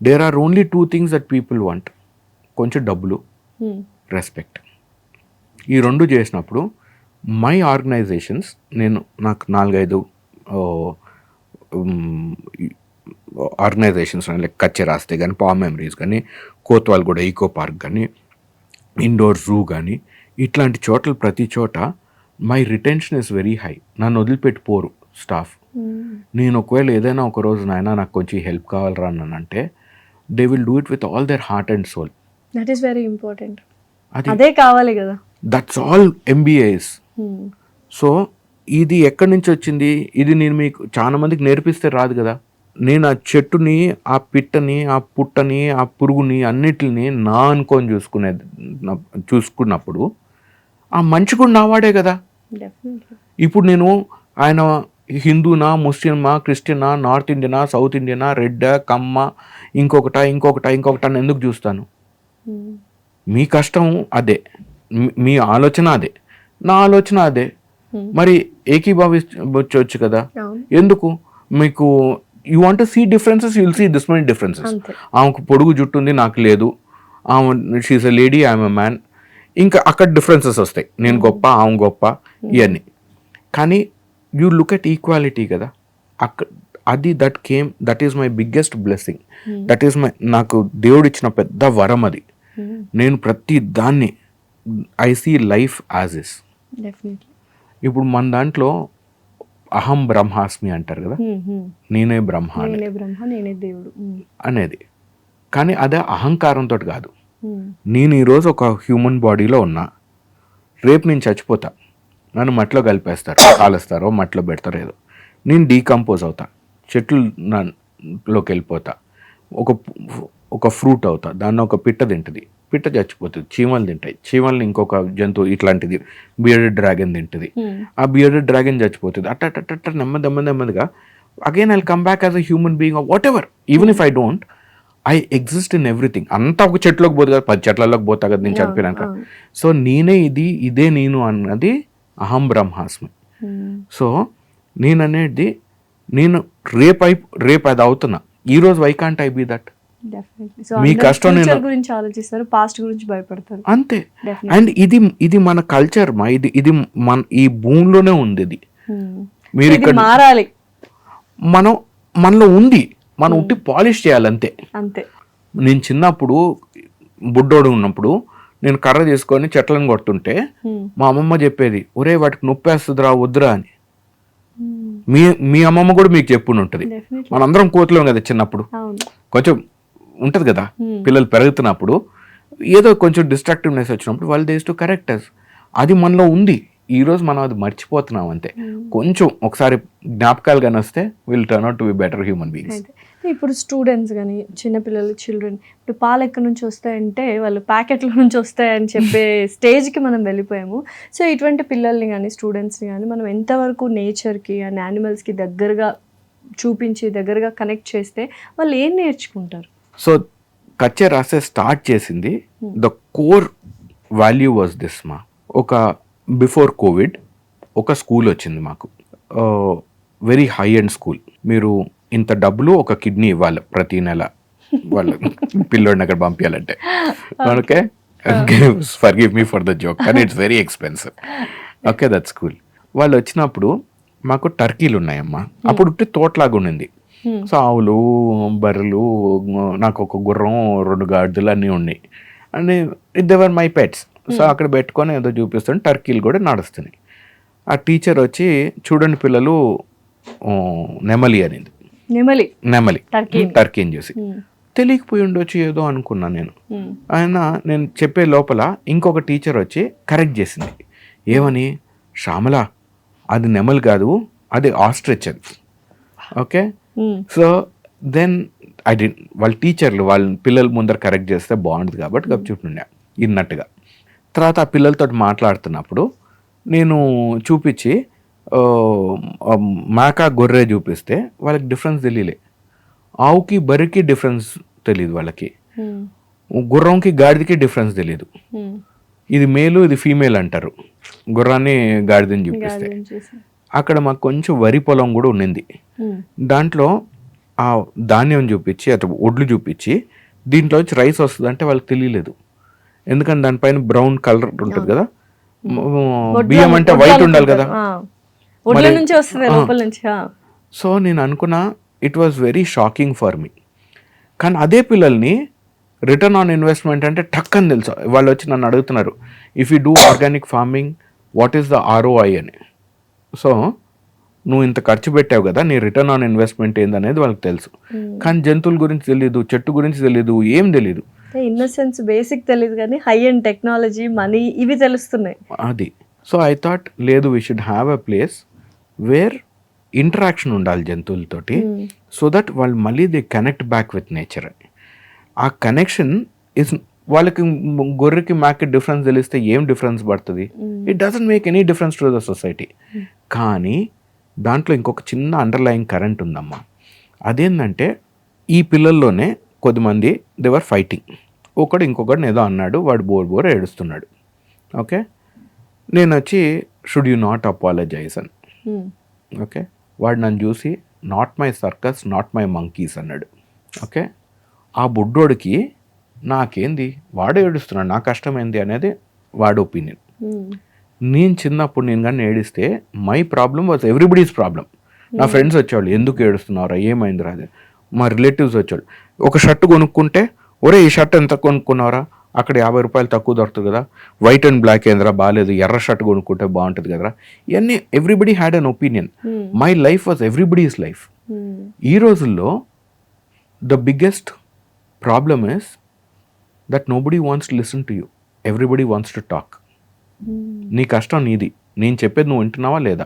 There are only 2 things that people want, కొంచెం డబ్బులు, రెస్పెక్ట్. ఈ 2 చేసినప్పుడు మై ఆర్గనైజేషన్స్, నాకు 4-5 ఆర్గనైజేషన్స్ లైక్ కచ్చే రాస్తే కానీ, పామ్ మెమరీస్ కానీ, కోత్వాల్గూడ ఈకో పార్క్ కానీ, ఇండోర్ జూ కానీ, ఇట్లాంటి చోట్ల ప్రతి చోట my retention is very high. నన్ను వదిలిపెట్టిపోరు స్టాఫ్. నేను ఒకవేళ ఏదైనా ఒక రోజు నాయన నాకు కొంచెం హెల్ప్ కావాలరా అని అంటే, they will do it with all their heart and soul. That is very important. అదే కావాలి కదా. That's all MBAs. సో ఇది ఎక్కడి నుంచి వచ్చింది? ఇది నేను మీకు చాలా మందికి నేర్పిస్తే రాదు కదా. నేను ఆ చెట్టుని, ఆ పిట్టని, ఆ పుట్టని, ఆ పురుగుని అన్నిటిని నా అనుకొని చూసుకున్నప్పుడు ఆ మంచి కూడా నావాడే కదా. ఇప్పుడు నేను ఆయన హిందూనా, ముస్లిమా, క్రిస్టియనా, నార్త్ ఇండియనా, సౌత్ ఇండియనా, రెడ్, కమ్మ, ఇంకొకట అని ఎందుకు చూస్తాను? మీ కష్టం అదే, మీ ఆలోచన అదే, నా ఆలోచన అదే. మరి ఏకీభావించవచ్చు కదా. ఎందుకు? మీకు you want to see differences, you will see this many differences. ఆమెకు పొడుగు జుట్టు ఉంది, నాకు లేదు. She's a lady, I'm a man. ఇంకా అక్కడ డిఫరెన్సెస్ వస్తాయి, నేను గొప్ప, ఆమె గొప్ప, ఇవన్నీ. కానీ యూ లుక్ ఎట్ ఈక్వాలిటీ కదా. That is my biggest blessing. That is నాకు దేవుడు ఇచ్చిన పెద్ద వరం అది. నేను ప్రతి దాన్ని I see life as is. ఇప్పుడు మన దాంట్లో అహం బ్రహ్మాస్మి అంటారు కదా, నేనే బ్రహ్మ అనేది. కానీ అదే అహంకారంతో కాదు. నేను ఈరోజు ఒక హ్యూమన్ బాడీలో ఉన్నా, రేపు నేను చచ్చిపోతా, నన్ను మట్టిలో కలిపేస్తారు, కాలుస్తారో మట్టిలో పెడతారో ఏదో, నేను డీకంపోజ్ అవుతా, చెట్లులోకి వెళ్ళిపోతా, ఒక ఫ్రూట్ అవుతా, దాన్ని ఒక పిట్ట తింటుంది, పిట్ట చచ్చిపోతుంది, చీమలు తింటాయి, చీమల్ని ఇంకొక జంతువు ఇట్లాంటిది బియర్డెడ్ డ్రాగన్ తింటుంది, ఆ బియర్డెడ్ డ్రాగన్ చచ్చిపోతుంది. అట్ట నెమ్మదిగా again I come back as a human being what ever, even if I don't, I exist in everything. అంతా ఒక చెట్లోకి పోదు కదా, 10 చెట్లలోకి పోతా కదా నేను చనిపోయినాక. సో నేనే ఇదే నేను అన్నది అహం బ్రహ్మాస్మి. సో నేను అనేది నేను రేపు అది అవుతున్నా, ఈ రోజు why can't I be that? మీ కష్టం గురించి ఆలోచిస్తారు, పాస్ట్ గురించి భయపడతారు, అంతే. అండ్ ఇది మన కల్చర్ మా, ఇది మన ఈ భూమిలోనే ఉంది. ఇది మీరు ఇక్కడ మారాలి, మనలో ఉంది, మనం ఉట్టి పాలిష్ చేయాలి అంతే. అంతే. నేను చిన్నప్పుడు బుడ్డోడు ఉన్నప్పుడు నేను కర్ర తీసుకొని చెట్లను కొడుతుంటే మా అమ్మమ్మ చెప్పేది, ఒరే వాటికి నొప్పేస్తుందిరా వద్దురా అని. మీ అమ్మమ్మ కూడా మీకు చెప్పుని ఉంటుంది. మనందరం కోతులేం కదా చిన్నప్పుడు, కొంచెం ఉంటది కదా, పిల్లలు పెరుగుతున్నప్పుడు ఏదో కొంచెం డిస్ట్రాక్టివ్నెస్ వచ్చినప్పుడు వాళ్ళు దేస్ టు కరెక్ట్ అస్. అది మనలో ఉంది, ఈ రోజు మనం అది మర్చిపోతున్నాం అంతే. కొంచెం ఒకసారి జ్ఞాపకాలు కానీ వస్తే will turn out to be better human beings. ఇప్పుడు స్టూడెంట్స్ కానీ చిన్నపిల్లలు, చిల్డ్రన్, ఇప్పుడు పాలు ఎక్కడి నుంచి వస్తాయంటే వాళ్ళు ప్యాకెట్ల నుంచి వస్తాయని చెప్పే స్టేజ్కి మనం వెళ్ళిపోయాము. సో ఇటువంటి పిల్లల్ని కానీ స్టూడెంట్స్ని కానీ మనం ఎంతవరకు నేచర్కి అండ్ యానిమల్స్కి దగ్గరగా చూపించి దగ్గరగా కనెక్ట్ చేస్తే వాళ్ళు ఏం నేర్చుకుంటారు? సో కచ్చే రాసే స్టార్ట్ చేసింది, the core value was this మా. ఒక బిఫోర్ కోవిడ్ ఒక స్కూల్ వచ్చింది మాకు, వెరీ హై అండ్ స్కూల్. మీరు ఇంత డబ్బులు ఒక కిడ్నీ ఇవ్వాలి ప్రతి నెల వాళ్ళ పిల్లోడిని అక్కడ పంపించాలంటే. Okay, forgive me for the joke, కానీ it's very expensive. Okay, that school. వాళ్ళు వచ్చినప్పుడు మాకు టర్కీలు ఉన్నాయమ్మా, అప్పుడు తోటలాగా ఉండింది. సో ఆవులు, బర్రెలు, నాకు ఒక గుర్రం, 2 గాడిదలు అన్నీ ఉన్నాయి. And they're my pets. So అక్కడ పెట్టుకొని ఏదో చూపిస్తుంటే టర్కీలు కూడా నడుస్తున్నాయి. ఆ టీచర్ వచ్చి, చూడండి పిల్లలు నెమలి అనేది, నెమలి టర్కీని చూసి తెలియకపోయి ఉండొచ్చు ఏదో అనుకున్నా నేను. నేను చెప్పే లోపల ఇంకొక టీచర్ వచ్చి కరెక్ట్ చేసింది. ఏమని? శ్యామల, అది నెమలి కాదు, అది ఆస్ట్రిచ్ అది. ఓకే, సో దెన్ ఐ డి, వాళ్ళ టీచర్లు వాళ్ళ పిల్లల ముందర కరెక్ట్ చేస్తే బాగుంటుంది కాబట్టి గప్చుంటుండే ఇన్నట్టుగా. తర్వాత ఆ పిల్లలతో మాట్లాడుతున్నప్పుడు నేను చూపించి మేక గొర్రె చూపిస్తే వాళ్ళకి డిఫరెన్స్ తెలియలే. ఆవుకి బర్రెకి డిఫరెన్స్ తెలియదు వాళ్ళకి, గుర్రంకి గాడిదకి డిఫరెన్స్ తెలియదు. ఇది మేలు ఇది ఫీమేల్ అంటారు గుర్రాన్ని గాడిదని చూపిస్తే. అక్కడ మాకు కొంచెం వరి పొలం కూడా ఉన్నింది, దాంట్లో ఆ ధాన్యం చూపించి అటు ఒడ్లు చూపించి దీంట్లో వచ్చి రైస్ వస్తుంది అంటే వాళ్ళకి తెలియలేదు. ఎందుకంటే దానిపైన బ్రౌన్ కలర్ ఉంటుంది కదా, బియ్యం అంటే వైట్ ఉండాలి కదా. సో నేను అనుకున్నా it was very shocking for me. కానీ అదే పిల్లల్ని రిటర్న్ ఆన్ ఇన్వెస్ట్మెంట్ అంటే టక్ అని తెలుసు. వాళ్ళు వచ్చి నన్ను అడుగుతున్నారు, if you do organic farming what is the ROI అని. సో నువ్వు ఇంత ఖర్చు పెట్టావు కదా, నీ రిటర్న్ ఆన్ ఇన్వెస్ట్మెంట్ ఏందనేది వాళ్ళకి తెలుసు. కానీ జంతువుల గురించి తెలియదు, చెట్టు గురించి తెలియదు, ఏం తెలియదు. ఇన్నోసెన్స్ బేసిక్ తెలియదు కానీ హై అండ్ టెక్నాలజీ, మనీ ఇవి తెలుస్తున్నాయి. అది. సో ఐ థాట్ లేదు, we should have a place wear interaction ఉండాలి జంతువులతోటి, సో దట్ వాళ్ళు మళ్ళీ they connect back with nature అని. ఆ కనెక్షన్ ఇస్ వాళ్ళకి గొర్రెకి మేకకి డిఫరెన్స్ తెలిస్తే ఏం డిఫరెన్స్ పడుతుంది? It doesn't make any difference to the society. కానీ దాంట్లో ఇంకొక చిన్న అండర్లయింగ్ కరెంట్ ఉందమ్మా. అదేంటంటే ఈ పిల్లల్లోనే కొద్దిమంది దేవర్ ఫైటింగ్. ఒకడు ఇంకొకడిని ఏదో అన్నాడు, వాడు బోర్ ఏడుస్తున్నాడు. ఓకే, నేను వచ్చి షుడ్ యూ నాట్ అపాలజైజ్ అని. ఓకే, వాడు నన్ను చూసి not my circus, not my monkeys అన్నాడు. ఓకే, ఆ బుడ్డోడికి నాకేంది, వాడు ఏడుస్తున్నాడు, నా కష్టం ఏంది అనేది వాడి ఒపీనియన్. నేను చిన్నప్పుడు నేను కానీ ఏడిస్తే my problem was everybody's problem. నా ఫ్రెండ్స్ వచ్చేవాళ్ళు, ఎందుకు ఏడుస్తున్నారా, ఏమైంది రాదు. మా రిలేటివ్స్ వచ్చేవాళ్ళు, ఒక షర్ట్ కొనుక్కుంటే ఒరే ఈ షర్ట్ ఎంత కొనుక్కున్నారా, అక్కడ 50 రూపాయలు తక్కువ దొరుకుతుంది కదా, వైట్ అండ్ బ్లాక్ ఏంద్రా బాగాలేదు, ఎర్ర షర్ట్ కొనుక్కుంటే బాగుంటుంది కదరా. ఇవన్నీ everybody had an opinion. My life was everybody's life. ఈ రోజుల్లో the biggest problem is that nobody wants to listen to you, everybody wants to talk. నీ కష్టం నీది, నేను చెప్పేది నువ్వు వింటున్నావా లేదా,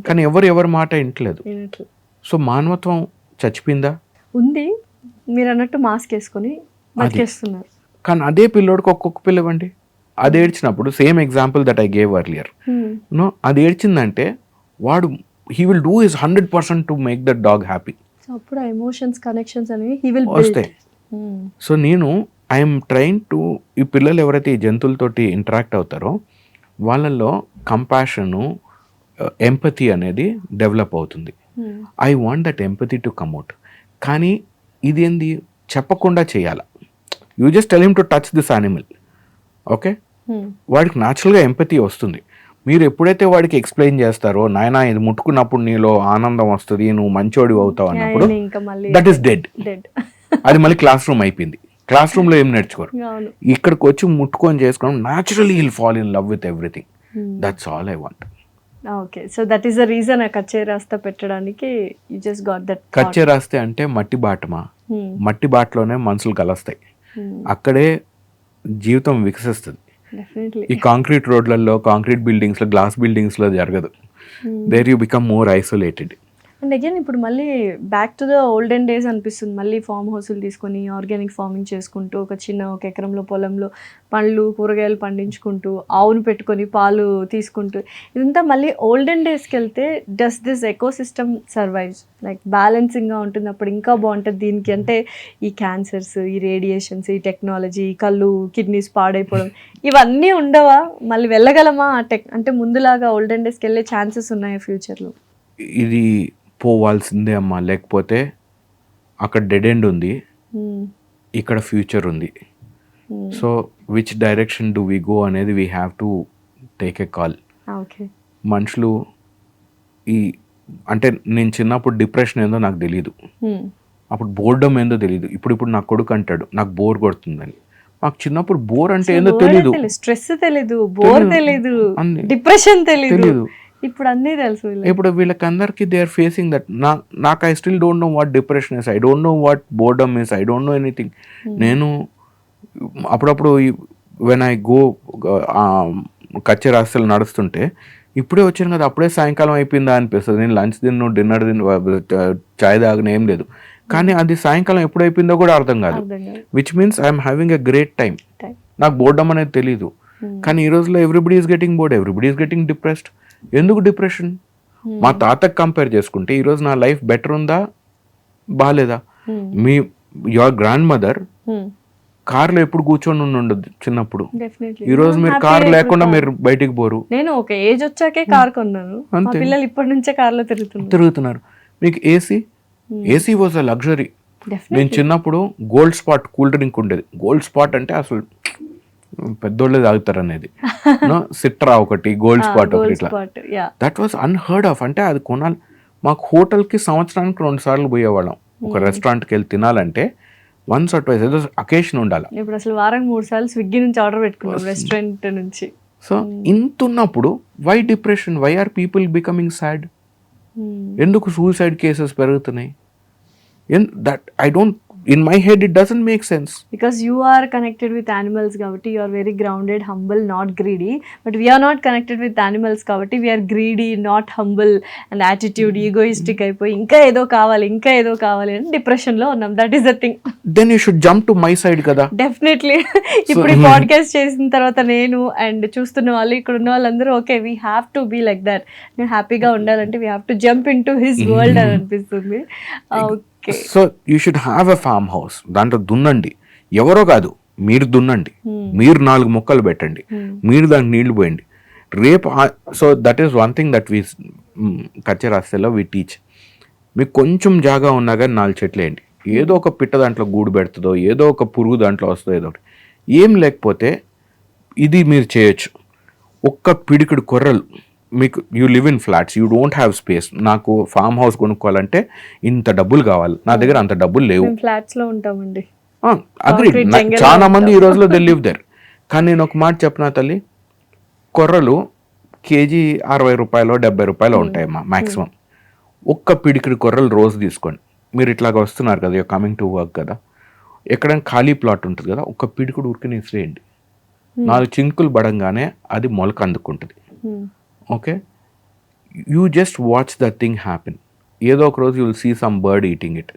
కానీ ఎవరి మాట వింటలేదు. సో మానవత్వం చచ్చిపోయిందా? ఉంది, మీరు అన్నట్టు మాస్క్ వేసుకొని బతికేస్తున్నారు. కానీ అదే పిల్లోడికి ఒక్కొక్క పిల్ల ఇవ్వండి, అది ఏడ్చినప్పుడు same example that I gave earlier no, అది ఏడ్చిందంటే వాడు he will do his 100% to make that dog happy. So అప్పుడు ఎమోషన్స్ కనెక్షన్స్ అనేవి హీ విల్ వస్తాయి. సో నేను ఐఎమ్ ట్రైన్ టు, ఈ పిల్లలు ఎవరైతే ఈ జంతువులతోటి ఇంటరాక్ట్ అవుతారో వాళ్ళల్లో కంపాషను, ఎంపతి అనేది డెవలప్ అవుతుంది. I want that empathy to come out. కానీ ఇది ఏంది చెప్పకుండా చేయాలి. You just tell him to touch this animal, okay, వాడికి న్యాచురల్గా ఎంపతి వస్తుంది. మీరు ఎప్పుడైతే వాడికి ఎక్స్ప్లెయిన్ చేస్తారో నాయనా ఇది ముట్టుకున్నప్పుడు నీలో ఆనందం వస్తుంది, నువ్వు మంచోడి అవుతావు అన్నప్పుడు దట్ ఈస్ డెడ్. అది మళ్ళీ క్లాస్ రూమ్ అయిపోయింది. క్లాస్ రూమ్లో ఏం నేర్చుకోరు. ఇక్కడికి వచ్చి ముట్టుకొని చేసుకోవడం naturally will fall in love with everything. That's all I want. Okay, so that is the reason ఆ కచ్చే రాస్తా పెట్టడానికి you just got that. Kachche రాస్తే అంటే మట్టి బాటమా, మట్టి బాటలోనే మనుషులు కలుస్తాయి, అక్కడే జీవితం వికసిస్తుంది. ఈ కాంక్రీట్ రోడ్లలో, కాంక్రీట్ బిల్డింగ్స్ లో, గ్లాస్ బిల్డింగ్స్ లో జరగదు. There you become more isolated. And again ఇప్పుడు మళ్ళీ back to the olden days అనిపిస్తుంది. మళ్ళీ ఫామ్ హౌస్లు తీసుకొని ఆర్గానిక్ ఫార్మింగ్ చేసుకుంటూ ఒక ఎకరంలో పొలంలో పండ్లు కూరగాయలు పండించుకుంటూ ఆవును పెట్టుకొని పాలు తీసుకుంటూ ఇదంతా మళ్ళీ ఓల్డెన్ డేస్కి వెళ్తే does this ecosystem survives, like బ్యాలెన్సింగ్గా ఉంటుంది. అప్పుడు ఇంకా బాగుంటుంది దీనికి. అంటే ఈ క్యాన్సర్స్, ఈ రేడియేషన్స్, ఈ టెక్నాలజీ, కళ్ళు కిడ్నీస్ పాడైపోవడం ఇవన్నీ ఉండవా? మళ్ళీ వెళ్ళగలమా అంటే ముందులాగా ఓల్డెన్ డేస్కి వెళ్ళే ఛాన్సెస్ ఉన్నాయా ఫ్యూచర్లో? ఇది పోవాల్సిందే అమ్మా, లేకపోతే అక్కడ డెడ్ ఎండ్ ఉంది, ఇక్కడ ఫ్యూచర్ ఉంది. So which direction do we go అనేది we have to take a call. మనుషులు అంటే నేను చిన్నప్పుడు డిప్రెషన్ ఏందో నాకు తెలీదు, అప్పుడు బోర్డమ్ ఏందో తెలీదు. ఇప్పుడు నా కొడుకు అంటాడు నాకు బోర్ కొడుతుందని. నాకు చిన్నప్పుడు బోర్ అంటే ఏందో తెలీదు, స్ట్రెస్ తెలీదు, బోర్ తెలీదు, డిప్రెషన్ తెలీదు. ఇప్పుడు అన్నీ తెలుసు. ఇప్పుడు వీళ్ళకి అందరికి దే ఆర్ ఫేసింగ్ దట్. నాకు I still don't know what depression is, I don't know what boredom is, I don't know anything. నేను అప్పుడప్పుడు వెన్ ఐ గో కచ్చే రాస్తలు నడుస్తుంటే ఇప్పుడే వచ్చాను కదా, అప్పుడే సాయంకాలం అయిపోయిందా అనిపిస్తుంది. నేను లంచ్ తిన్ను, డిన్నర్ చాయ్ తాగిన ఏం లేదు, కానీ అది సాయంకాలం ఎప్పుడు అయిపోయిందో కూడా అర్థం కాదు. Which means I'm having a great time. నాకు బోర్డమ్ అనేది తెలీదు. కానీ ఈ రోజులో everybody is getting bored, everybody is getting depressed. ఎందుకు డిప్రెషన్? మా తాతకు కంపేర్ చేసుకుంటే ఈరోజు నా లైఫ్ బెటర్ ఉందా బాగాలేదా? యువర్ గ్రాండ్ మదర్ కార్లో ఎప్పుడు కూర్చొని ఉండదు చిన్నప్పుడు. ఈ రోజు మీరు కార్ లేకుండా మీరు బయటికి పోరు. నేను ఒక ఏజ్ వచ్చాకే కార్ కొన్నాను, పిల్లలు ఇప్పటి నుంచే కార్లో తిరుగుతున్నారు. మీకు ఏసీ వాజ్ అ లగ్జరీ. నేను చిన్నప్పుడు గోల్డ్ స్పాట్ కూల్ డ్రింక్ ఉండేది. గోల్డ్ స్పాట్ అంటే అసలు పెద్దోళ్ళే తాగుతారు అనేది. సిట్రా ఒకటి, గోల్డ్ స్పాట్ ఒకటి, ఇట్లా దట్ వాస్ అన్హర్డ్ ఆఫ్. అంటే అది కొనాలి. మాకు హోటల్కి సంవత్సరానికి 2 సార్లు పోయేవాళ్ళం. ఒక రెస్టారెంట్కి వెళ్ళి తినాలంటే వన్స్ ఆర్ ట్వైస్ ఏదో అకేషన్ ఉండాలి. ఇప్పుడు అసలు వారానికి 3 సార్లు స్విగ్గీ నుంచి ఆర్డర్ పెట్టుకున్నాం రెస్టారెంట్ నుంచి. సో ఇంత ఉన్నప్పుడు why depression, why are people becoming sad? ఎందుకు సూసైడ్ కేసెస్ పెరుగుతున్నాయి? That I don't, in my head it doesn't make sense. Because you are connected with animals kabatti you are very grounded, humble, not greedy. But we are not connected with animals kabatti we are greedy, not humble, and attitude egoistic అయిపోయి ఇంకా ఏదో కావాలి అని depression లో ఉన్నాం. That is the thing. Then you should jump to my side కదా. Definitely. ఇప్పుడు ఈ పాడ్కాస్ట్ చేసిన తర్వాత నేను అండ్ చూస్తున్న వాళ్ళు, ఇక్కడ ఉన్న వాళ్ళందరూ okay we have to be like that. నేను హ్యాపీగా ఉండాలంటే we have to jump into his world అని అనిపిస్తుంది. So you should have a farm house. దాంట్లో దున్నండి, ఎవరో కాదు మీరు దున్నండి, మీరు 4 మొక్కలు పెట్టండి, మీరు దానికి నీళ్లు పోయండి రేపు. So that is one thing that we కచ్చే రాస్తేలో వీ టీచ్. మీకు కొంచెం జాగా ఉన్నా కానీ 4 చెట్లు వేయండి. ఏదో ఒక పిట్ట దాంట్లో గూడు పెడుతుందో, ఏదో ఒక పురుగు దాంట్లో వస్తుందో, ఏదో ఒకటి. ఏం లేకపోతే ఇది మీరు చేయొచ్చు. ఒక్క పిడికిడు కొర్రలు, మీకు you live in flats, you don't have space. నాకు ఫామ్ హౌస్ కొనుక్కోవాలంటే ఇంత డబ్బులు కావాలి, నా దగ్గర అంత డబ్బులు లేవు. ఫ్లాట్స్ లో ఉంటామండి. అగ్రీ, చాలా మంది ఈ రోజులో దే లివ్ దేర్. కానీ నేను ఒక మాట చెప్పిన తల్లి, కొర్రలు కేజీ 60 రూపాయలు 70 రూపాయలు ఉంటాయమ్మా మ్యాక్సిమం. ఒక్క పిడికిడి కొర్రలు రోజు తీసుకోండి. మీరు ఇట్లాగ వస్తున్నారు కదా, యూర్ కమింగ్ టు వర్క్ కదా, ఎక్కడైనా ఖాళీ ప్లాట్ ఉంటుంది కదా, ఒక్క పిడికిడి ఉరికి వేసేయండి. 4 చింకులు పడంగానే అది మొలక అందుకుంటుంది. Okay, you just watch the thing happen. ఏదో ఒక రోజు you will see some bird eating it.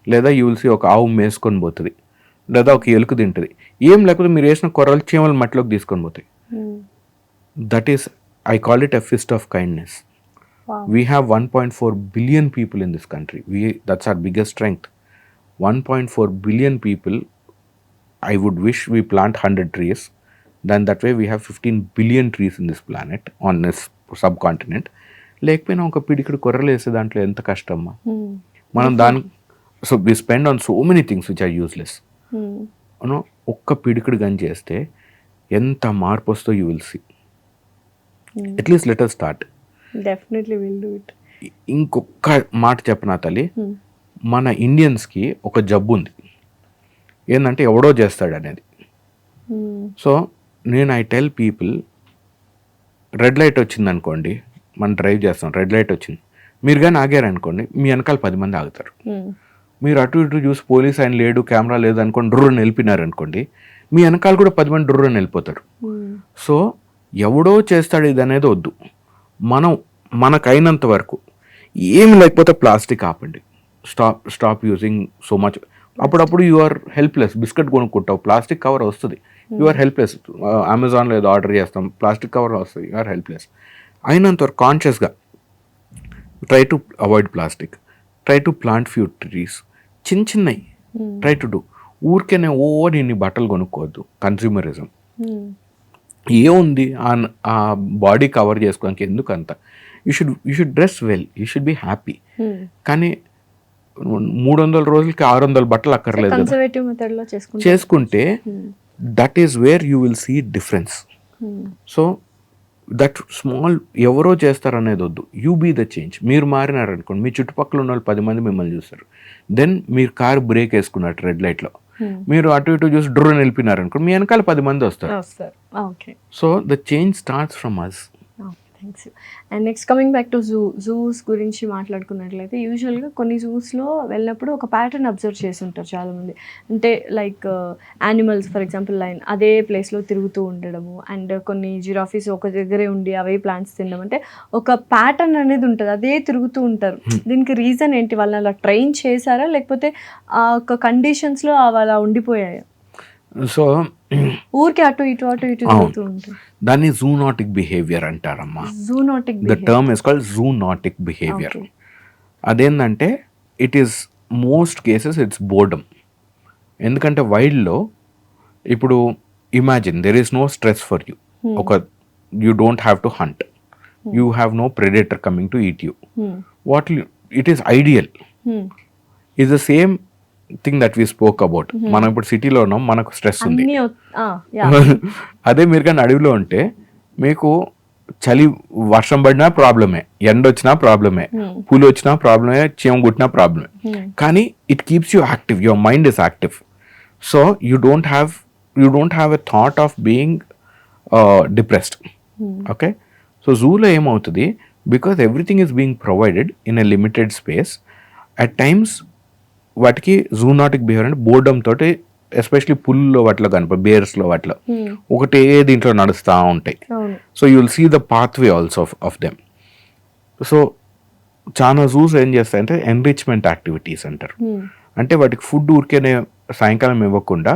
లేదా యూ విల్ సీ ఒక ఆవు మేసుకొని పోతుంది, లేదా ఒక ఎలుక తింటుంది. ఏం లేకపోతే మీరు వేసిన కొర్రలు చీమలు మట్టిలోకి తీసుకొని పోతాయి. That is, I call it a fist of kindness. Wow. We have 1.4 billion people in this country. That's our biggest strength. 1.4 billion people. I would wish we plant 100 trees. Then that way we have 15 billion trees in this planet, on this subcontinent. లేకపోయినా ఒక పిడికిడి కొర్రలు వేసే దాంట్లో ఎంత కష్టమ్మా. మనం దాని so we spend on so many things which are useless. ఒక్క పిడికిడి గని చేస్తే ఎంత మార్పు వస్తుందో you will see. At least let us start. Definitely will do it. ఇంకొక మాట చెప్పనా తల్లి, మన ఇండియన్స్కి ఒక జబ్బు ఉంది ఏంటంటే ఎవడో చేస్తాడు అనేది. సో నేను I tell people, red light వచ్చింది అనుకోండి, మనం డ్రైవ్ చేస్తాం, రెడ్ లైట్ వచ్చింది, మీరు కానీ ఆగారనుకోండి మీ వెనకాల 10 మంది ఆగుతారు. మీరు అటు ఇటు చూసి పోలీస్ ఆయన లేడు, కెమెరా లేదు అనుకోండి, డ్రుర్రని వెళ్ళిపోయినారు అనుకోండి, మీ వెనకాల కూడా 10 మంది డ్రుర్రని వెళ్ళిపోతారు. సో ఎవడో చేస్తాడు ఇది అనేది వద్దు. మనకైనంత వరకు ఏమి లేకపోతే ప్లాస్టిక్ ఆపండి. Stop using so much. అప్పుడప్పుడు యు ఆర్ హెల్ప్లెస్. బిస్కెట్ కొనుక్కుంటావు, ప్లాస్టిక్ కవర్ వస్తుంది, యు ఆర్ హెల్ప్లెస్. అమెజాన్లో ఏదో ఆర్డర్ చేస్తాం, ప్లాస్టిక్ కవర్ వస్తుంది, యు ఆర్ హెల్ప్లెస్. అయినంతవరకు కాన్షియస్గా try to avoid plastic, try to plant few trees. చిన్నవి ట్రై టు డూ. ఊరికేనే నేను బట్టలు కొనుక్కోవద్దు. కన్స్యూమరిజం ఏముంది ఆ బాడీ కవర్ చేసుకోవడానికి ఎందుకంత? You should dress well, you should be happy. కానీ 300 రోజులకి 600 బట్టలు అక్కర్లేదు కదా. చేసుకుంటే that is where you will see difference. So that small ఎవరో చేస్తారనేది వద్దు. You be the change. మీరు మారినారనుకోండి, మీ చుట్టుపక్కల ఉన్న వాళ్ళు 10 మంది మిమ్మల్ని చూస్తారు. దెన్ మీరు కారు బ్రేక్ వేసుకున్నట్టు రెడ్ లైట్లో మీరు అటు ఇటు చూసి డ్రోన్ వెళ్ళిపోయినారనుకోండి, మీ వెనకాల 10 మంది వస్తారు. So the change starts from us. Thanks. And next coming back to zoos గురించి మాట్లాడుకున్నట్లయితే, యూజువల్గా కొన్ని జూస్లో వెళ్ళినప్పుడు ఒక ప్యాటర్న్ అబ్జర్వ్ చేసి ఉంటారు చాలామంది. అంటే like animals for example line అదే ప్లేస్లో తిరుగుతూ ఉండడము, అండ్ కొన్ని జిరాఫీస్ ఒక దగ్గరే ఉండి అవే ప్లాంట్స్ తినడం. అంటే ఒక ప్యాటర్న్ అనేది ఉంటుంది, అదే తిరుగుతూ ఉంటారు. దీనికి రీజన్ ఏంటి? వాళ్ళని అలా ట్రైన్ చేశారా, లేకపోతే ఆ ఒక కండిషన్స్లో అలా ఉండిపోయాయా? సో ఊరికి అటు ఇటు తిరుగుతూ ఉంటారు. దాన్ని జూనాటిక్ బిహేవియర్ అంటారమ్మా. The term is called zoonotic behaviour. అదేంటంటే it is most cases it's boredom. ఎందుకంటే వైల్డ్లో ఇప్పుడు imagine there is no stress for you. You don't have to hunt, you have no predator coming to eat you. It is ideal. Is the same thing that we spoke about. మనం ఇప్పుడు సిటీలో ఉన్నాం, మనకు stress ఉంది. అదే మీరు కానీ అడవిలో ఉంటే మీకు చలి వర్షం పడినా ప్రాబ్లమే, ఎండ వచ్చినా ప్రాబ్లమే, పూలు వచ్చినా ప్రాబ్లమే, చీమ కుట్టినా ప్రాబ్లమే. కానీ it keeps you active, your mind is active. So you don't have a thought of being depressed. Okay, so జూలో ఏమవుతుంది, because everything is being provided in a limited space, at times వాటికి జూనాటిక్ బిహేవియర్ అంటే boredom తోటి, especially పుల్లో వాటిలో కనుక బేర్స్లో వాటిలో ఒకటే దీంట్లో నడుస్తూ ఉంటాయి. So you will see the pathway also of them. So చాలా జూస్ ఏం చేస్తాయంటే ఎన్రిచ్మెంట్ యాక్టివిటీస్ అంటారు. అంటే వాటికి ఫుడ్ ఊరికేనే సాయంకాలం ఇవ్వకుండా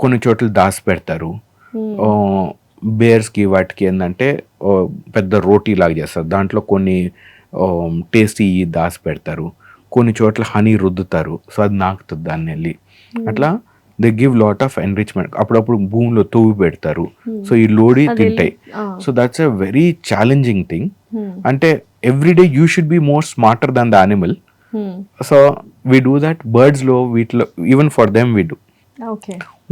కొన్ని చోట్ల దాచి పెడతారు. బేర్స్కి వాటికి ఏంటంటే పెద్ద రోటీ లాగా చేస్తారు, దాంట్లో కొన్ని టేస్టీ దాచి పెడతారు. కొన్ని చోట్ల హనీ రుద్దుతారు, సో అది నాకుతుంది దాన్ని వెళ్ళి. అట్లా they give lot of enrichment. అప్పుడప్పుడు భూమిలో తవ్వి పెడతారు, సో ఈ లోడి తింటాయి. So that's a very challenging thing. అంటే everyday you should be more smarter than the animal. So we do that. బర్డ్స్లో వీటిలో even for them we do.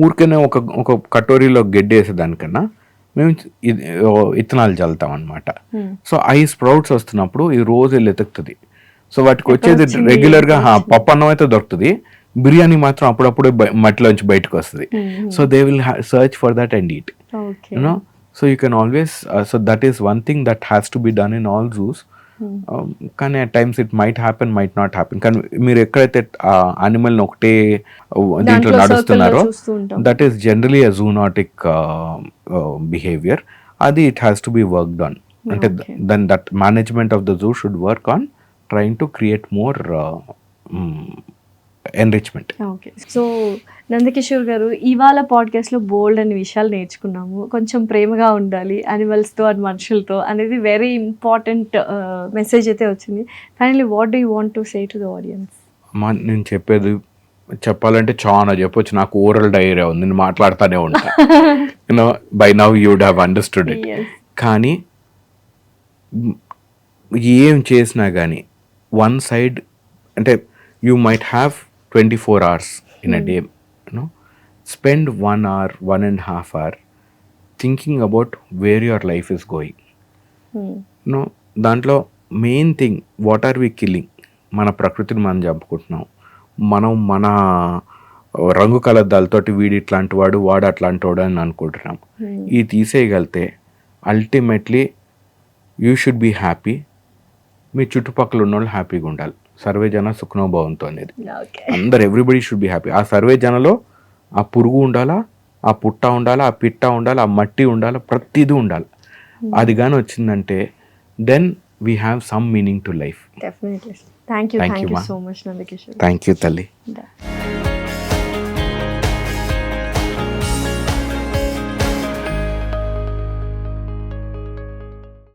ఊరికనే ఒక కటోరీలో గడ్డి వేసేదానికన్నా మేము ఇత్తనాలు చల్లుతాం అనమాట. సో ఐ స్ప్రౌట్స్ వస్తున్నప్పుడు ఇది రోజు వెళ్ళి ఎతుకుతుంది. సో వాటికి వచ్చేది రెగ్యులర్గా పప్పు అన్నం అయితే దొరుకుతుంది, బిర్యానీ మాత్రం అప్పుడప్పుడు మట్టిలోంచి బయటకు వస్తుంది. So they will search for that and eat, you know. So you can always, so that is one thing that has to be done in all zoos. కానీ at times it might happen, might not happen. కానీ మీరు ఎక్కడైతే యానిమల్ని ఒకటే దీంట్లో నడుస్తున్నారో that is generally a zoonotic behaviour. అది it has to be worked on. అంటే then that management of the zoo should work on trying to create more enrichment. Okay. So Nandakishore గారు, ఇవాళ పాడ్కాస్ట్లో బోల్డ్ అనే విషయాలు నేర్చుకున్నాము. కొంచెం ప్రేమగా ఉండాలి యానిమల్స్తో అండ్ మనుషులతో అనేది వెరీ ఇంపార్టెంట్ మెసేజ్ అయితే వచ్చింది. Finally what do you want to say to the audience? అమ్మా నేను చెప్పాలంటే చాలా చెప్పొచ్చు. నాకు ఓరల్ డైరియా ఉంది, నేను మాట్లాడుతూనే ఉంటా. You know by now you would have understood it. కానీ ఏం చేసినా కానీ వన్ సైడ్ అంటే you might have 24 hours in a day, you know spend 1 hour, 1.5 hour thinking about where your life is going. You know దాంట్లో main thing, what are we killing? మన ప్రకృతిని మనం చంపుకుంటున్నాం. మనం మన రంగు కలద్దాలతోటి వీడు ఇట్లాంటి వాడు అట్లాంటి వాడు అని అనుకుంటున్నాం. ఇది తీసేయగలితే ultimately you should be happy. మీ చుట్టుపక్కల ఉన్న వాళ్ళు హ్యాపీగా ఉండాలి. సర్వే జన సుఖనో భవంతు అనేది. అందరు ఎవ్రీబడి షుడ్ బీ హ్యాపీ. ఆ సర్వే జనలో ఆ పురుగు ఉండాలా, ఆ పుట్ట ఉండాలా, ఆ పిట్ట ఉండాలి, ఆ మట్టి ఉండాలి, ప్రతిదీ ఉండాలి. అది కానీ వచ్చిందంటే then we have some meaning to life. Definitely. Thank you so much, Nandakishore. Thank you తల్లి. Yeah.